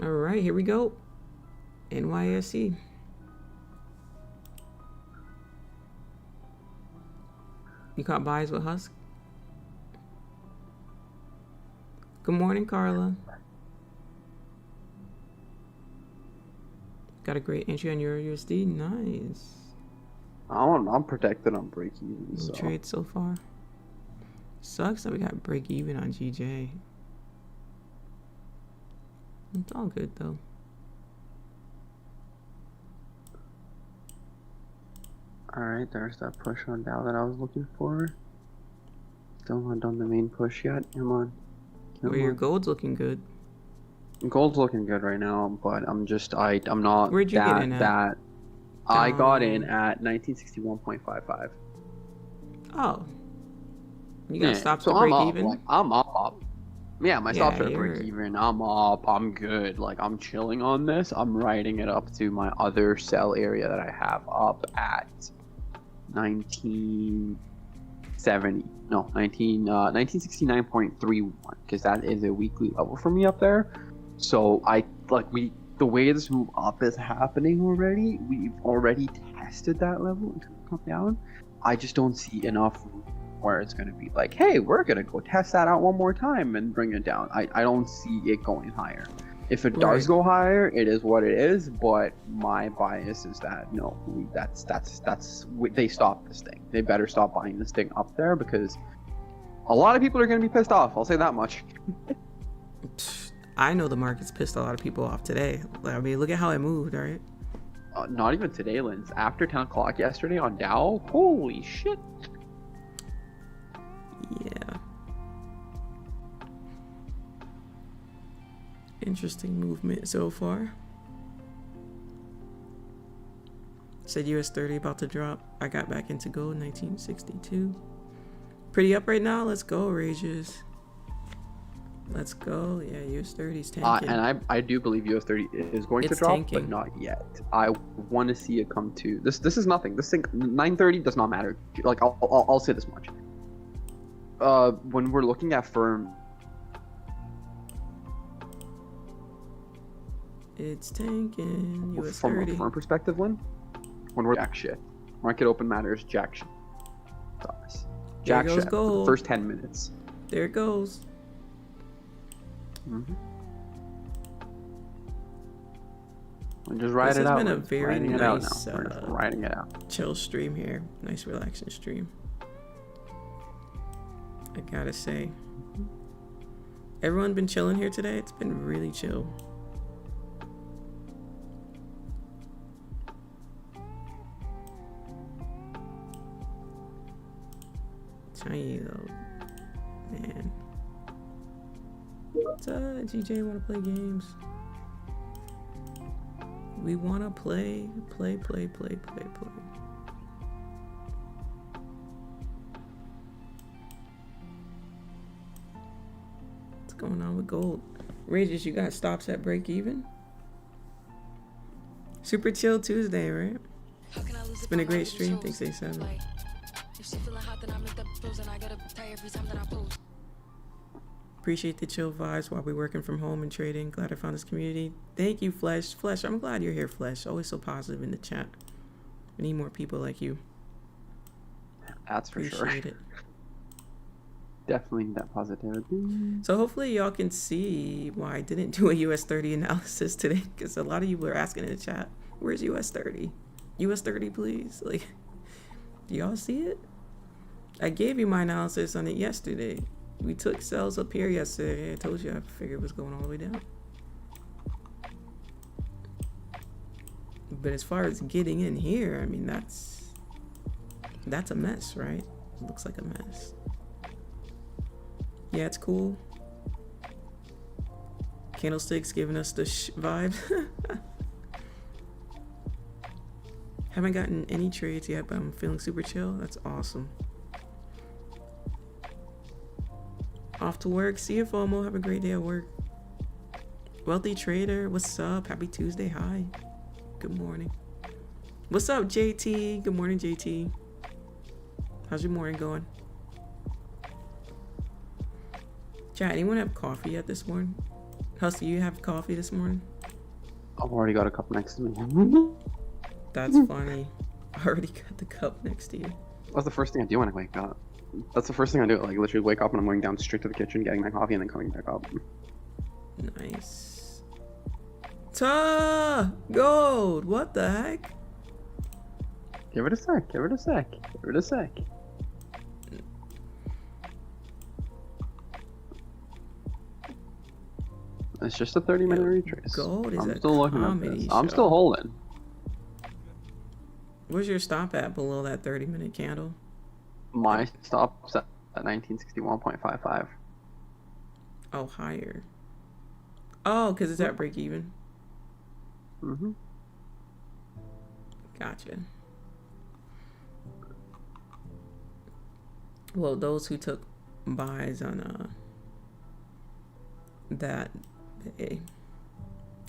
All right, here we go. NYSE. You caught buys with Husk? Good morning, Carla. Got a great entry on eurjpy. Nice. I'm protected on break even. No So. trade so far. Sucks that we got break even on GJ. It's all good though. Alright, there's that push on Dow that I was looking for. Still not done the main push yet. Come on. Where your gold's looking good. Gold's looking good right now, but I'm not. Where'd you get in at? I got in at 1961.55. Oh. You got stops so to break I'm up, even? like, I'm up. Yeah, my stops are at you're- break even. I'm up. I'm good. Like, I'm chilling on this. I'm riding it up to my other sell area that I have up at 1969.31, because that is a weekly level for me up there. So the way this move up is happening already, we've already tested that level and come down. I just don't see enough where it's going to be like, hey, we're going to go test that out one more time and bring it down. I don't see it going higher. If it does go higher, it is what it is. But my bias is that no, they stop this thing. They better stop buying this thing up there, because a lot of people are going to be pissed off. I'll say that much. I know the market's pissed a lot of people off today. I mean, look at how it moved, right? Not even today, Linz. After 10 o'clock yesterday on Dow, holy shit. Yeah. Interesting movement so far. Said US 30 about to drop. I got back into gold 1962. Pretty up right now. Let's go, Rages. Let's go. Yeah, US 30's tanking. And I do believe US 30 is going to drop, but not yet. I want to see it come to this. This is nothing. This thing 930 does not matter. Like I'll say this much. When we're looking at firm, it's tanking. US from 30. a firm perspective, Lynn, when we're jack shit, market open matters, jack shit. Jack There goes shit. gold. The first 10 minutes. There it goes. Mm-hmm. And just ride This it has out. been a We're very riding it out nice, now. We're just riding it out. Chill stream here. Nice relaxing stream. I gotta say. Everyone been chilling here today? It's been really chill. Tiny though. Man. GJ wanna play games. We wanna play. What's going on with gold? Rages, you got stops at break even? Super chill Tuesday, right? It's been a great stream. Thanks, A7. Like, if she feeling hot, then I make that pose and I gotta tie every time that I pose. Appreciate the chill vibes while we're working from home and trading. Glad I found this community. Thank you, Flesh. Flesh, I'm glad you're here, Flesh. Always so positive in the chat. We need more people like you. That's for sure. Appreciate it. Definitely that positivity. So hopefully y'all can see why I didn't do a US 30 analysis today, because a lot of you were asking in the chat, where's US 30? US 30, please. Like, do y'all see it? I gave you my analysis on it yesterday. We took sales up here yesterday. I told you I figured it was going all the way down. But as far as getting in here, I mean, that's a mess, right? It looks like a mess. Yeah, it's cool. Candlesticks giving us the vibe. Haven't gotten any trades yet, but I'm feeling super chill. That's awesome. Off to work. See you, FOMO. Have a great day at work. Wealthy Trader, what's up? Happy Tuesday. Hi. Good morning. What's up, JT? Good morning, JT. How's your morning going? Chat, anyone have coffee yet this morning? Husky, you have coffee this morning? I've already got a cup next to me. That's funny. I already got the cup next to you. That's the first thing I do when I wake up. That's the first thing I do. Like, literally wake up and I'm going down straight to the kitchen, getting my coffee, and then coming back up. Nice. Gold! What the heck? Give it a sec. Give it a sec. Give it a sec. It's just a 30-minute retrace. Gold is I'm a still looking at comedy this. I'm show. still holding. Where's your stop at below that 30-minute candle? My stop's at 1961.55. Oh, higher. Oh, because it's at break even. Mm-hmm. Gotcha. Well, those who took buys on that day,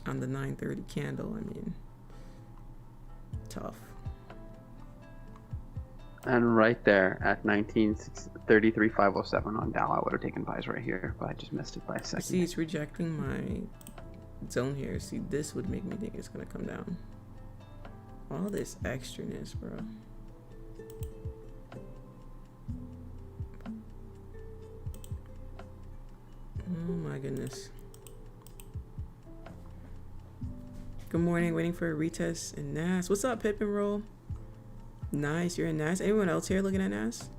on the 9:30 candle, I mean, tough. And right there at 1933.507 on Dow, I would have taken buys right here, but I just missed it by a second. See, it's rejecting my zone here. See, this would make me think it's gonna come down. All this extraness, bro. Oh my goodness. Good morning, waiting for a retest in NAS. What's up, Pip and Roll? Nice, you're in NAS. Anyone else here looking at NAS?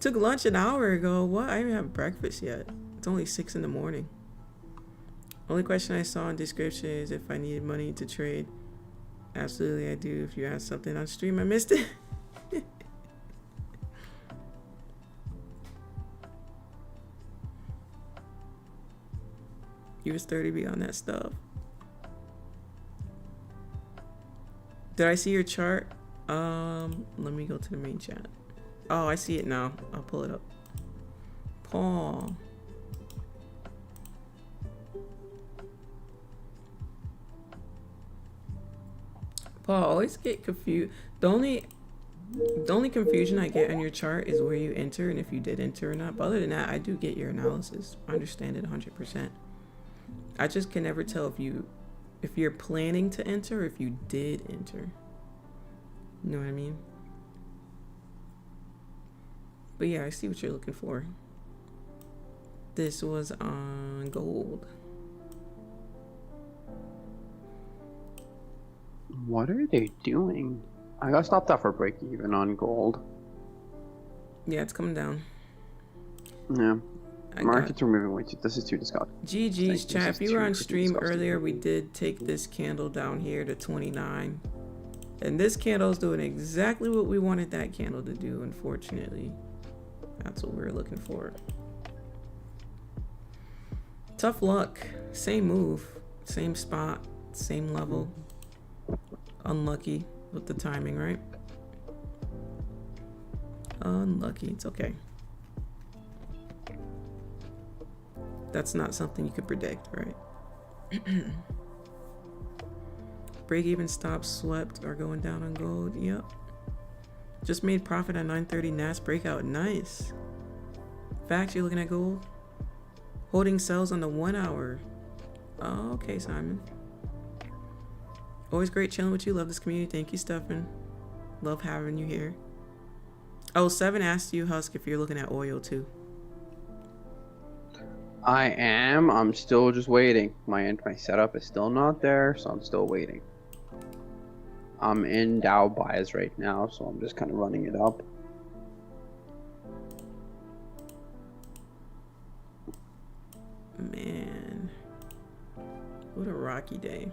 Took lunch an hour ago. What? I didn't have breakfast yet. It's only 6 in the morning. Only question I saw in description is if I needed money to trade. Absolutely, I do. If you asked something on stream, I missed it. US 30 be on that stuff. Did I see your chart? Let me go to the main chat. Oh, I see it now. I'll pull it up. Paul. I always get confused. The only confusion I get on your chart is where you enter and if you did enter or not. But other than that, I do get your analysis. I understand it 100%. I just can never tell if you're planning to enter or if you did enter. You know what I mean? But yeah, I see what you're looking for. This was on gold. What are they doing? I got stopped out for break even on gold. Yeah, it's coming down. Yeah. Markets are moving way too. This is too disgusting. GG's chat. If you were on stream earlier, we did take this candle down here to 29. And this candle is doing exactly what we wanted that candle to do, unfortunately. That's what we were looking for. Tough luck. Same move. Same spot. Same level. Unlucky with the timing, right? Unlucky. It's okay. That's not something you could predict, right? Break even stops swept are going down on gold. Yep. Just made profit at 9:30 NAS breakout. Nice. Facts, you're looking at gold? Holding sells on the 1 hour. Oh, okay, Simon. Always great chilling with you. Love this community. Thank you, Stefan. Love having you here. Oh, Seven asked you, Husk, if you're looking at oil too. I am. I'm still just waiting. My setup is still not there, so I'm still waiting. I'm in Dow buys right now, so I'm just kind of running it up. Man, what a rocky day.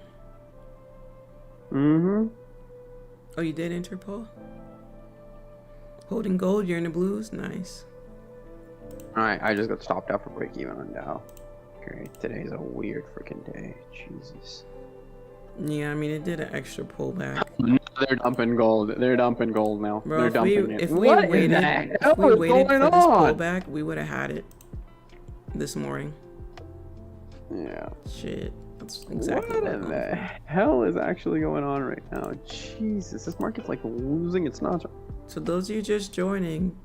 Mm-hmm. Oh, you did enter, Paul? Holding gold, you're in the blues? Nice. Alright, I just got stopped out for break even on Dow. Great, today's a weird freaking day. Jesus. Yeah, I mean, it did an extra pullback. No, they're dumping gold. They're dumping gold now. Bro, they're if dumping it. If we What waited, the hell if we is waited for going this on? pullback, we would have had it this morning. Yeah. Shit. That's exactly What what in I'm the going hell is actually going on right now? Jesus, this market's like losing its nuts. for. So those of you just joining,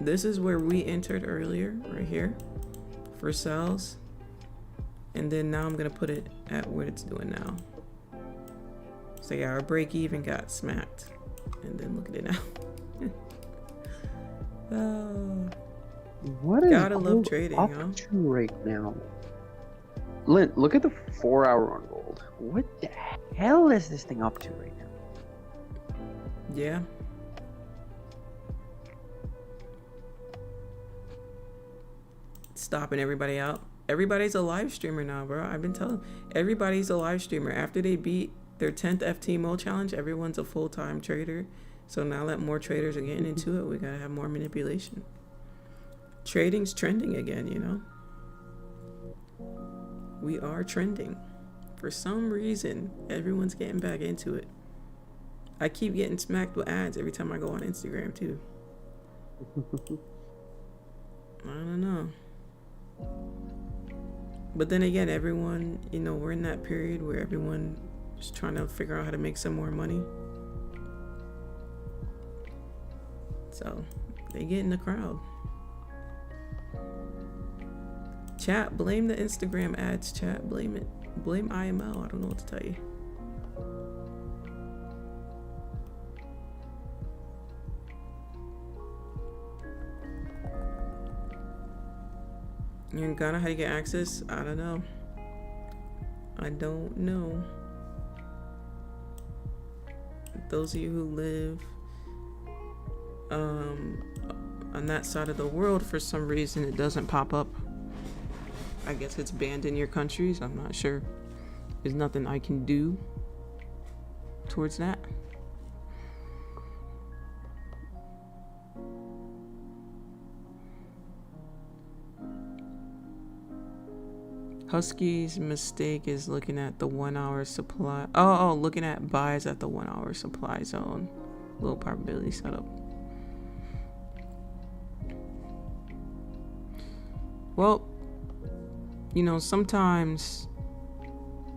this is where we entered earlier, right here, for sells. And then now I'm going to put it at what it's doing now. So yeah, our break even got smacked. And then look at it now. Oh, What is gotta love gold trading, up huh? to right now? Lynn, look at the 4 hour on gold. What the hell is this thing up to right now? yeah. Stopping everybody out. Everybody's a live streamer now, bro. I've been telling everybody's a live streamer. After they beat their 10th FTMO challenge, everyone's a full-time trader. So now that more traders are getting into it, we gotta have more manipulation. Trading's trending again, you know? We are trending. For some reason, everyone's getting back into it. I keep getting smacked with ads every time I go on Instagram, too. I don't know. But then again, everyone, you know, we're in that period where everyone is trying to figure out how to make some more money. So, they get in the crowd. Chat, blame the Instagram ads, chat. Blame it. Blame IML. I don't know what to tell you. You're in Ghana, how do you get access? I don't know. I don't know. Those of you who live on that side of the world, for some reason it doesn't pop up. I guess it's banned in your countries. I'm not sure. There's nothing I can do towards that. Husky's mistake is looking at the 1 hour supply. Oh, looking at buys at the 1 hour supply zone. Low probability setup. Well, you know, sometimes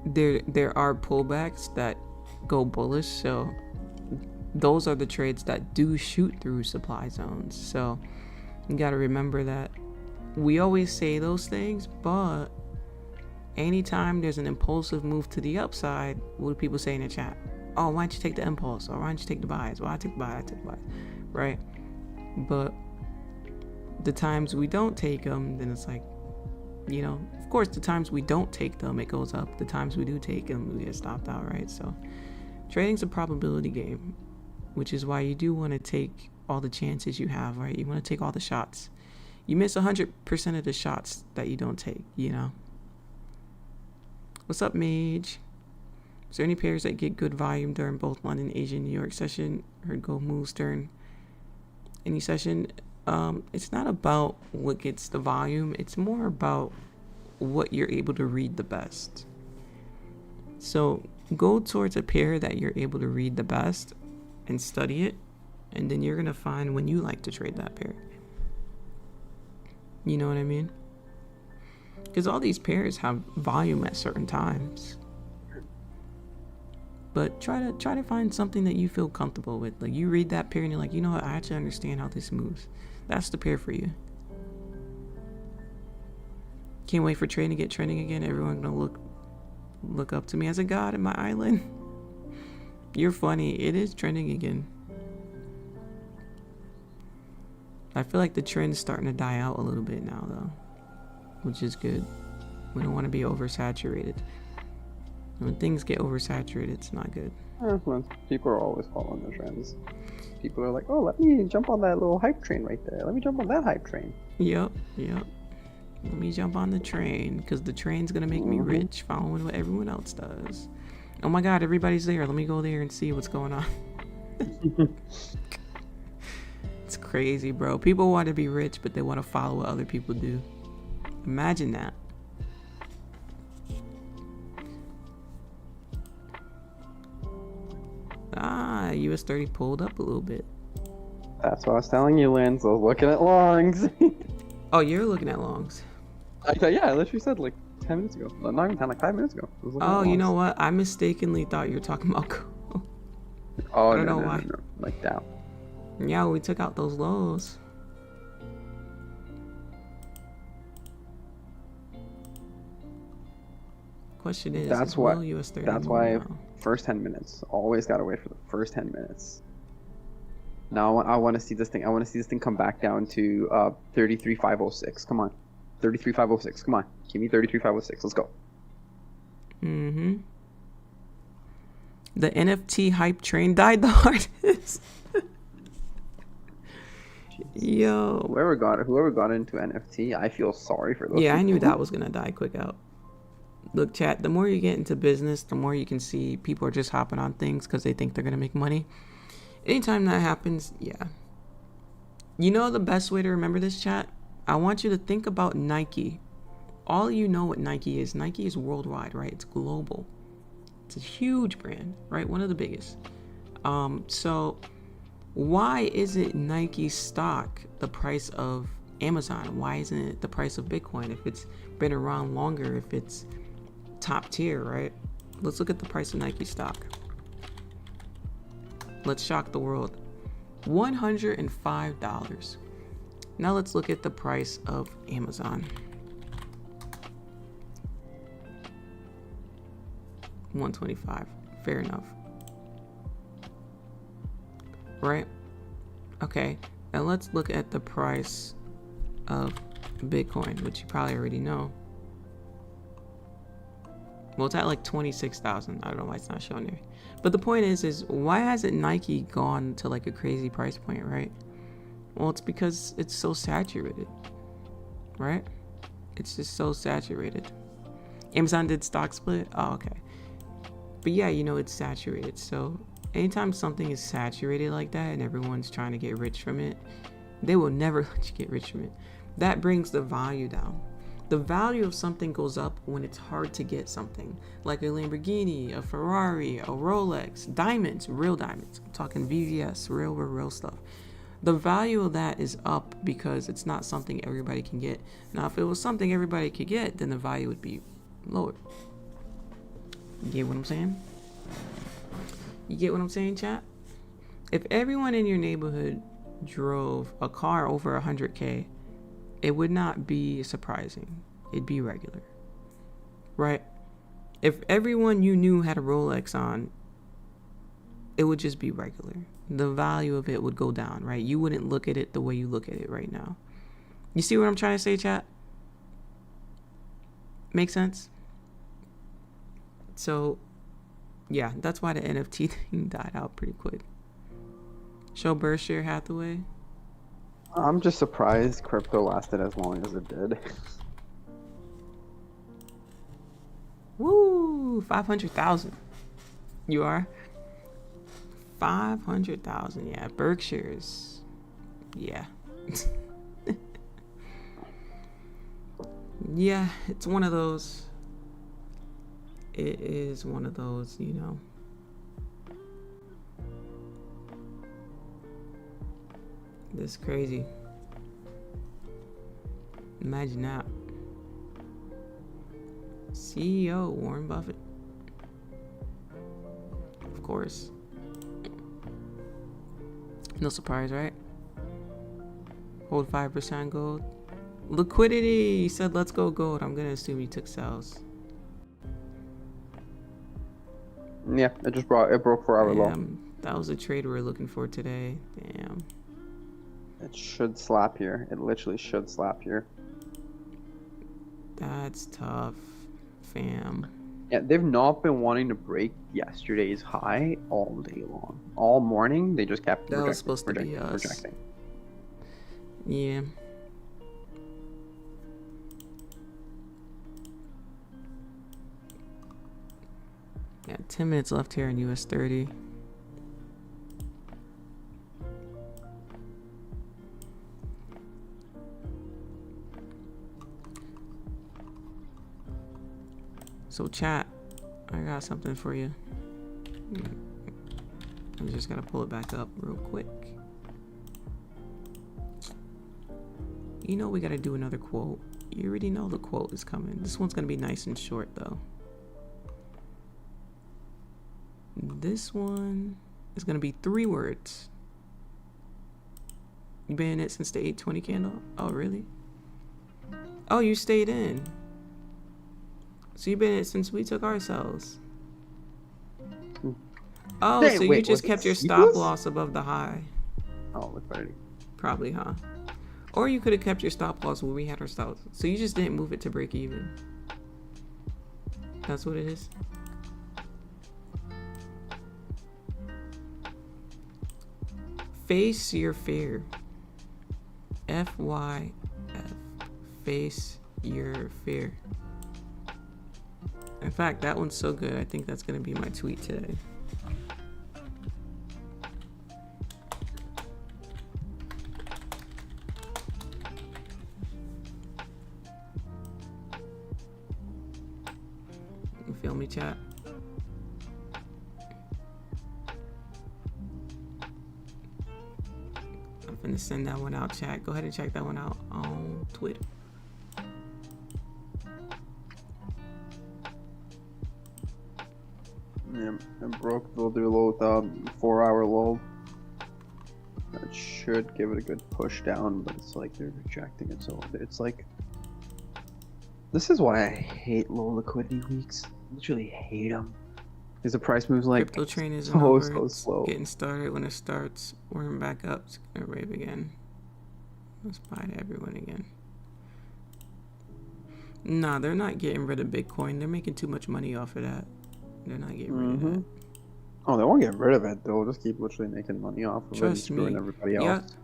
there are pullbacks that go bullish, so those are the trades that do shoot through supply zones. So you got to remember that we always say those things, but anytime there's an impulsive move to the upside, what do people say in the chat? Oh, why don't you take the impulse? Or why don't you take the buys? Well, I took the buy, I took the buy, right? But the times we don't take them, then it's like, you know, of course, the times we don't take them, it goes up. The times we do take them, we get stopped out, right? So trading's a probability game, which is why you do want to take all the chances you have, right? You want to take all the shots. You miss 100% of the shots that you don't take, you know? What's up, Mage? Is there any pairs that get good volume during both London, Asia, and New York session? Heard gold moves during any session. It's not about what gets the volume. It's more about what you're able to read the best. So go towards a pair that you're able to read the best and study it. And then you're going to find when you like to trade that pair. You know what I mean? Because all these pairs have volume at certain times. But try to find something that you feel comfortable with. Like, you read that pair and you're like, you know what, I actually understand how this moves. That's the pair for you. Can't wait for trading to get trending again. Everyone gonna look up to me as a god in my island. You're funny. It is trending again. I feel like the trend's starting to die out a little bit now, though, which is good. We don't want to be oversaturated. When things get oversaturated, it's not good. People are always following the trends. People are like, oh, let me jump on that little hype train right there. Let me jump on that hype train. Yep. Let me jump on the train, because the train's going to make me rich, following what everyone else does. Oh my god, everybody's there. Let me go there and see what's going on. It's crazy, bro. People want to be rich, but they want to follow what other people do. Imagine that. US 30 pulled up a little bit. That's what I was telling you, Lance. I was looking at longs. Oh, you're looking at longs. I literally said like 10 minutes ago. Not even 10, like 5 minutes ago. Oh, you know what? I mistakenly thought you were talking about gold. Oh, I don't know why. No. Like down. Yeah, we took out those lows. Question is, that's will US 30 That's move why now? first 10 minutes. Always gotta wait for the first 10 minutes. Now I want to see this thing. I want to see this thing come back down to 33,506. Come on, 33,506. Come on, give me 33,506. Let's go. The NFT hype train died the hardest. Yo. Whoever got into NFT, I feel sorry for those. Yeah, I people. knew that was gonna die quick out. Look, chat, the more you get into business, the more you can see people are just hopping on things because they think they're gonna make money. Anytime that happens, yeah. You know the best way to remember this, chat? I want you to think about Nike. All you know what Nike is. Nike is worldwide, right? It's global. It's a huge brand, right? One of the biggest. So why isn't Nike stock the price of Amazon? Why isn't it the price of Bitcoin if it's been around longer, if it's top tier, right? Let's look at the price of Nike stock. Let's shock the world. $105. Now let's look at the price of Amazon. $125. Fair enough. Right? Okay. Now let's look at the price of Bitcoin, which you probably already know. Well, it's at like 26,000. I don't know why it's not showing there. But the point is why hasn't Nike gone to like a crazy price point, right? Well, it's because it's so saturated, right? It's just so saturated. Amazon did stock split. Oh, okay. But yeah, you know, it's saturated. So anytime something is saturated like that and everyone's trying to get rich from it, they will never let you get rich from it. That brings the value down. The value of something goes up when it's hard to get something, like a Lamborghini, a Ferrari, a Rolex, diamonds, real diamonds. I'm talking VVS, real stuff. The value of that is up because it's not something everybody can get. Now, if it was something everybody could get, then the value would be lower. You get what I'm saying? You get what I'm saying, chat? If everyone in your neighborhood drove a car over 100K, it would not be surprising. It'd be regular, right? If everyone you knew had a Rolex on, it would just be regular. The value of it would go down, right? You wouldn't look at it the way you look at it right now. You see what I'm trying to say, chat? Make sense? So, yeah, that's why the NFT thing died out pretty quick. Show Berkshire Hathaway. I'm just surprised crypto lasted as long as it did. Woo! 500,000. You are? 500,000. Yeah, Berkshires. Yeah. Yeah, it's one of those. It is one of those, you know. This is crazy. Imagine that. CEO Warren Buffett. Of course. No surprise, right? Hold 5% gold. Liquidity said, let's go gold. I'm gonna assume you took sells. Yeah, it broke 4-hour low. Damn, that was a trade we were looking for today. Damn. It should slap here. It literally should slap here. That's tough, fam. Yeah, they've not been wanting to break yesterday's high all day long. All morning, they just kept That was supposed to be us. rejecting. Yeah. Yeah, 10 minutes left here in US 30. So chat, I got something for you. I'm just gonna pull it back up real quick. You know we gotta do another quote. You already know the quote is coming. This one's gonna be nice and short though. This one is gonna be 3 words. You been in it since the 820 candle? Oh really? Oh, you stayed in. So you've been in it since we took ourselves. Oh, Hey, so you wait, just was it kept your stop sequence? loss above the high. Oh, liquidity. Probably, huh? Or you could have kept your stop loss where we had our stop. So you just didn't move it to break even. That's what it is. Face your fear. FYF. Face your fear. In fact, that one's so good. I think that's going to be my tweet today. You feel me, chat? I'm finna send that one out, chat. Go ahead and check that one out on Twitter. Yeah, it broke the low with a 4-hour low. That should give it a good push down, but it's like they're rejecting it. So it's like, this is why I hate low liquidity weeks. I literally hate them. Because the price moves like Crypto train is so slow. Getting started. When it starts warming back up, it's gonna rave again. Let's buy to everyone again. Nah, they're not getting rid of Bitcoin. They're making too much money off of that. They're not getting rid of that. Oh, they won't get rid of it. They'll just keep literally making money off of it and Trust screwing me. everybody Yeah. else.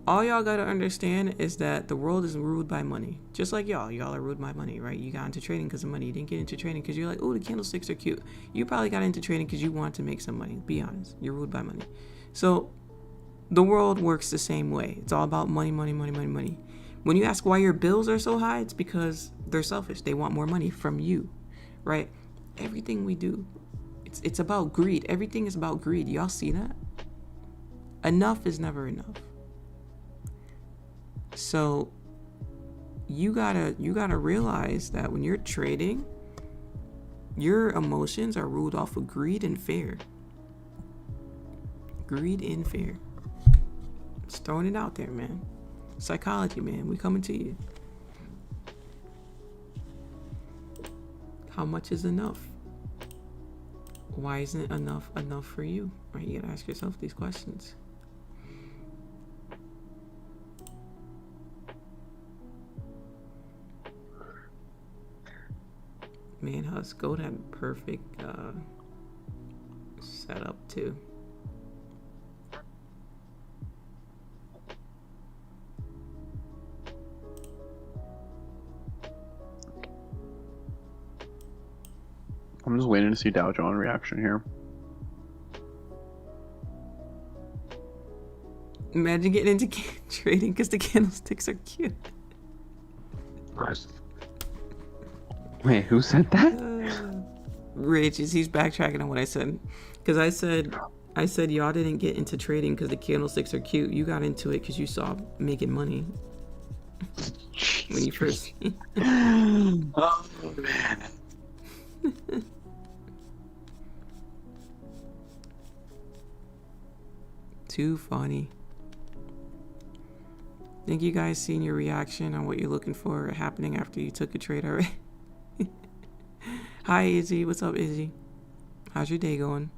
All y'all gotta understand is that the world is ruled by money. Just like y'all. Y'all are ruled by money, right? You got into trading because of money. You didn't get into trading because you're like, oh, the candlesticks are cute. You probably got into trading because you wanted to make some money. Be honest. You're ruled by money. So the world works the same way. It's all about money, money, money, money, money. When you ask why your bills are so high, it's because they're selfish. They want more money from you, right? Everything we do, it's about greed. Everything is about greed. Y'all see that? Enough is never enough. So you gotta realize that when you're trading, your emotions are ruled off of greed and fear. Greed and fear. Just throwing it out there, man. Psychology, man. We coming to you. How much is enough? Why isn't enough for you? Right? You gotta ask yourself these questions. Man, how's Gold had perfect setup too. I'm just waiting to see Dow Jones reaction here. Imagine getting into trading because the candlesticks are cute. Wait, who said that? Rich, he's backtracking on what I said. Because I said y'all didn't get into trading because the candlesticks are cute. You got into it because you saw making money. When you first... Oh, man. Too funny. Think you guys seen your reaction on what you're looking for happening after you took a trade already? Hi, Izzy. What's up, Izzy? How's your day going?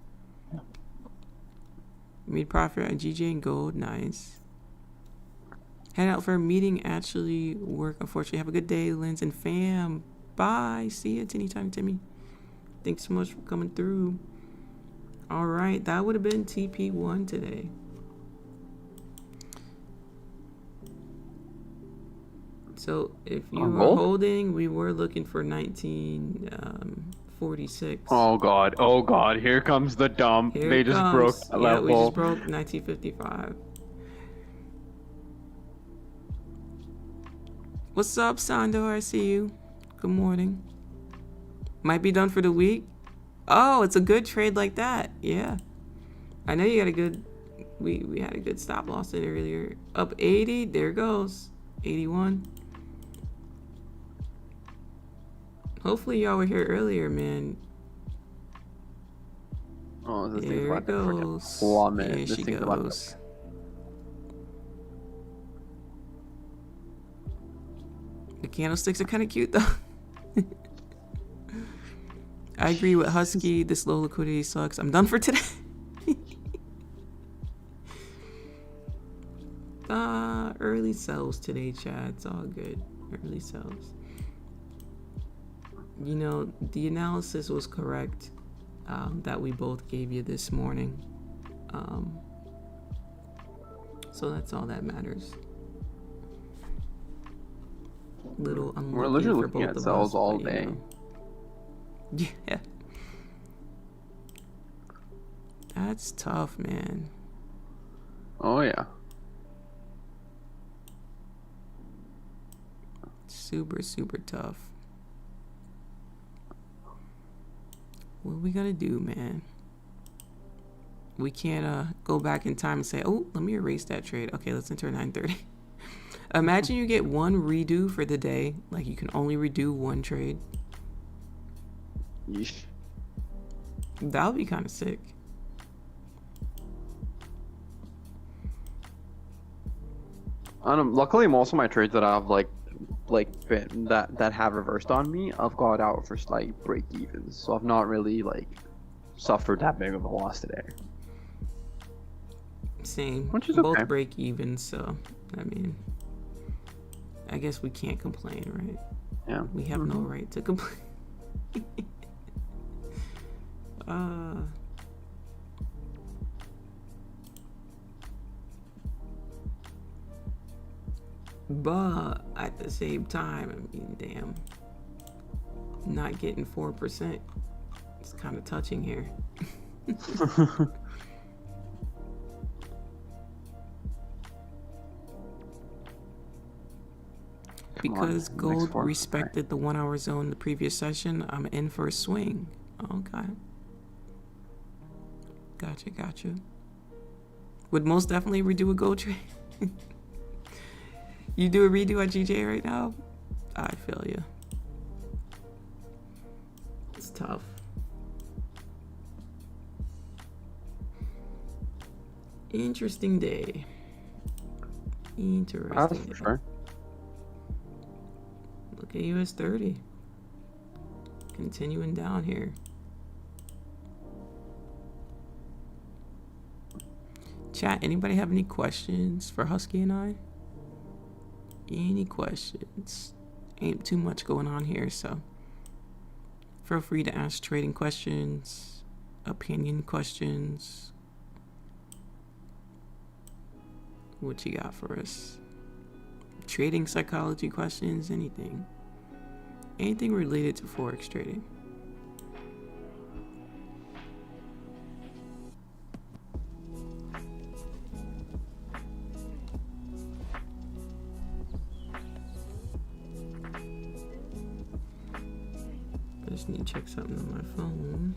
Made profit on GJ and gold. Nice. Head out for a meeting. Actually work. Unfortunately, have a good day, Linz and fam. Bye. See you at any time, Timmy. Thanks so much for coming through. All right, that would have been TP1 today. So if you were holding, we were looking for 1946. Oh god, here comes the dump. Here They it just comes. broke a Yeah, level. we just broke 1955. What's up, Sandor? I see you. Good morning. Might be done for the week. Oh, it's a good trade like that. Yeah. I know you got a good... We had a good stop loss in earlier. Up 80. There it goes. 81. Hopefully y'all were here earlier, man. Oh, this There thing's it about to freaking goes. plummet. There This she thing's about goes. The candlesticks are kind of cute, though. I agree with Husky. This low liquidity sucks. I'm done for today. Early sells today, chat. It's all good. Early sells. You know, the analysis was correct that we both gave you this morning. So that's all that matters. Little unlucky We're literally for looking both at of sells us, all but, you day. know. Yeah. That's tough, man. Oh yeah. Super, super tough. What are we gonna do, man? We can't go back in time and say, oh, let me erase that trade. Okay, let's enter 930. Imagine you get one redo for the day. Like, you can only redo one trade. Yeesh. That would be kind of sick. Luckily, most of my trades that I've been, that have reversed on me, I've got out for like break evens, so I've not really like suffered that big of a loss today. Same. Which is Both okay. break even, so I mean, I guess we can't complain, right? Yeah. We have no right to complain. But at the same time, I mean, damn, not getting 4%. It's kind of touching here. Because gold respected the 1 hour zone the previous session, I'm in for a swing. Okay. Gotcha. Would most definitely redo a gold trade. You do a redo on GJ right now? I feel you. It's tough. Interesting day. Interesting. That's for sure. Look at US 30. Continuing down here. Chat, anybody have any questions for Husky and I? Any questions? Ain't too much going on here, so feel free to ask trading questions, opinion questions. What you got for us? Trading psychology questions, anything. Anything related to Forex trading. I just need to check something on my phone.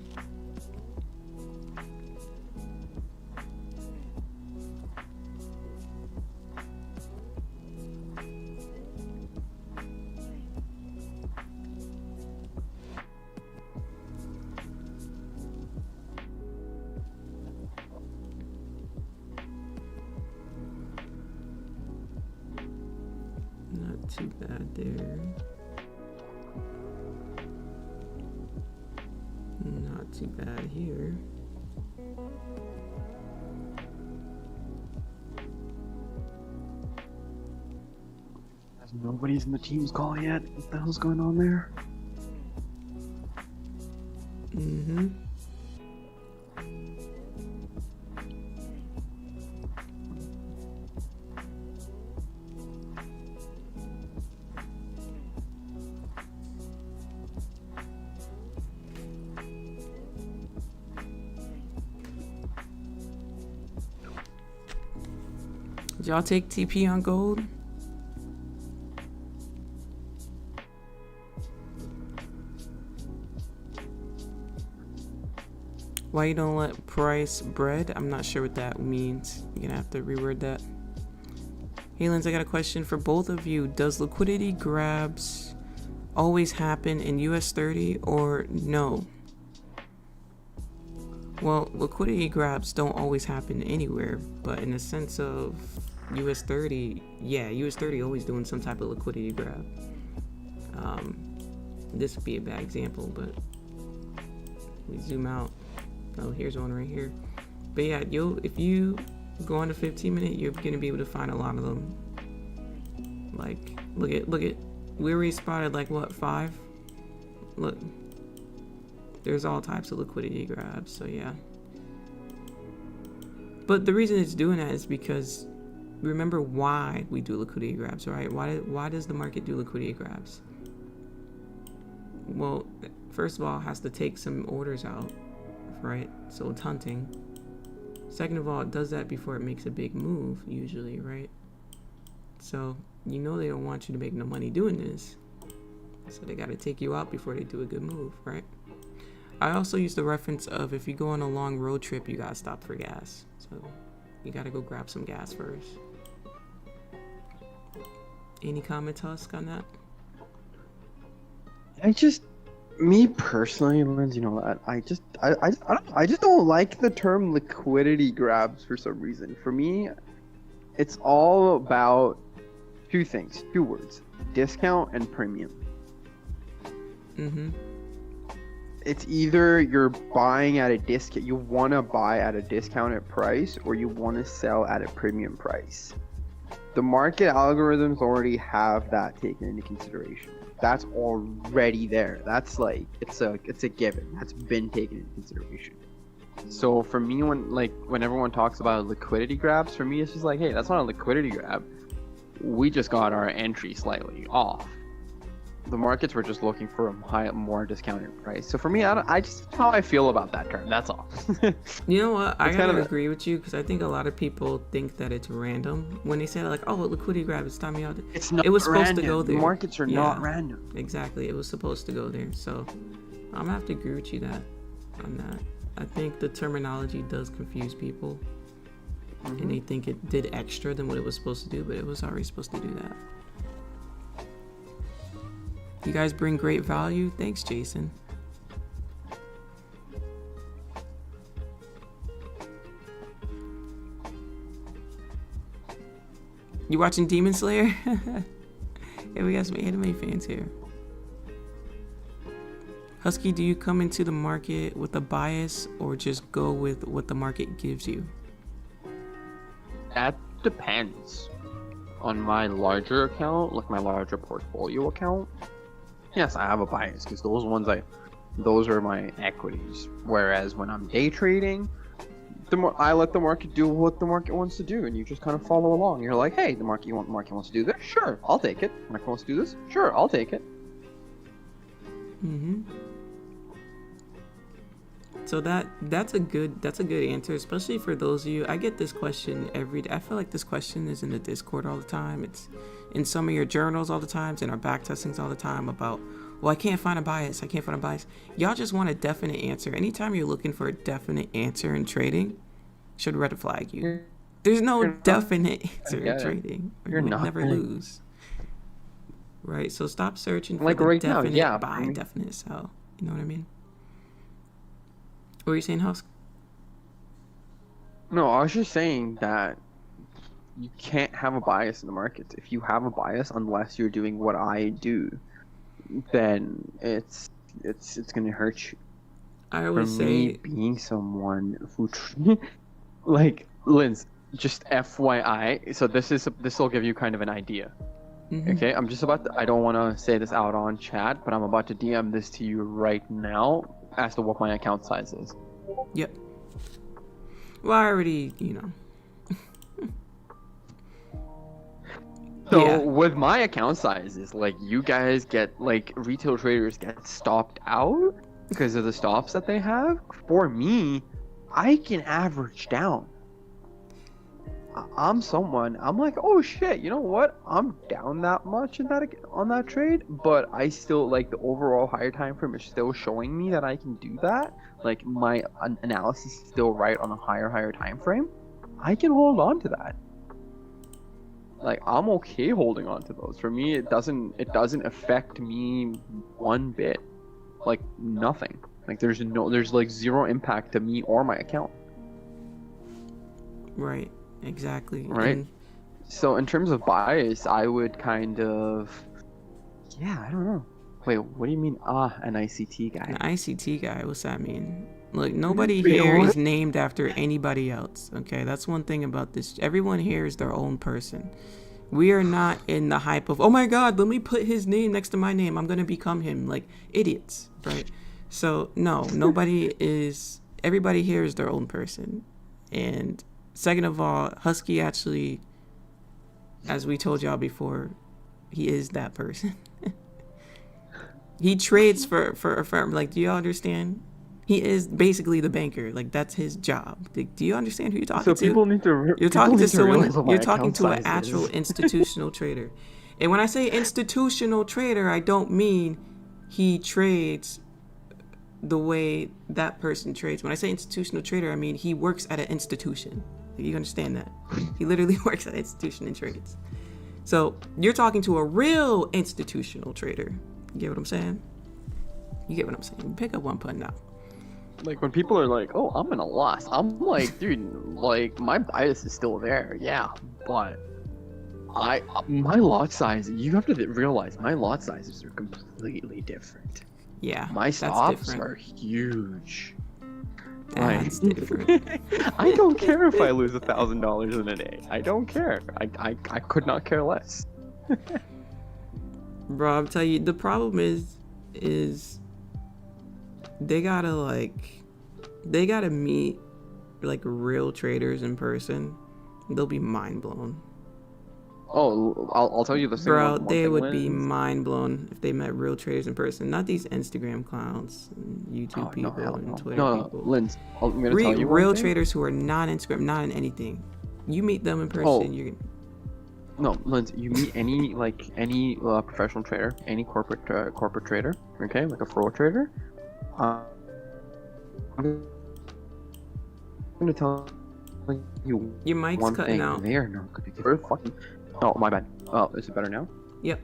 too bad there. Not too bad here. Nobody's in the team's call yet. What the hell's going on there? Mm-hmm. Did y'all take TP on gold? Why you don't let price bread? I'm not sure what that means. You're gonna have to reword that. Hey Lens, I got a question for both of you. Does liquidity grabs always happen in US 30 or no? Well, liquidity grabs don't always happen anywhere, but in the sense of US 30, yeah, US 30 always doing some type of liquidity grab. This would be a bad example, but we zoom out. Oh, here's one right here. But yeah, if you go on the 15-minute, you're gonna be able to find a lot of them. Like, look at, we already spotted like what, 5? Look, there's all types of liquidity grabs. So yeah. But the reason it's doing that is because remember why we do liquidity grabs, right? Why does the market do liquidity grabs? Well, first of all, it has to take some orders out, right? So it's hunting. Second of all, it does that before it makes a big move, usually, right? So you know they don't want you to make no money doing this. So they got to take you out before they do a good move, right? I also use the reference of if you go on a long road trip, you got to stop for gas. So you got to go grab some gas first. Any comments, Husk, on that? Me personally, Linz, you know, I just don't like the term liquidity grabs for some reason. For me, it's all about two things, two words: discount and premium. Mm-hmm. It's either you're buying at a discount, you want to buy at a discounted price, or you want to sell at a premium price. The market algorithms already have that taken into consideration. That's already there. That's like it's a given. That's been taken into consideration. So for me, when everyone talks about liquidity grabs, for me it's just like, hey, that's not a liquidity grab. We just got our entry slightly off. The markets were just looking for a more discounted price. So for me, I just how I feel about that term. That's all. You know what? I gotta agree with you because I think a lot of people think that it's random when they say like, "Oh, liquidity grab is timing out." It's not. It was random. supposed to go there. The markets are not random. Exactly. It was supposed to go there. So I'm gonna have to agree with you on that. I think the terminology does confuse people, and they think it did extra than what it was supposed to do, but it was already supposed to do that. You guys bring great value. Thanks, Jason. You watching Demon Slayer? Yeah, we got some anime fans here. Husky, do you come into the market with a bias or just go with what the market gives you? That depends. On my larger account, like my larger portfolio account, yes, I have a bias because those are my equities. Whereas when I'm day trading, I let the market do what the market wants to do, and you just kind of follow along. You're like, hey, the market wants to do this, sure, I'll take it. The market wants to do this, sure, I'll take it. So that's a good answer, especially for those of you. I get this question every day. I feel like this question is in the Discord all the time. It's in some of your journals all the time, it's in our back testings all the time about, well, I can't find a bias. Y'all just want a definite answer. Anytime you're looking for a definite answer in trading, should red flag you. There's no definite answer in trading. You'll never lose. Right? So stop searching for the right definite now, buy, definite sell. You know what I mean? What were you saying, Husk? No, I was just saying that you can't have a bias in the markets. If you have a bias, unless you're doing what I do, then it's gonna hurt you. I For would me, say, being someone who like Linz, just FYI. So this will give you kind of an idea. mhm. Okay, I'm just about to, I don't want to say this out on chat, but I'm about to DM this to you right now as to what my account size is. Yep. Well, I already, you know. So Yeah. with my account sizes, like you guys get, like retail traders get stopped out because of the stops that they have. For me, I can average down. I'm like, oh shit, you know what? I'm down that much in that on that trade, but I still like the overall higher time frame is still showing me that I can do that. Like my analysis is still right on a higher time frame. I can hold on to that. Like I'm okay holding on to those. For me, it doesn't affect me one bit. Like nothing. Like there's like zero impact to me or my account. Right. Exactly. Right. And So in terms of bias, I would kind of, yeah, I don't know. Wait, what do you mean? An ICT guy. an ICT guy, what's that mean? Look, nobody Wait, here what? is named after anybody else. Okay, that's one thing about this. Everyone here is their own person. We are not in the hype of, oh my God, let me put his name next to my name. I'm gonna become him. Like idiots, right? So no, nobody is. Everybody here is their own person. And second of all, Husky actually, as we told y'all before, he is that person. He trades for a firm. Like, do y'all understand? He is basically the banker. Like, that's his job. Like, do you understand who you're talking So to? people need to. You're talking to someone. realize what my You're talking account to an size actual is. institutional trader. And when I say institutional trader, I don't mean he trades the way that person trades. When I say institutional trader, I mean he works at an institution. You understand that? He literally works at an institution and trades. So you're talking to a real institutional trader. You get what I'm saying? You get what I'm saying? Pick up one pun now. Like when people are like, "Oh, I'm in a loss," I'm like, dude, like my bias is still there, yeah, but my lot size. You have to realize my lot sizes are completely different. Yeah, My that's stops different. are huge. That's different. I don't care if I lose $1,000 in a day. I don't care. I could not care less. Bro, I'll tell you, the problem is they gotta meet like real traders in person. They'll be mind blown. Oh, I'll tell you the thing. Bro, one they thing, would be Linz. mind blown if they met real traders in person. Not these Instagram clowns and YouTube Oh, people hell and no. Twitter No, people. Linz, I'm gonna tell you one Real thing. traders who are not Instagram, not in anything. You meet them in person, Oh. you're gonna... No, Linz, you meet any professional trader, any corporate trader, okay, like a pro trader. I'm gonna tell you Your mic's one cutting thing. out. They are not good. They're fucking. Oh, my bad. Oh, is it better now? Yep.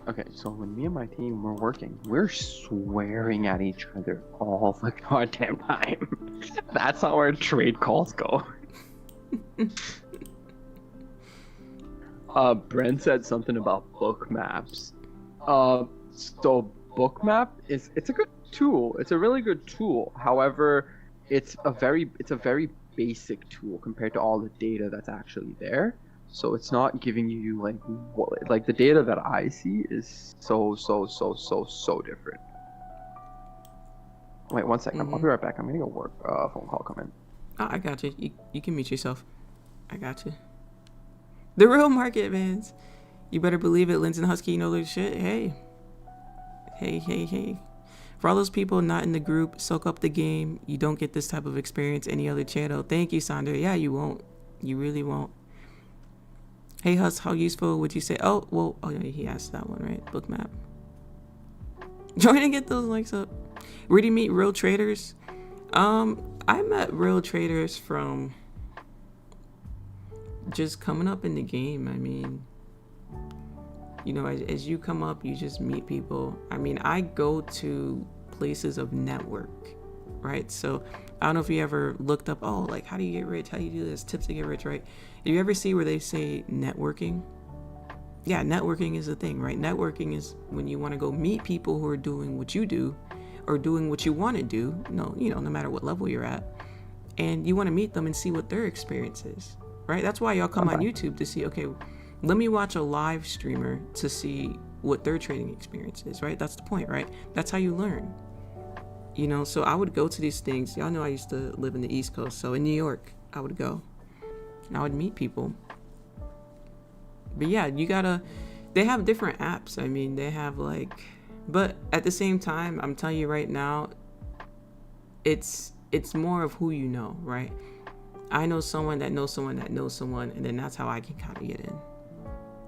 Okay, so when me and my team were working, we're swearing at each other all the goddamn time. That's how our trade calls go. Brent said something about book maps. So bookmap it's a good tool. It's a really good tool. However, it's a very basic tool compared to all the data that's actually there. So it's not giving you like the data that I see is so different. Wait 1 second. I'll be right back. I'm gonna go work. Phone call come in. Oh, I got you. You can mute yourself. I got you. The real market, man. You better believe it. Linz and Husky know their shit. Hey. For all those people not in the group, soak up the game. You don't get this type of experience any other channel. Thank you, Sandra. Yeah, you won't. You really won't. Hey, Hus, how useful would you say? Oh, well, oh yeah, he asked that one, right? Bookmap. Join and get those likes up. Where do you meet real traders? I met real traders from just coming up in the game. I mean, you know, as you come up, you just meet people. I mean, I go to places of network right? So I don't know if you ever looked up, oh, like how do you get rich? How do you do this? Tips to get rich, right? Do you ever see where they say networking? Yeah, networking is a thing, right? Networking is when you want to go meet people who are doing what you do or doing what you want to do, no matter what level you're at. And you want to meet them and see what their experience is, right? That's why y'all come on YouTube to see, okay, let me watch a live streamer to see what their trading experience is, right? That's the point, right? That's how you learn. So I would go to these things. Y'all know I used to live in the East Coast. So in New York, I would go and I would meet people. But yeah, they have different apps. I mean, they have but at the same time, I'm telling you right now, it's more of who you know, right? I know someone that knows someone that knows someone, and then that's how I can kind of get in.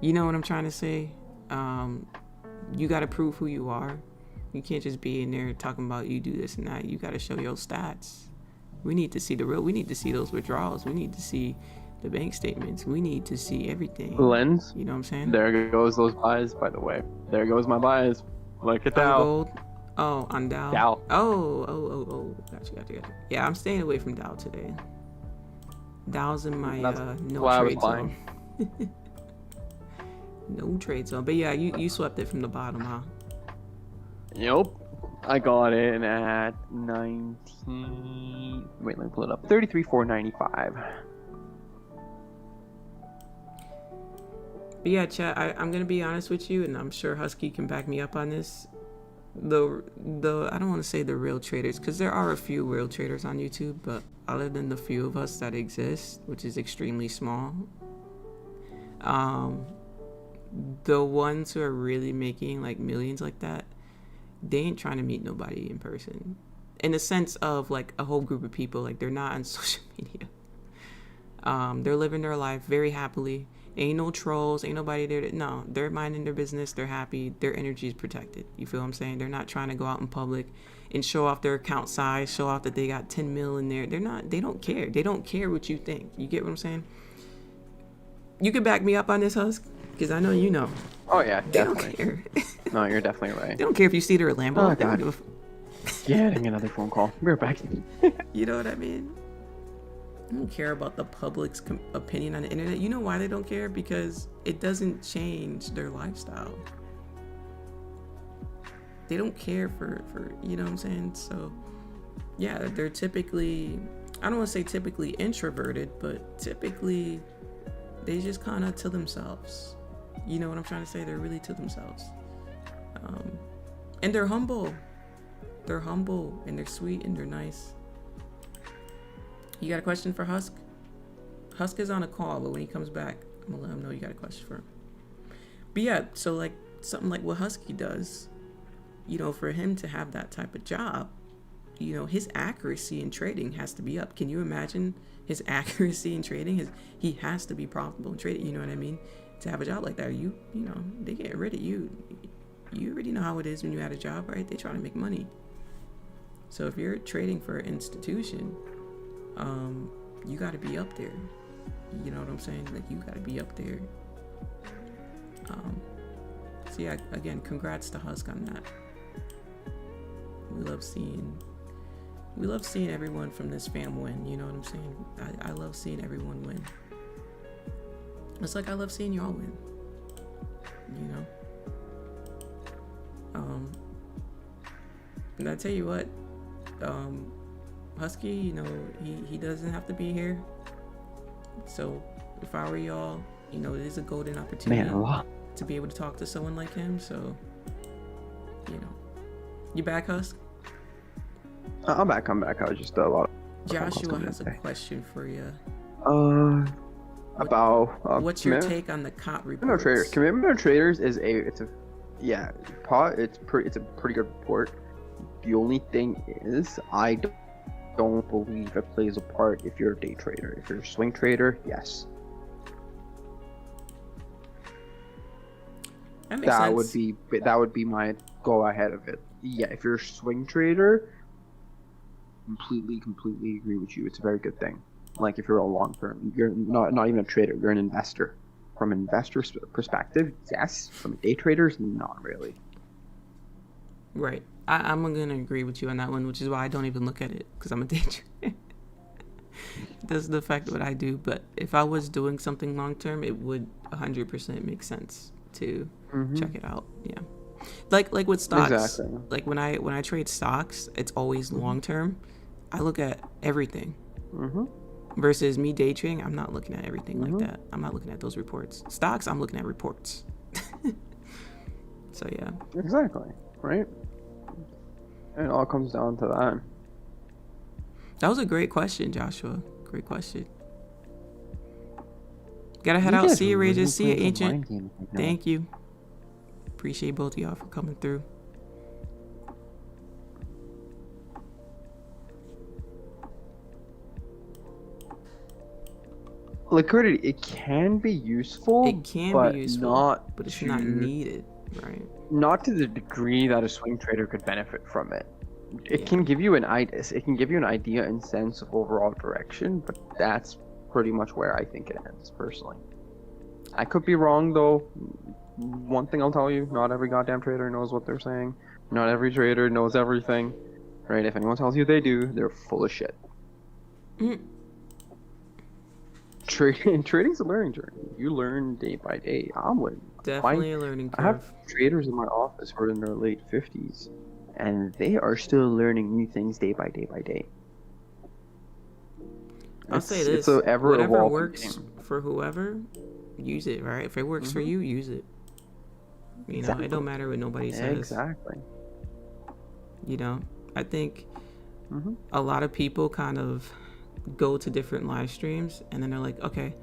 You know what I'm trying to say? You got to prove who you are. You can't just be in there talking about you do this and that. You got to show your stats. We need to see we need to see those withdrawals. We need to see the bank statements. We need to see everything. Lens. You know what I'm saying? There goes those buys, by the way. There goes my buys. Look at that. Gold. Oh, on Dow. Dow. Oh. Gotcha. Yeah, I'm staying away from Dow today. Dow's in my no trade zone. No trade zone. But yeah, you swept it from the bottom, huh? Yep. I got it at 19. Wait, let me pull it up. 33,495. But yeah, chat, I'm gonna be honest with you, and I'm sure Husky can back me up on this. The I don't want to say the real traders, because there are a few real traders on YouTube, but other than the few of us that exist, which is extremely small, the ones who are really making like millions like that, they ain't trying to meet nobody in person. In the sense of like a whole group of people, like they're not on social media. They're living their life very happily. Ain't no trolls, ain't nobody there. No, they're minding their business. They're happy. Their energy is protected. You feel what I'm saying? They're not trying to go out in public and show off their account size, show off that they got 10 mil in there. They don't care. They don't care what you think. You get what I'm saying? You can back me up on this, Husk, because I know you know. Oh yeah, They definitely. don't care. No, you're definitely right. They don't care if you see their Lambo. Oh, They don't God. give Yeah, I another phone call. We're back. You know what I mean? They don't care about the public's opinion on the internet. You know why they don't care? Because it doesn't change their lifestyle. They don't care for you know what I'm saying? So yeah, they're typically, I don't want to say typically introverted, but typically they just kind of to themselves. You know what I'm trying to say? They're really to themselves. And they're humble. They're humble and they're sweet and they're nice. You got a question for Husk? Husk is on a call, but when he comes back, I'm gonna let him know you got a question for him. But yeah, so like something like what Husky does, you know, for him to have that type of job, you know, his accuracy in trading has to be up. Can you imagine his accuracy in trading? He has to be profitable in trading, you know what I mean? To have a job like that, you know, they get rid of you. You already know how it is when you had a job, right? They try to make money. So if you're trading for an institution, you got to be up there. You know what I'm saying? Like, you got to be up there. So yeah, again, congrats to Husk on that. We love seeing everyone from this fam win. You know what I'm saying? I love seeing everyone win. It's like I love seeing y'all win. You know? And I tell you what, Husky, you know, he doesn't have to be here. So if I were y'all, you know, it is a golden opportunity to be able to talk to someone like him. So, you know, you back, Husk? I'm back. I was just a lot. Joshua has a question for you. About what's your take on the COT report? Commitment Traders. Commitment Traders is it's a pretty good report. The only thing is, I don't believe it plays a part if you're a day trader. If you're a swing trader, yes. That would be my go ahead of it. Yeah, if you're a swing trader, completely agree with you. It's a very good thing. Like if you're a long term, you're not even a trader, you're an investor. From an investor's perspective, yes. From a day trader's, not really. Right. I'm gonna agree with you on that one, which is why I don't even look at it, because I'm a day trader. It doesn't affect what I do, but if I was doing something long term, it would 100% make sense to check it out. Yeah. Like with stocks. Exactly. Like when I trade stocks, it's always long term. I look at everything. Versus me day trading, I'm not looking at everything like that. I'm not looking at those reports. Stocks, I'm looking at reports. So yeah. Exactly. Right. And it all comes down to that. That was a great question, Joshua. Great question. Gotta head out. See you, Rages. See you, Ancient. Thank you. Appreciate both of y'all for coming through. Liquidity, it can be useful. It can be useful, but it's not needed, right? Not to the degree that a swing trader could benefit from it. It can give you an idea. It can give you an idea and sense of overall direction, but that's pretty much where I think it ends, personally. I could be wrong, though. One thing I'll tell you: not every goddamn trader knows what they're saying. Not every trader knows everything, right? If anyone tells you they do, they're full of shit. Trading's a learning journey. You learn day by day. Definitely a learning curve. I have traders in my office who are in their late 50s, and they are still learning new things day by day by day. I'll say this: whatever works for whoever, use it. Right? If it works for you, use it. You know, it don't matter what nobody says. Exactly. You know, I think a lot of people kind of go to different live streams and then they're like, okay,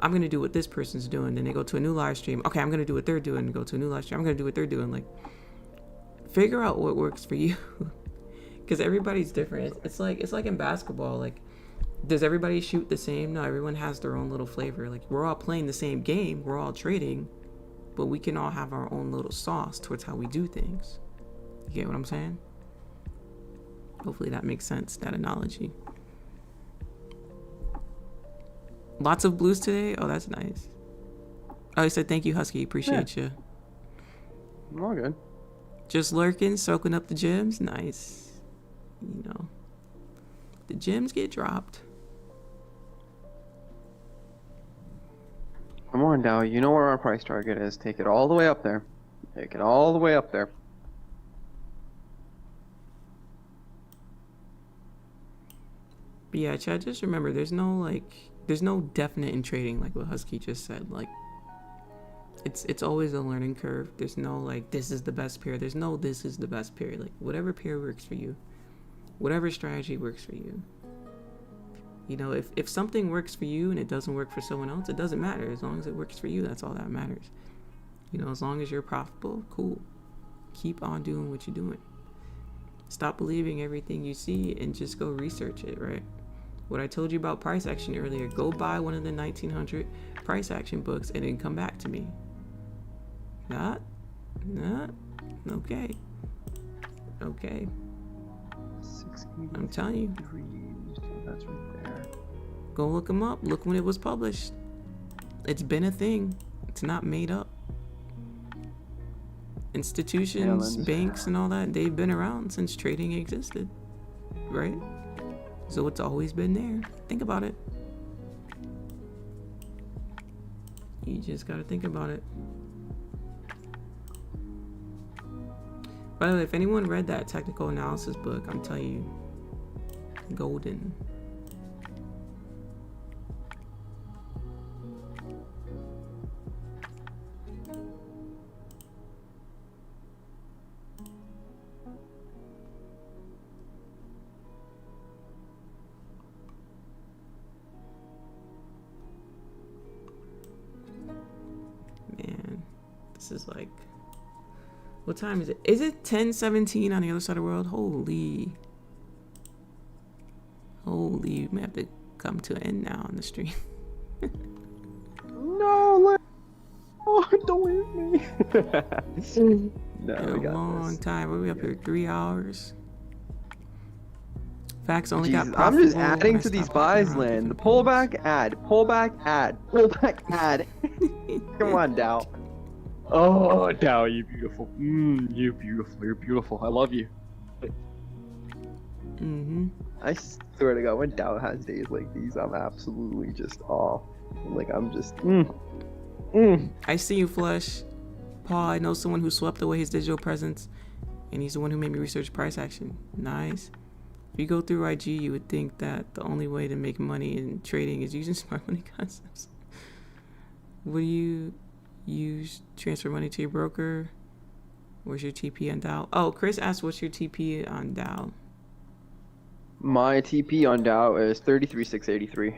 I'm gonna do what this person's doing. Then they go to a new live stream. Okay, I'm gonna do what they're doing. And go to a new live stream. I'm gonna do what they're doing. Like, figure out what works for you, because everybody's different. It's like in basketball. Like, does everybody shoot the same? No, everyone has their own little flavor. Like, we're all playing the same game. We're all trading, but we can all have our own little sauce towards how we do things. You get what I'm saying? Hopefully that makes sense, that analogy. Lots of blues today? Oh, that's nice. Oh, he said, thank you, Husky. Appreciate you. All good. Just lurking, soaking up the gems. Nice. You know, the gems get dropped. Come on, Dow. You know where our price target is. Take it all the way up there. Take it all the way up there. But yeah, Chad, just remember, there's no definite in trading, like what Husky just said. Like, it's always a learning curve. There's no like, this is the best pair. There's no, this is the best pair. Like, whatever pair works for you, whatever strategy works for you. You know, if something works for you and it doesn't work for someone else, it doesn't matter. As long as it works for you, that's all that matters. You know, as long as you're profitable, cool. Keep on doing what you're doing. Stop believing everything you see and just go research it, right? What I told you about price action earlier, go buy one of the 1900 price action books and then come back to me. Not? Okay. I'm telling you. That's right there. Go look them up. Look when it was published. It's been a thing. It's not made up. Institutions, banks, and all that, they've been around since trading existed, right? So it's always been there. Think about it. You just gotta think about it. By the way, if anyone read that technical analysis book, I'm telling you, golden. Man, this is like, what time is it? Is it 10:17 on the other side of the world? Holy, we may have to come to an end now on the stream. No, don't leave me. No, we got a long this. time. What are we up here? 3 hours. Facts only Jesus, got. I'm just profitable adding when I to these stopped buys, hopping around Lynn. different Pullback ad. Come on, Dow. Oh, Dow, you beautiful. You beautiful. You're beautiful. I love you. Mm-hmm. I swear to God, when Dow has days like these, I'm absolutely just off. Like I'm just. I see you, Flush. Paul, I know someone who swept away his digital presence, and he's the one who made me research price action. Nice. If you go through IG, you would think that the only way to make money in trading is using smart money concepts. What do you use? Transfer money to your broker? Where's your TP on Dow? Oh, Chris asked what's your TP on Dow? My TP on Dow is 33,683.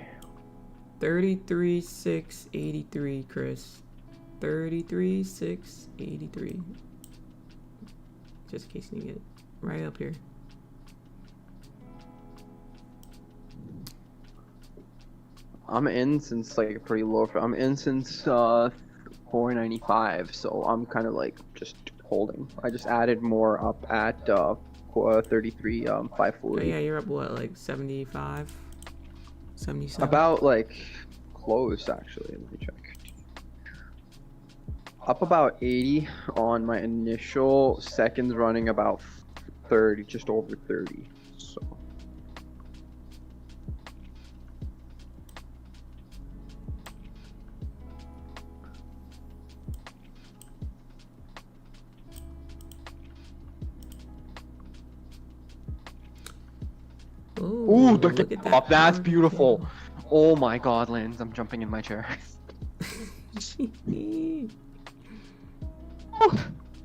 33,683, Chris. 33,683. Just in case you get it. Right up here. I'm in since like pretty low. I'm in since 495, so I'm kind of like just holding. I just added more up at 33,540. Oh yeah, you're up what, like 75, 77? About like close actually. Let me check. Up about 80 on my initial. Seconds running about 30, just over 30. So. Ooh, Look at that. That's beautiful. Oh my God, Lens, I'm jumping in my chair.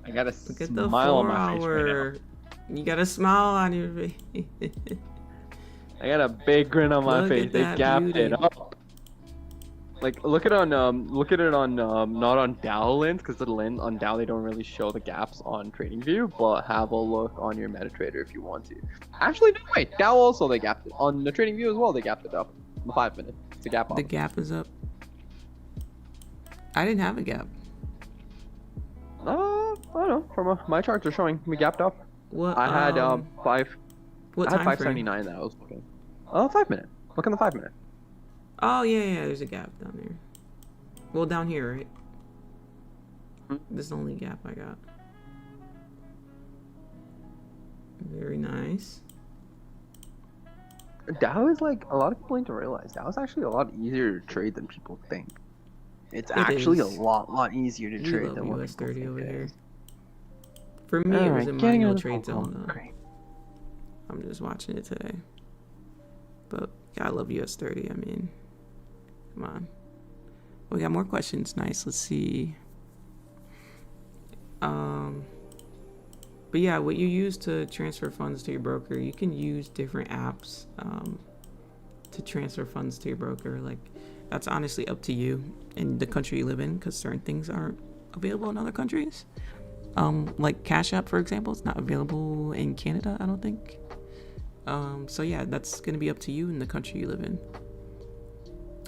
I got a Look at the smile on 4 my face right hour. You got a smile on your face. now. I got a big grin on my Look face. at They that gapped beauty. it up. Like, look at it on not on Dow Lens, because the lens on Dow they don't really show the gaps on TradingView, but have a look on your MetaTrader if you want to. Actually, no wait, Dow also they gapped it on the TradingView as well. They gapped it up. The 5 minute. It's a gap up. The gap is up. I didn't have a gap. I don't know. From my charts are showing we gapped up. What? I had five. What I had time frame? 579 that I was looking. 5 minute. Look in the 5 minute. Oh yeah, there's a gap down there. Well, down here, right? This is the only gap I got. Very nice. Dow is like a lot of people need to realize Dow is actually a lot easier to trade than people think. It's actually is. a lot easier to We trade love than what US people 30 think over it here. is. For me, it was a getting manual another trade phone call. zone though. Great. I'm just watching it today. But yeah, I love US 30. I mean, come on. We got more questions. Nice. Let's see. But yeah, what you use to transfer funds to your broker, you can use different apps to transfer funds to your broker. Like, that's honestly up to you and the country you live in, because certain things aren't available in other countries. Like Cash App, for example, it's not available in Canada, I don't think. So yeah, that's gonna be up to you and the country you live in.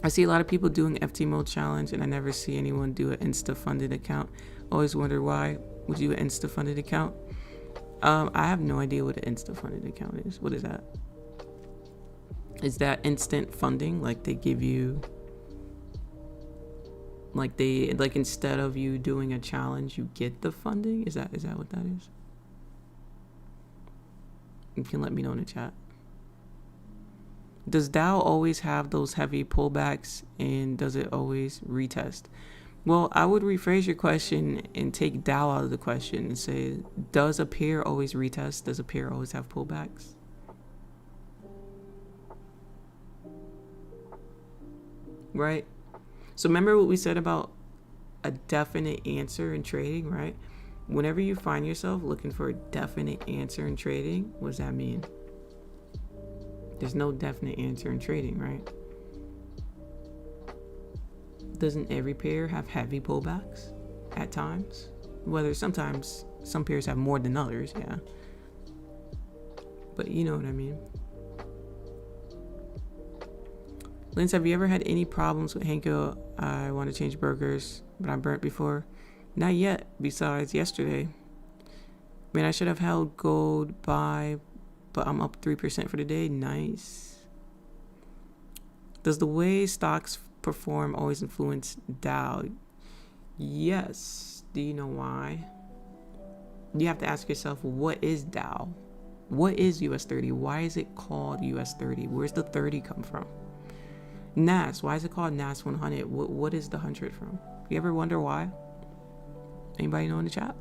I see a lot of people doing FTMO challenge, and I never see anyone do an Insta funded account. Always wonder why would you do an Insta funded account. I have no idea what an Insta funded account is. What is that? Is that instant funding? Like they give you, like instead of you doing a challenge, you get the funding? Is that what that is? You can let me know in the chat. Does Dow always have those heavy pullbacks, and does it always retest? Well, I would rephrase your question and take Dow out of the question and say, does a pair always retest? Does a pair always have pullbacks? Right? So remember what we said about a definite answer in trading, right? Whenever you find yourself looking for a definite answer in trading, what does that mean? There's no definite answer in trading, right? Doesn't every pair have heavy pullbacks at times? Whether sometimes some pairs have more than others, yeah. But you know what I mean. Linz, have you ever had any problems with Henko? I want to change burgers, but I'm burnt before. Not yet, besides yesterday. Man, I should have held gold buy, but I'm up 3% for the day. Nice. Does the way stocks perform always influence Dow? Yes. Do you know why? You have to ask yourself, what is Dow? What is US 30? Why is it called US 30? Where's the 30 come from? NAS, why is it called NAS 100? What is the 100 from? You ever wonder why? Anybody know in the chat?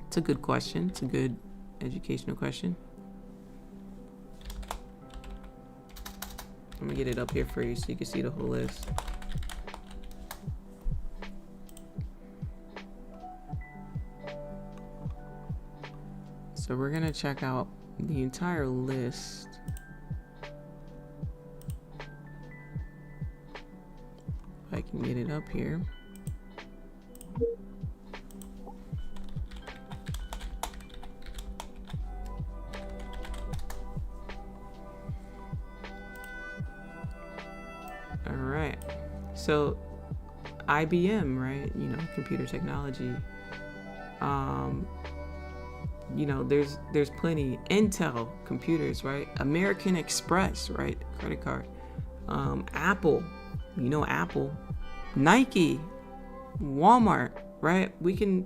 It's a good question. It's a good educational question. I'm gonna get it up here for you so you can see the whole list. So we're gonna check out the entire list. If I can get it up here. All right. So IBM, right? You know, computer technology. You know, there's plenty. Intel computers, right? American Express, right? Credit card. Apple, you know, Apple. Nike, Walmart, right? We can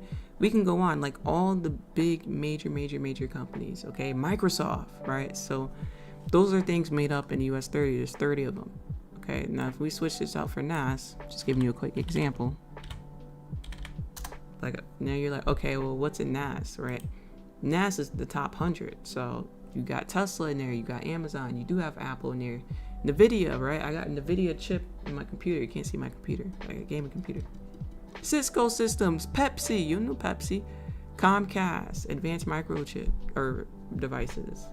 go on, like all the big major companies. Okay, Microsoft, right? So those are things made up in US 30. There's 30 of them. Okay, now if we switch this out for NAS, just giving you a quick example. Like now you're like, okay, well, what's in NAS, right? NAS is the top 100. So you got Tesla in there, you got Amazon, you do have Apple in there. NVIDIA, right? I got a NVIDIA chip in my computer. You can't see my computer, like a gaming computer. Cisco Systems, Pepsi, you know Pepsi. Comcast, Advanced Microchip or devices.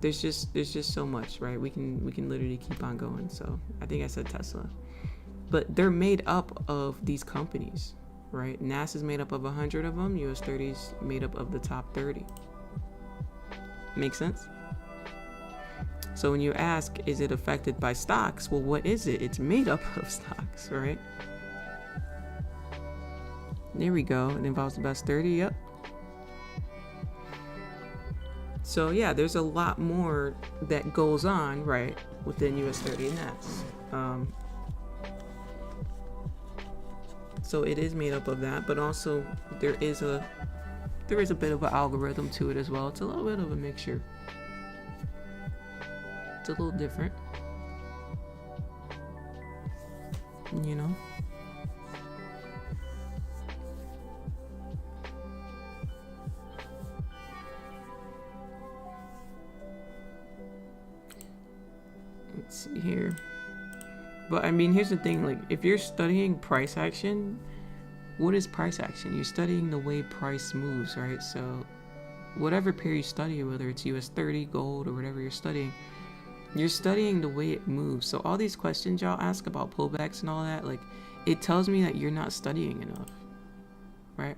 There's just so much, right? We can literally keep on going. So I think I said Tesla, but they're made up of these companies, right? NAS is made up of 100 of them. US 30 is made up of the top 30. Make sense? So when you ask, is it affected by stocks? Well, what is it? It's made up of stocks, right? There we go. It involves the best 30. Yep. So yeah, there's a lot more that goes on, right, within US 30 and NAS. So it is made up of that, but also there is a bit of an algorithm to it as well. It's a little bit of a mixture. It's a little different, you know. Let's see here. But I mean, here's the thing, like if you're studying price action, what is price action? You're studying the way price moves, right? So whatever pair you study, whether it's US 30, gold, or whatever you're studying the way it moves. So all these questions y'all ask about pullbacks and all that, like it tells me that you're not studying enough, right?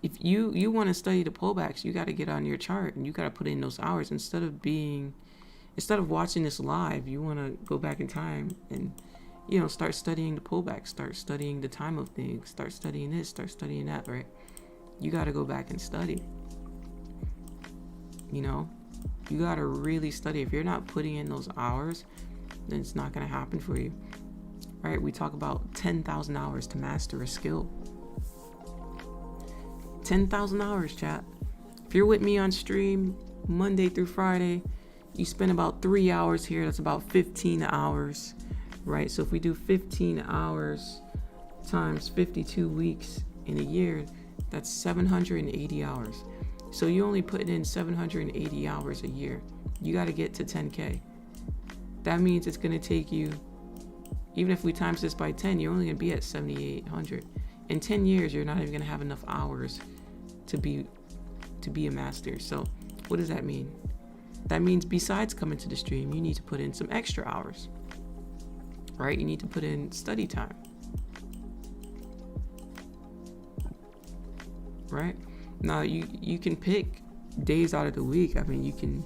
If you want to study the pullbacks, you got to get on your chart and you got to put in those hours instead of watching this live. You want to go back in time and, you know, start studying the pullback, start studying the time of things, start studying this, start studying that, right? You got to go back and study. You know, you got to really study. If you're not putting in those hours, then it's not going to happen for you. Right? We talk about 10,000 hours to master a skill. 10,000 hours, chat. If you're with me on stream Monday through Friday, you spend about 3 hours here. That's about 15 hours, right? So if we do 15 hours times 52 weeks in a year, that's 780 hours. So you only put in 780 hours a year. You got to get to 10K. That means it's going to take you, even if we times this by 10, you're only going to be at 7,800. In 10 years, you're not even going to have enough hours to be a master. So what does that mean? That means besides coming to the stream, you need to put in some extra hours, right? You need to put in study time, right? Now you can pick days out of the week. I mean, you can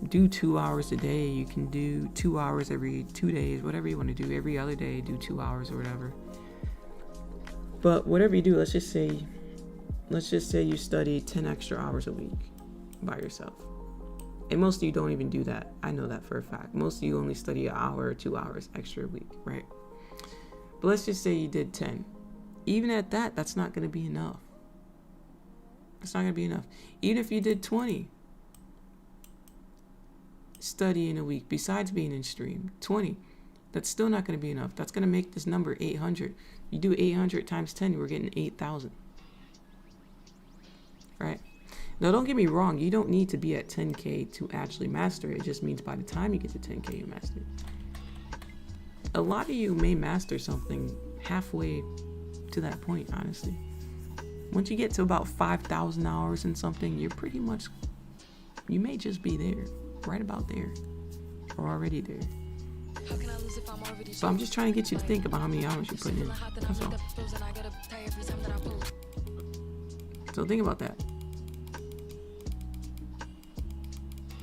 do 2 hours a day. You can do 2 hours every 2 days, whatever you want to do. Every other day, do 2 hours or whatever. But whatever you do, let's just say you study 10 extra hours a week by yourself. And most of you don't even do that. I know that for a fact. Most of you only study an hour or 2 hours extra a week, right? But let's just say you did 10. Even at that, that's not going to be enough. It's not going to be enough. Even if you did 20 study in a week, besides being in stream, 20, that's still not going to be enough. That's going to make this number 800. You do 800 times 10, we're getting 8,000. Right? Now, don't get me wrong. You don't need to be at 10K to actually master it. It just means by the time you get to 10K, you master it. A lot of you may master something halfway to that point, honestly. Once you get to about 5,000 hours in something, you're pretty much, you may just be there, right about there, or already there. How can I lose if I'm already So I'm just trying to get you to think about how many hours you're putting in. That's all. So think about that.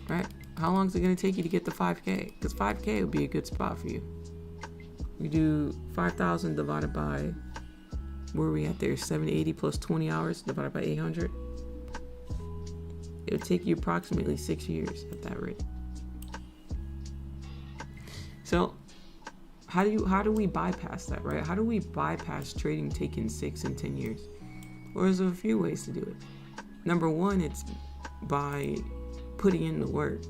Right? How long is it going to take you to get to 5K? Because 5K would be a good spot for you. We do 5,000 divided by, where are we at there? 780 plus 20 hours divided by 800. It would take you approximately 6 years at that rate. So how do we bypass that, right? How do we bypass trading taking 6 and 10 years? Well, there's a few ways to do it. Number one, it's by putting in the work.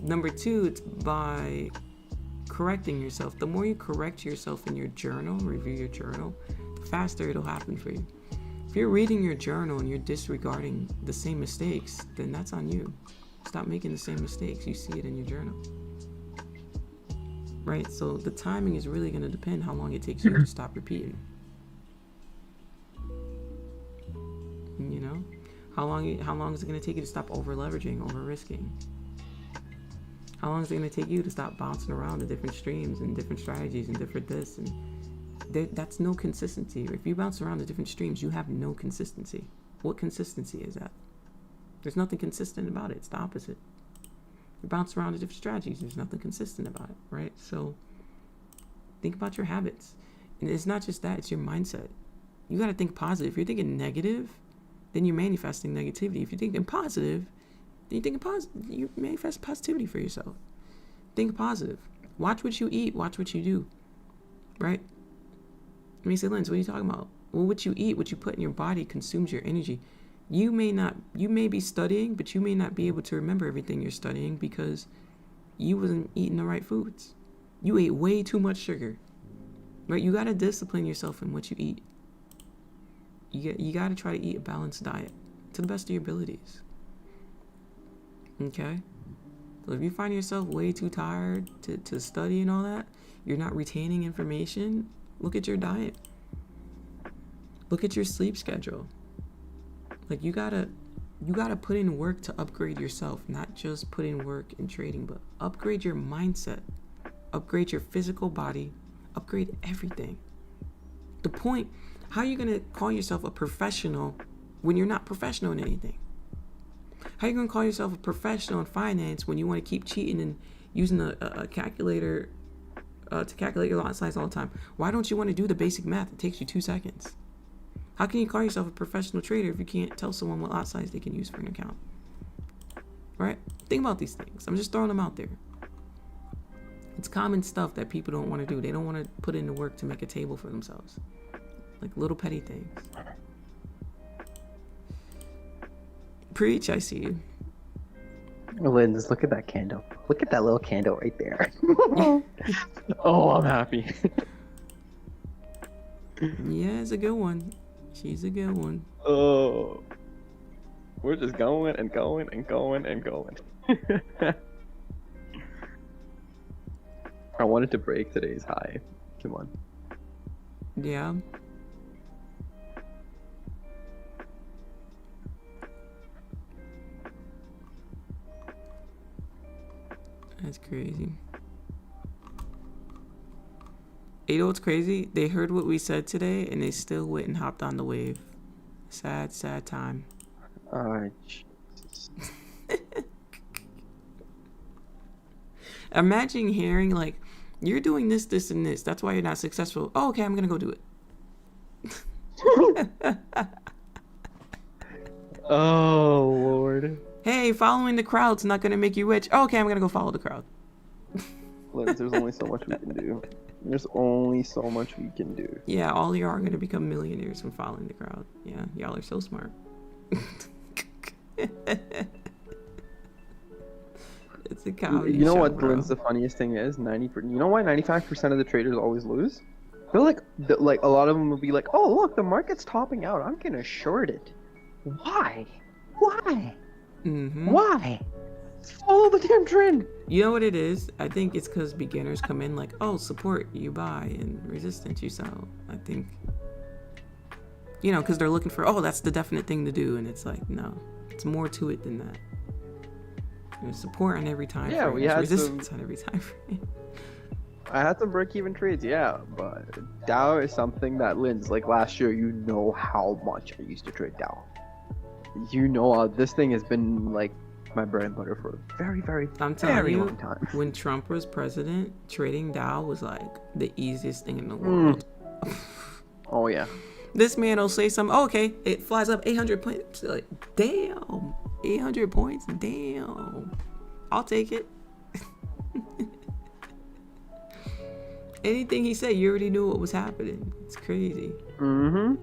Number two, it's by correcting yourself. The more you correct yourself in your journal, review your journal, the faster it'll happen for you. If you're reading your journal and you're disregarding the same mistakes, then that's on you. Stop making the same mistakes. You see it in your journal. Right? So the timing is really going to depend how long it takes you to stop repeating. You know? How long is it going to take you to stop over leveraging, over risking? How long is it going to take you to stop bouncing around to different streams and different strategies and different this? And that's no consistency. If you bounce around to different streams, you have no consistency. What consistency is that? There's nothing consistent about it. It's the opposite. You bounce around to different strategies. There's nothing consistent about it, right? So think about your habits. And it's not just that. It's your mindset. You got to think positive. If you're thinking negative, then you're manifesting negativity. If you're thinking positive, then you're thinking positive. You manifest positivity for yourself. Think positive. Watch what you eat. Watch what you do. Right? Let me say, Lens, what are you talking about? Well, what you eat, what you put in your body consumes your energy. You may be studying, but you may not be able to remember everything you're studying because you wasn't eating the right foods. You ate way too much sugar. Right? You got to discipline yourself in what you eat. You got to try to eat a balanced diet to the best of your abilities. Okay? So if you find yourself way too tired to study and all that, you're not retaining information, look at your diet. Look at your sleep schedule. Like you gotta put in work to upgrade yourself, not just put in work in trading, but upgrade your mindset, upgrade your physical body, upgrade everything. The point, how are you gonna call yourself a professional when you're not professional in anything? How are you gonna call yourself a professional in finance when you want to keep cheating and using a calculator to calculate your lot size all the time? Why don't you want to do the basic math? It takes you 2 seconds. How can you call yourself a professional trader if you can't tell someone what lot size they can use for an account? Right? Think about these things. I'm just throwing them out there. It's common stuff that people don't want to do. They don't want to put in the work to make a table for themselves. Like little petty things. Preach, I see you. Linz, look at that candle. Look at that little candle right there. Oh, I'm happy. Yeah, it's a good one. She's a good one. Oh. We're just going and going and going and going. I wanted to break today's high. Come on. Yeah. That's crazy. You know what's crazy? They heard what we said today and they still went and hopped on the wave. Sad, sad time. Jesus. Imagine hearing like, you're doing this, this, and this. That's why you're not successful. Oh, okay, I'm gonna go do it. Oh, Lord. Hey, following the crowd's not gonna make you rich. Oh, okay, I'm gonna go follow the crowd. Linz, there's only so much we can do. There's only so much we can do. Yeah, all y'all are gonna become millionaires from following the crowd. Yeah, y'all are so smart. It's a comedy You know show, what, bro. Lynn's, the funniest thing is? You know why 95% of the traders always lose? They're like a lot of them will be like, oh look, the market's topping out. I'm gonna short it. Why? Why? Mm-hmm. Why? Follow the damn trend. You know what it is? I think it's because beginners come in like, oh, support, you buy, and resistance, you sell. I think, you know, because they're looking for, oh, that's the definite thing to do. And it's like, no, it's more to it than that. There's support on every time frame. We There's had resistance on every time frame. I had some break-even trades, yeah, but Dow is something that, Lynn's, like last year, you know how much I used to trade Dow. You know, this thing has been like my bread and butter for a very, very, I'm telling very you, long time. when Trump was president, trading Dow was like the easiest thing in the world. Oh yeah. This man will say something, oh, okay, it flies up 800 points. Like, damn, 800 points, damn. I'll take it. Anything he said, you already knew what was happening. It's crazy. Mm-hmm.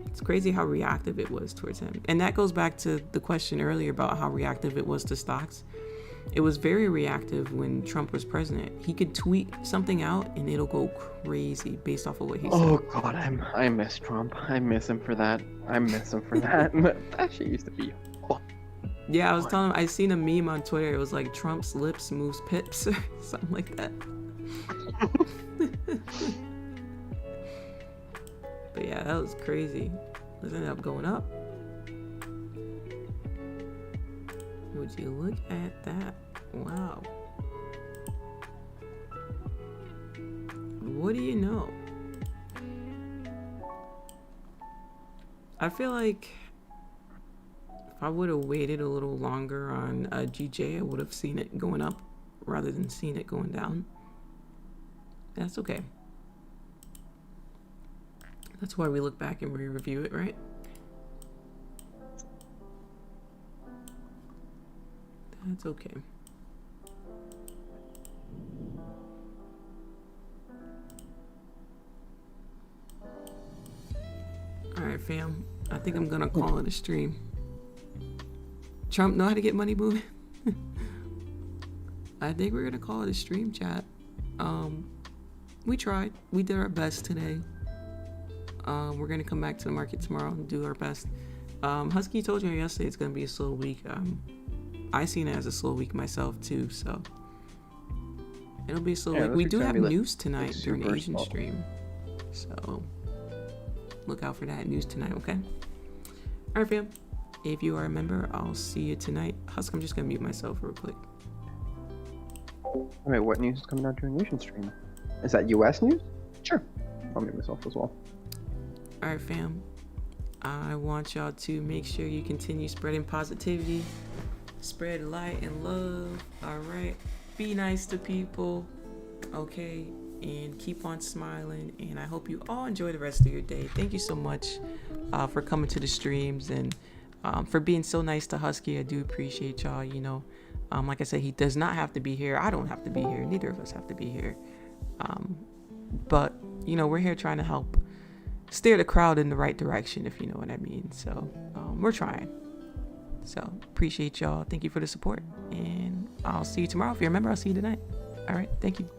It's crazy how reactive it was towards him. And that goes back to the question earlier about how reactive it was to stocks. It was very reactive when Trump was president. He could tweet something out and it'll go crazy based off of what he said. Oh god, I miss Trump. I miss him for that. I miss him for that. That shit used to be fun. Yeah, I was telling him, I seen a meme on Twitter. It was like Trump's lips moves pips or something like that. But yeah, that was crazy. It ended up going up. Would you look at that? Wow. What do you know? I feel like if I would have waited a little longer on GJ, I would have seen it going up rather than seeing it going down. That's okay. That's why we look back and we review it, right? That's okay. Alright, fam. I think I'm gonna call it a stream. Trump know how to get money moving? I think we're gonna call it a stream, chat. We tried. We did our best today. We're gonna come back to the market tomorrow and do our best. Husky told you yesterday it's gonna be a slow week. I seen it as a slow week myself too, so it'll be a slow week. We do have news tonight during the Asian stream, so look out for that news tonight, okay? Alright, fam. If you are a member, I'll see you tonight. Husk, I'm just gonna mute myself real quick. Wait, what news is coming out during Asian stream? Is that US news? Sure. I'll mute myself as well. Alright, fam. I want y'all to make sure you continue spreading positivity, spread light and love. Alright. Be nice to people. Okay. And keep on smiling. And I hope you all enjoy the rest of your day. Thank you so much for coming to the streams and for being so nice to Husky. I do appreciate y'all. You know, like I said, he does not have to be here. I don't have to be here. Neither of us have to be here. But, you know, we're here trying to help steer the crowd in the right direction, if you know what I mean. So we're trying. So appreciate y'all. Thank you for the support. And I'll see you tomorrow. If you remember, I'll see you tonight. All right. Thank you.